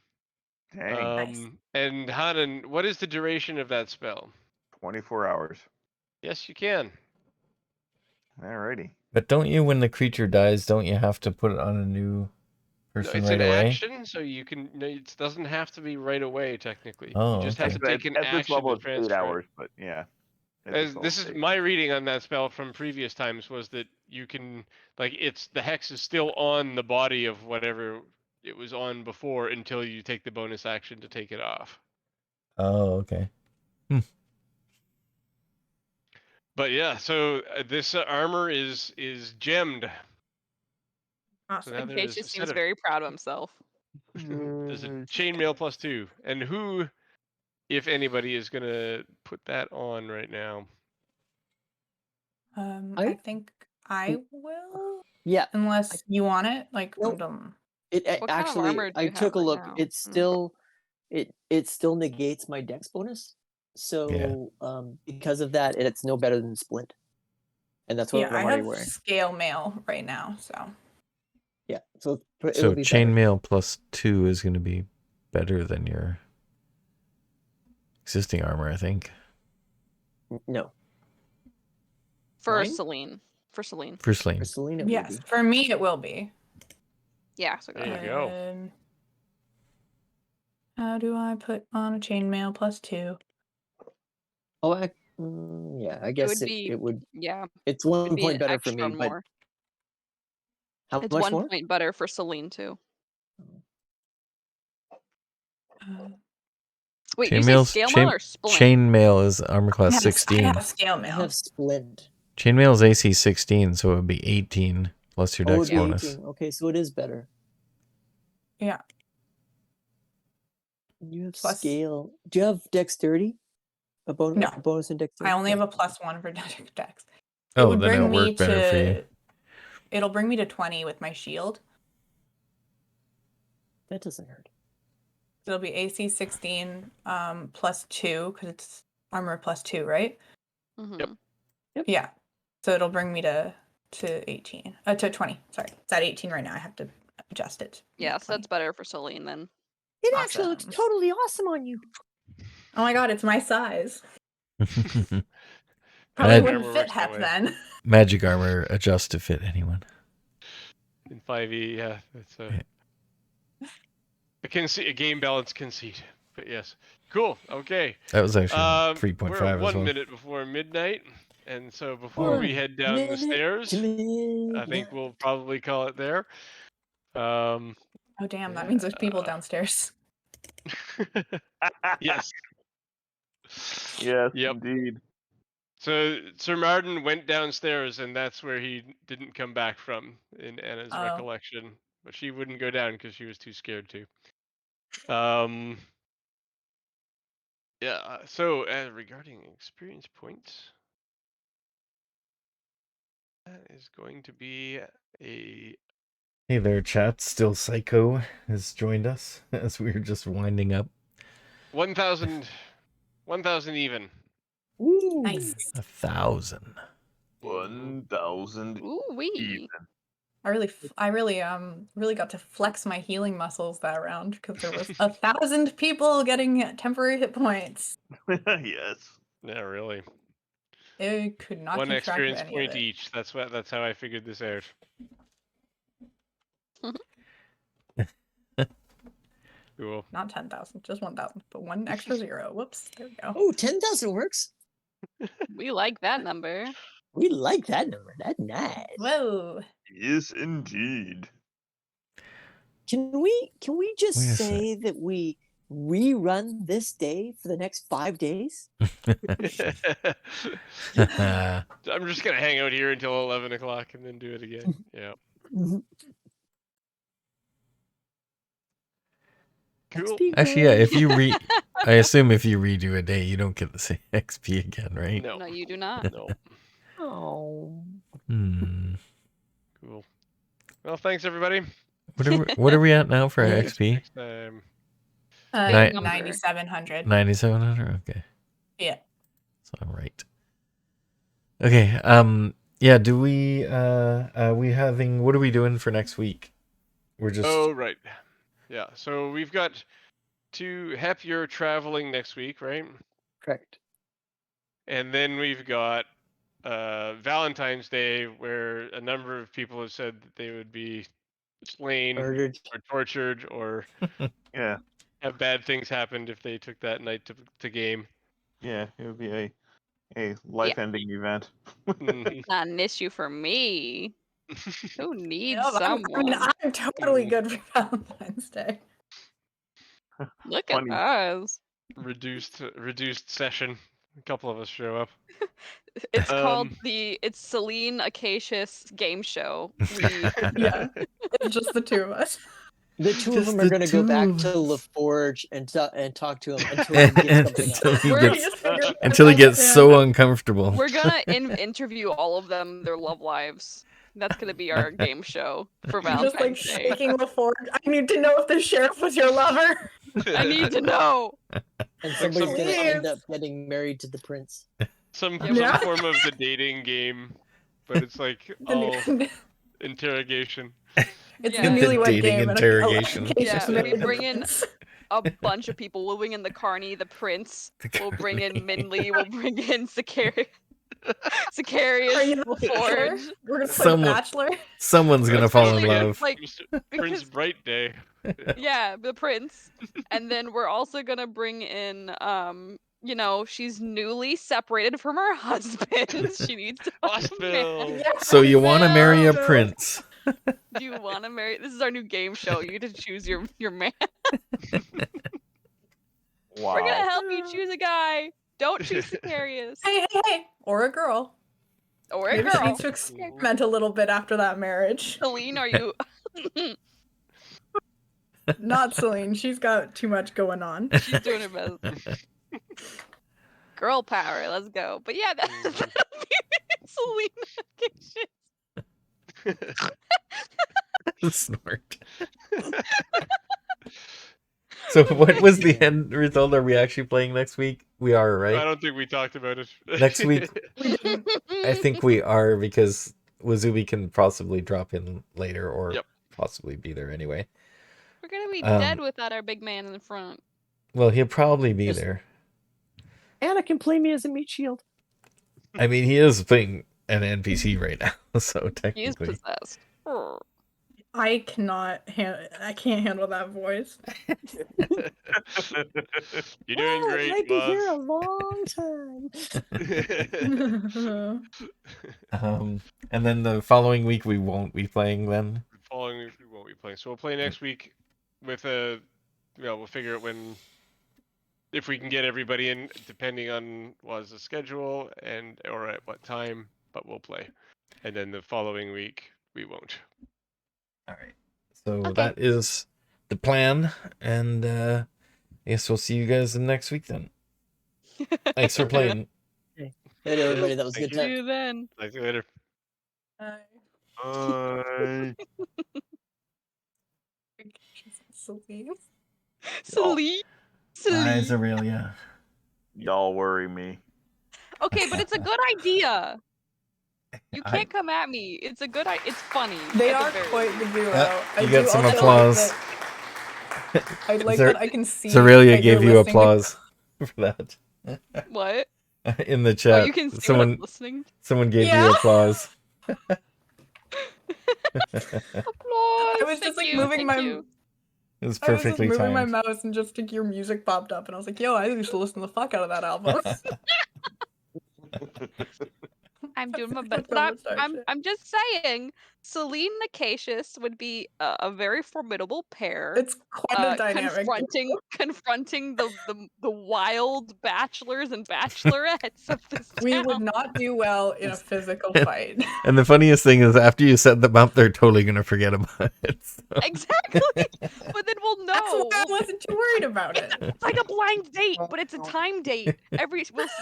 Dang, Nice. And Hanan, what is the duration of that spell? 24 hours. Yes, you can. Alrighty. But don't you, when the creature dies, don't you have to put it on a new No, person it's right an away? action, so you can. No, it doesn't have to be right away. Technically, Oh, you just have okay. to take an At this action level, to it's 8 transfer it. hours, but yeah. at this level, This is it's 8. my reading on that spell from previous times was that you can it's the hex is still on the body of whatever it was on before until you take the bonus action to take it off. Oh, okay. But yeah, so this armor is gemmed. So Awesome. now there is Acacia a set seems of very proud of himself. there's a chainmail +2, and who, if anybody, is gonna put that on right now? I think I will, Yeah. unless you want it. Like, Nope. It What kind of actually, armor do I you have took a right look. now? It's still, it still negates my dex bonus. So because of that, it's no better than splint, and that's what yeah, I'm I already have wearing. scale mail right now, so Yeah, so it'll So be better. chainmail +2 is going to be better than your existing armor, I think. No, For Mine? Celine. For Celine. For for Selene. Selena it will yes, be. for me it will be. Yeah, so go There you ahead. go. How do I put on a chainmail +2? Oh, yeah. I It guess would be it would. yeah, It's it 1 would be point an better for extra me, but more. how It's much 1 more? point better for Celine too. Wait, you say Chainmail's scale mail or splint? chainmail is armor class I 16. have scale I mail. have splint. Chainmail is AC 16, so it would be 18 plus your Oh, dex it'd be bonus. 18. Okay, so it is better. Yeah. You have Plus- scale. Do you have dexterity? A No. bonus in dexterity? I only have No. a +1 for dex. Oh, would then bring it'll me work better for you. It'll bring me to 20 with my shield. That doesn't hurt. It'll be AC 16 +2 because it's armor +2, right? Mhm. Yeah. So it'll bring me to 18. To 20. Sorry. It's at 18 right now. I have to adjust it. Yeah, so that's better for Celine then. It actually looks Awesome. totally awesome on you. Oh my god, it's my size. Probably Mag- wouldn't Armor fit works that Hep way. then. Magic armor adjusts to fit anyone. In 5e, yeah, that's Yeah. a game balance conceit. But yes, cool. Okay. That was actually We're 3.5 as 1 well. minute before midnight, and so before we 1 head down the minute stairs, to I midnight. think we'll probably call it there. Oh damn, that means there's people downstairs. Yes. Yes, Yep. indeed. So Sir Martin went downstairs, and that's where he didn't come back from in Anna's Oh. recollection. But she wouldn't go down because she was too scared to. Yeah. So regarding experience points, that is going to be a Hey there, chat. Still Psycho has joined us as we were just winding up. 1,000 even. Ooh. Nice. 1,000. 1,000 Ooh wee. even. I really got to flex my healing muscles that round because there was 1,000 people getting temporary hit points. Yes. Yeah, really. It could not One keep track of experience any point of it. each. That's how I figured this out. Cool. Not 10,000, just 1,000, but 1 extra 0. Whoops, there we go. Oh, 10,000 works. We like that number. We like that number. That's nice. Whoa. Yes, indeed. Can we just Wait a say that we rerun this day for the next 5 days? I'm just gonna hang out here until 11 o'clock and then do it again. Yeah. Cool. Actually, yeah. If you I assume if you redo a day, you don't get the same XP again, right? No. No, you do not. No. Oh. Hmm. Cool. Well, thanks everybody. What are we at now for Yeah. XP? Next time. Nine- number. 9,700. 9,700. Okay, Yeah. so I'm right. Okay. Yeah. Do we? We having? What are we doing for next week? We're just. Oh, right. Yeah. So we've got to Hep, you're traveling next week, right? Correct. And then we've got Valentine's Day, where a number of people have said that they would be slain Murdered. or tortured or Yeah, have bad things happened if they took that night to game. yeah, it would be a life-ending event. Mhm. Not an issue for me. Who needs Yep, someone? I'm totally good for Valentine's Day. Look Funny. at us. reduced session. A couple of us show up. It's called Um, it's Celine Acacius game show. We Yeah. It's just the two of us. The two of Just them are the going to go back two to of us. LaForge and talk to him until he gives something until up. he We're- gets Just figure it until he out. gets Yeah. so uncomfortable. we're gonna interview all of them, their love lives. That's gonna be our game show for Just like Valentine's Day. shaking LaForge. I need to know if the sheriff was your lover. I need to know. And somebody's going to Please. end up getting married to the prince. some Yeah. form of the dating game, but it's like all interrogation. It's Yeah. the newlywed Dating game. and interrogation. Yeah, married we to the bring in prince. a bunch of people. We'll bring in the Carney, the Prince. We'll bring in Minley. We'll bring in Sicarius. Are Sicarius, you the Bachelor? LaForge. We're gonna play Someone- Bachelor. Someone's gonna fall in Especially, love. Like, Prince because Bright Day. yeah, the Prince. And then we're also gonna bring in you know, she's newly separated from her husband. She needs to find a man. Hospital. Yeah, So you want to marry a no. prince? Do you want to marry? This is our new game show. You get to choose your man. Wow. We're gonna help you choose a guy. Don't choose Sicarius Hey. Or a girl. or a Maybe she girl. needs to experiment a little bit after that marriage. Celine, are you? Not Celine. She's got too much going on. She's doing her best. Girl power. Let's go. But yeah, that's Celine. Snort. So what was the end result? Are we actually playing next week? We are, I right? don't think we talked about it. Next week, We didn't. I think we are, because Wazubi can possibly drop in later or Yep. possibly be there anyway. We're gonna be Um, dead without our big man in the front. Well, he'll probably be Yes. there. Anna can play me as a meat shield. I mean, he is playing an NPC right now, so He is technically. possessed. Brr. I cannot I can't handle that voice. You're doing Well, great, I might be here a Buzz. long time. And then the following week we won't be playing then. Following week we won't be playing, so we'll play next week with a. We'll figure out when, if we can get everybody in, depending on what's the schedule and or at what time. But we'll play, and then the following week we won't. All right. So Okay. that is the plan, and I guess we'll see you guys next week then. Thanks for playing. Hey, everybody, that was a Thank good you. See time. you then. Talk to you later. Bye. Celine. Celine. Bye, Celine. Aurelia. Y'all worry me. Okay, but it's a good idea. You I- can't come at me. It's a good. It's funny. They at the are very quite least. the duo. Yeah, I you got do some also applause. I like Zar- that I can see. Aurelia that you're gave you listening to- applause for that What? in the Oh, chat. you can see what someone I'm listening. someone gave Yeah. you applause. Applause. I was just Thank like you, moving thank my. you. It was I was just perfectly moving my timed. mouse and just your music popped up and I was like, yo, I used to listen the fuck out of that album. I'm doing my That's best. so But much that shit. I'm just saying, Celine and Acacius would be a very formidable pair. It's quite a dynamic. confronting the wild bachelors and bachelorettes of this town. We would not do well in a physical fight. And the funniest thing is, after you set them up, they're totally gonna forget about it. So. Exactly. But then we'll know. That's why I wasn't too worried about it. It's like a blind date, but it's a time date. We'll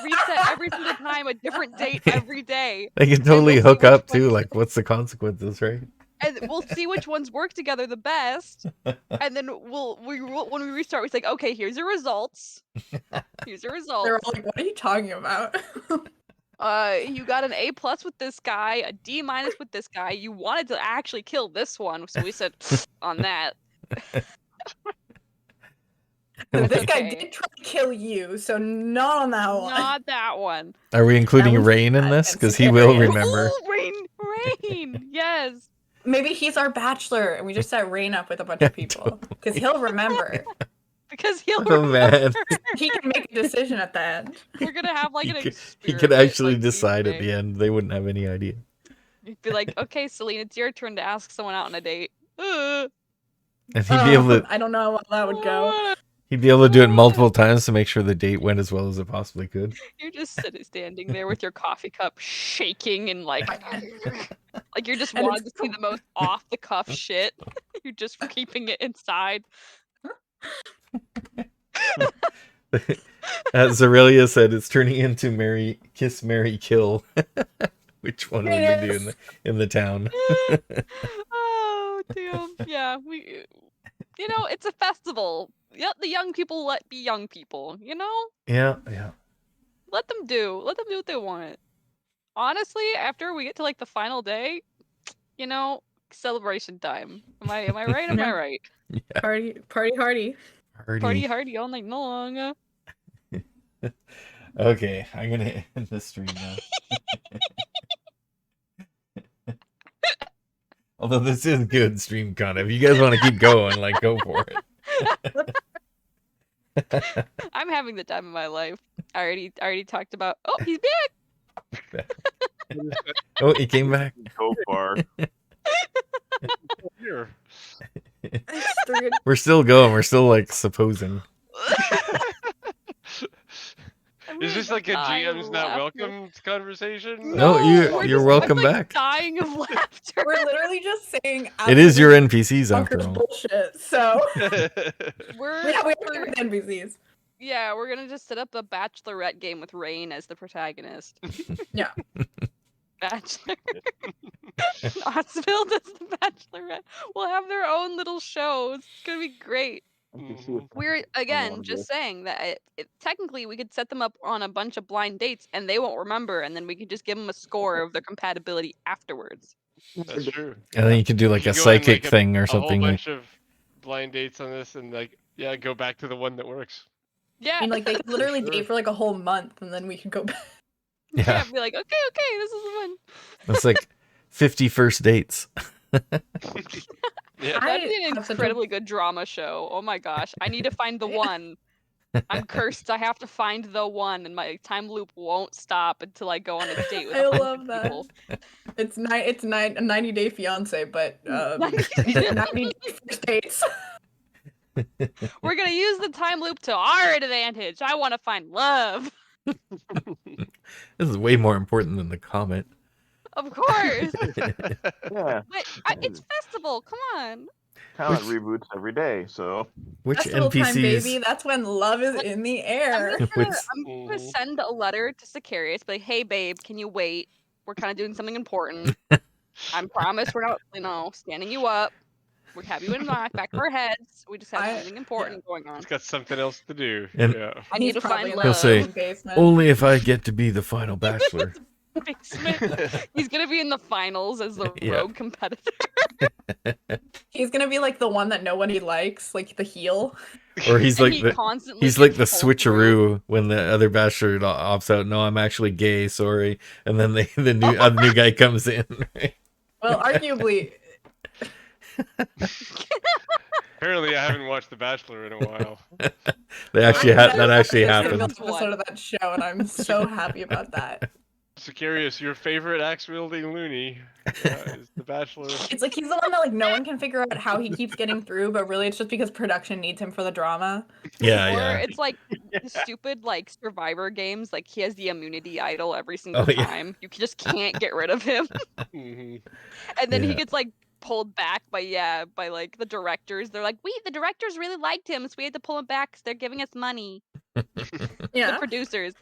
reset every single time a different date every day. They can totally we'll see hook up which too. ones- Like, what's the consequences, right? And we'll see which ones work together the best. And then when we restart, it's like, okay, here's your results. Here's your results. They're all like, "What are you talking about?" You got an A+ with this guy, a D- with this guy. You wanted to actually kill this one, so we said on that. This guy Okay. did try to kill you, so not on that one. Not that one. Are we including was Rain in bad this? and Because he will scary. remember. Ooh, Rain, yes. Maybe he's our bachelor, and we just set Rain up with a bunch of people because he'll remember. Because he'll Oh man, remember. He can make a decision at the end. We're gonna have like he an could, experiment. he could actually like, decide at Tuesday. the end. They wouldn't have any idea. You'd be like, okay, Celine, it's your turn to ask someone out on a date. And he'd be able to I don't know how that would go. he'd be able to do it multiple times to make sure the date went as well as it possibly could. You're just standing there with your coffee cup shaking and like you're just And wanting to see the most off the cuff shit. You're just keeping it inside. As Aurelia said, it's turning into Kiss, Marry, Kill. Which one would we do in the town? Oh damn! Yeah, it's a festival. Let the young people be young people. Yeah. Let them do what they want. Honestly, after we get to like the final day, celebration time. Am I right? Am I right? Yeah. Party hardy. Party hardy all night long. Okay, I'm gonna end the stream now. Although this is good stream content. If you guys want to keep going, like, go for it. I'm having the time of my life. I already talked about. Oh, he's back. Oh, he came back. Go far. Here. We're still going. We're still like supposing. Is this like a dying of GM's not laughter. welcome conversation? No, we're you're just- welcome I'm, like, back. Dying of laughter. We're literally just saying It is your absolute NPCs after bonkers all. bullshit. So We're we have NPCs. yeah, we're gonna just set up a bachelorette game with Rain as the protagonist. Yeah. Bachelor. Osfield as the bachelorette. We'll have their own little shows. It's gonna be great. We're again just saying that technically we could set them up on a bunch of blind dates and they won't remember, and then we could just give them a score of their compatibility afterwards. That's true. And then you could do like You a can go in, psychic like, thing or A whole something. bunch of blind dates on this, and go back to the one that works. Yeah. I mean, like they could literally Sure. date for like a whole month, and then we could go back. Yeah, Be like, okay, this is fun. it's like 50 first dates. Yeah. That'd be an have such a- incredibly good drama show. Oh my gosh. I need to find the one. I'm cursed. I have to find the one, and my time loop won't stop until I go on a date with I 100 love that. people. It's a 90-day fiance, but 90 day first dates. We're gonna use the time loop to our advantage. I want to find love, This is way more important than the comment. of course. Yeah. But it's festival. Come on. Talent Which- reboots every day, so Which Festival time, baby. NPCs? That's when love is in the air. I'm Which- gonna send a letter to Sicarius, be like, "Hey, babe, can you wait? We're kind of doing something important. I promise we're not, standing you up. We have you in the back of our heads. We just have something important going on. It's got something else to do. And- Yeah. I need He's to probably find in love." He'll say, the basement. Only if I get to be the final bachelor. Basement. He's gonna be in the finals as the Yeah. rogue competitor. He's gonna be like the one that nobody likes, like the heel. Or he's And like he the constantly he's like the gets pulled through. switcheroo when the other bachelor opts out. No, I'm actually gay. Sorry. And then the new guy comes in. Right? Well, arguably, Apparently, I haven't watched The Bachelor in a while. That actually I've that never actually watched a happened. single episode of that show, and I'm so happy about that. Sicarius, your favorite axe-wielding loony is the Bachelor. It's like he's the one that like no one can figure out how he keeps getting through, but really it's just because production needs him for the drama. Yeah, Or yeah. it's like the stupid like Survivor games. Like he has the immunity idol every single Oh, yeah. time. You just can't get rid of him. Mhm. And then he Yeah. gets like pulled back by like the directors. They're like, the directors really liked him, so we had to pull him back because they're giving us money. The Yeah. producers.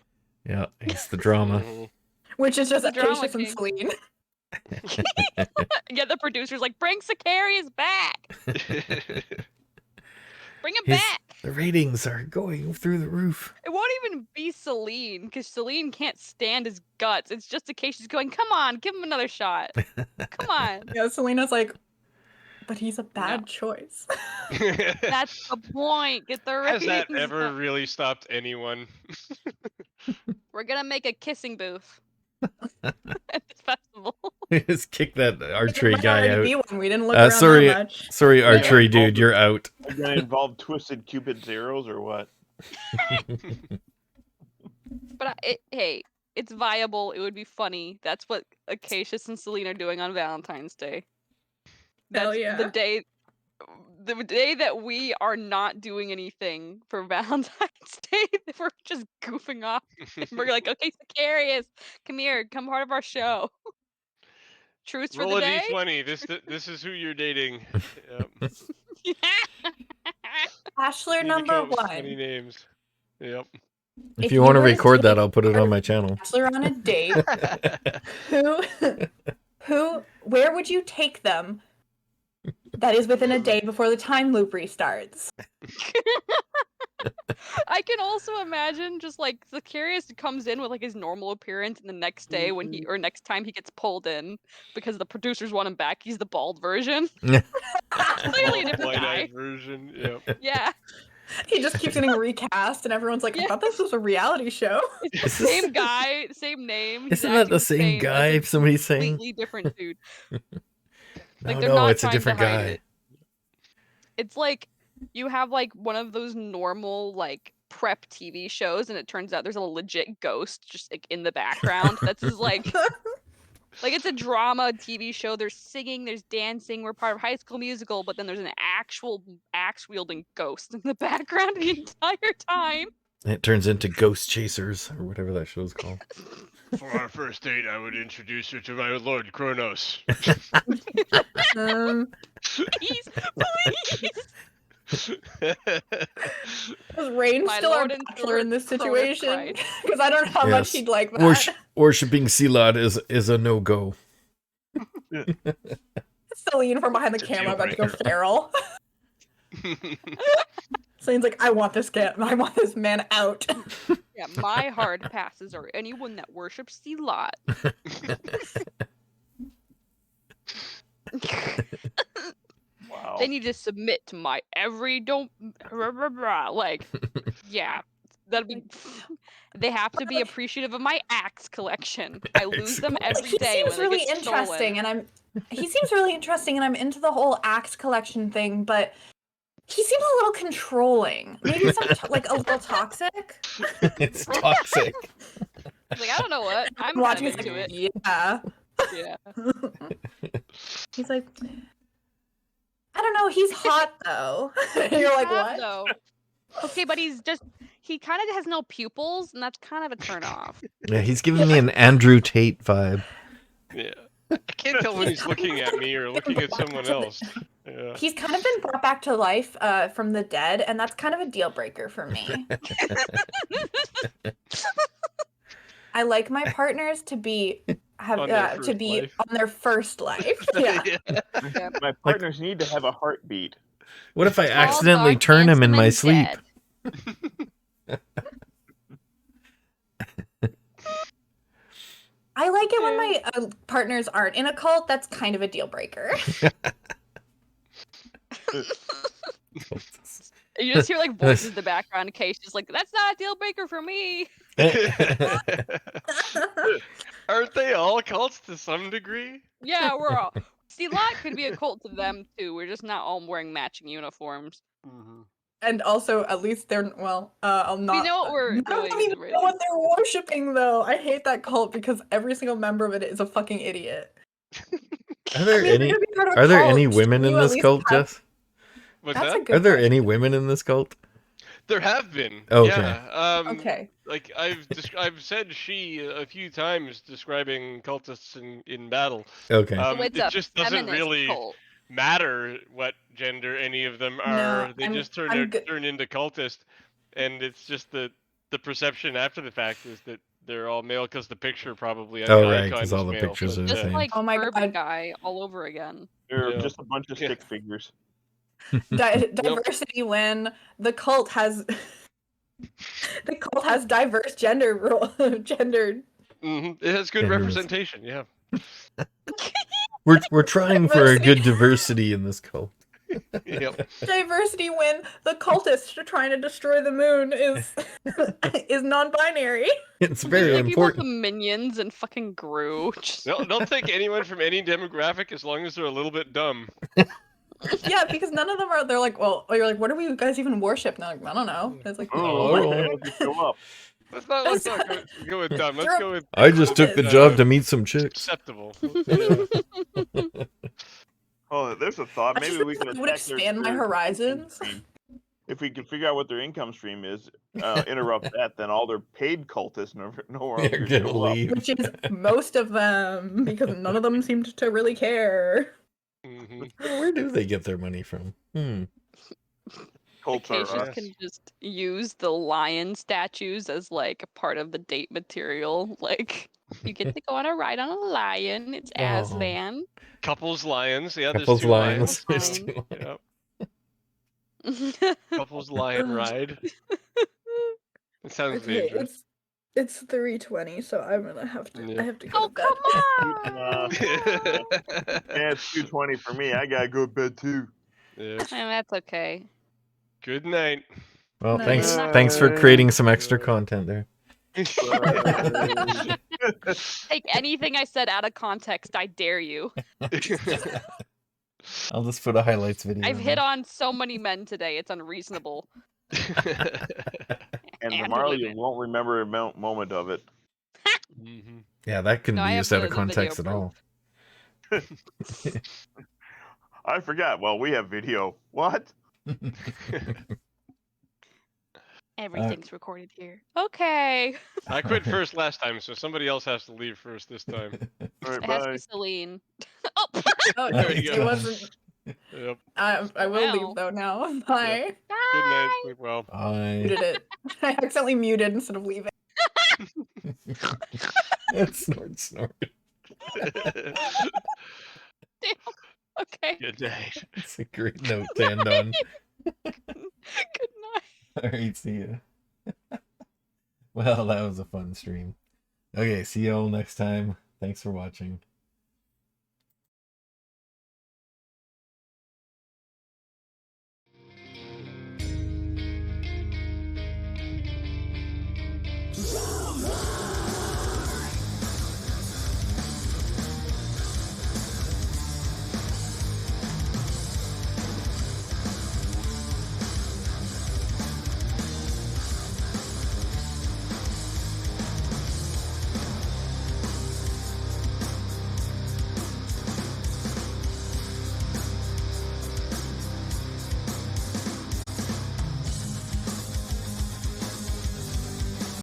Yeah, he's the drama. Mhm. Which is just The drama Acacius and king. Celine. Yeah, the producers like, bring Sicarius back. Bring him His back. the ratings are going through the roof. It won't even be Celine, because Celine can't stand his guts. It's just Acacius going, come on, give him another shot. Come on. Yeah, Selena's like, but he's a bad choice. That's the point. Get the Has ratings that ever up. really stopped anyone? We're gonna make a kissing booth at this festival. Just kick that archery Might guy already out. be one. We didn't look around Sorry, that much. sorry, Yeah. archery dude, you're out. Are going to involve twisted Cupid zeros or what? But hey, it's viable. It would be funny. That's what Acacius and Celine are doing on Valentine's Day. Hell That's yeah. the day that we are not doing anything for Valentine's Day. We're just goofing off. And we're like, okay, Sicarius, come here, come part of our show. Truce for Roll the a day. d20. This is who you're dating. Yep. Bachelor You need to number come up with funny one. names. Yep. If you want to were to record that, take I'll put it our on my channel. Bachelor on a date. Where would you take them? That is within a day before the time loop restarts. I can also imagine just like Sicarius comes in with like his normal appearance, and the next day next time he gets pulled in because the producers want him back, he's the bald version. Clearly a different guy. White-eyed version. Yep. Yeah. He just keeps getting recast, and everyone's like, I thought this was a reality show. It's the same guy, same name. He's Isn't that acting the same as guy? a Somebody's saying. completely different dude. Like, No, they're no, not it's a trying to different hide guy. it. It's like you have like one of those normal like prep TV shows, and it turns out there's a legit ghost just like in the background. That's just like it's a drama TV show. There's singing, there's dancing. We're part of High School Musical, but then there's an actual axe wielding ghost in the background the entire time. It turns into Ghost Chasers or whatever that show's called. For our first date, I would introduce you to my lord Kronos. Please. Was Rain My still our lord and bachelor in this Cronus situation? cried. Because I don't know how much Yes. he'd like that. Worshipping Sealad is a no-go. Celine from behind the It's a camera deal about to go breaker. feral. Celine's like, I want this man out. Yeah, my hard passes are anyone that worships the lot. Wow. They need to submit to my every like, yeah, that'd be. They have to be appreciative of my axe collection. I lose them every He day seems when really they get interesting, stolen. he seems really interesting, and I'm into the whole axe collection thing, but he seems a little controlling. Maybe like a little toxic. It's toxic. Like, I don't know what I'm Watching kind of this, into it. yeah. Yeah. He's like, I don't know. He's hot though. And you're like, Hot, what? though. Okay, but he kind of has no pupils, and that's kind of a turn off. Yeah, he's giving me an Andrew Tate vibe. Yeah. I can't tell when he's looking at me or looking at someone else. Yeah. He's kind of been brought back to life from the dead, and that's kind of a deal breaker for me. I like my partners to be On their first life. on their first life. Yeah. Yeah. My partners need to have a heartbeat. What if I Tall, accidentally dark, turn him in handsome, my and sleep? dead. I like it when my partners aren't in a cult. That's kind of a deal breaker. You just hear like voices in the background. In case she's like, "That's not a deal breaker for me." Aren't they all cults to some degree? Yeah, we're all. See, lot could be a cult to them too. We're just not all wearing matching uniforms. Mm-hmm. And also, at least they're I'll not. We know what we're none of them doing, even right? know what they're worshiping, though. I hate that cult because every single member of it is a fucking idiot. Are there I mean, if any? you're gonna be part of a Are there cult, any shouldn't women in you at this least cult, have- Jess? What's That's that? a good Are there question. any women in this cult? There have been. Okay. Yeah. Okay. Like I've said she a few times describing cultists in battle. Okay. So it's It a just doesn't feminist really cult. matter what gender any of them No, are. They I'm- just turn I'm good. turn into cultists, and it's just the perception after the fact is that they're all male because the picture probably on Oh, the right, icon 'cause is all the male. pictures but, are the Just same. like Oh my Bourbon God. Guy all over again. They're Yeah. just a bunch of Yeah. stick figures. Diversity when the cult has diverse gendered. It has good Gender representation. Yeah. We're trying for a Diversity. good diversity in this cult. Yep. Diversity when the cultist trying to destroy the moon is is non-binary. It's very Like people with important. the minions and fucking Gru. Just... They'll take anyone from any demographic as long as they're a little bit dumb. Yeah, because none of them are. They're like, well, you're like, what do we guys even worship? And they're like, I don't know. It's like, Oh, what? okay, let's go up. Let's not go with dumb. Let's go with I just took the job to meet some chicks. acceptable. Oh, there's a thought. I Maybe just we can think that would attack expand my their horizons. income stream. If we can figure out what their income stream is, interrupt that, then all their paid cultists no They're longer gonna show up. leave. Which is most of them, because none of them seemed to really care. Where do they get their money from? Cults are Acacias us. can just use the lion statues as like a part of the date material. Like you get to go on a ride on a lion. It's Oh. Aslan. Couples lions. Yeah, Couples there's two lions. lions. There's two Yep. Couples lion ride. It sounds dangerous. it's 3:20, so I'm gonna have to. Yeah. I have to go Oh to bed. come on! Yeah, it's 2:20 for me. I gotta go to bed too. Yeah. And that's okay. Good night. Well, Nice. thanks for creating some extra content there. Take anything I said out of context. I dare you. I'll just put a highlights video. I've in hit there. on so many men today. It's unreasonable. And And tomorrow you women. won't remember a moment of it. Mhm. Yeah, that couldn't No, be I have used out the of video context at all. I forgot. Well, we have video. What? Everything's recorded here. Okay. I quit first last time, so somebody else has to leave first this time. All right, It has to bye. be Celine. Oh, Oh, There you it go. wasn't. Yep. I will Well. leave though now. Bye. Good night. bye. Sleep well. Bye. Muted it. I accidentally muted instead of leaving. Snort. Damn. Okay. Good night. It's a great note to end on. Good night. All right, see ya. Well, that was a fun stream. Okay, see you all next time. Thanks for watching.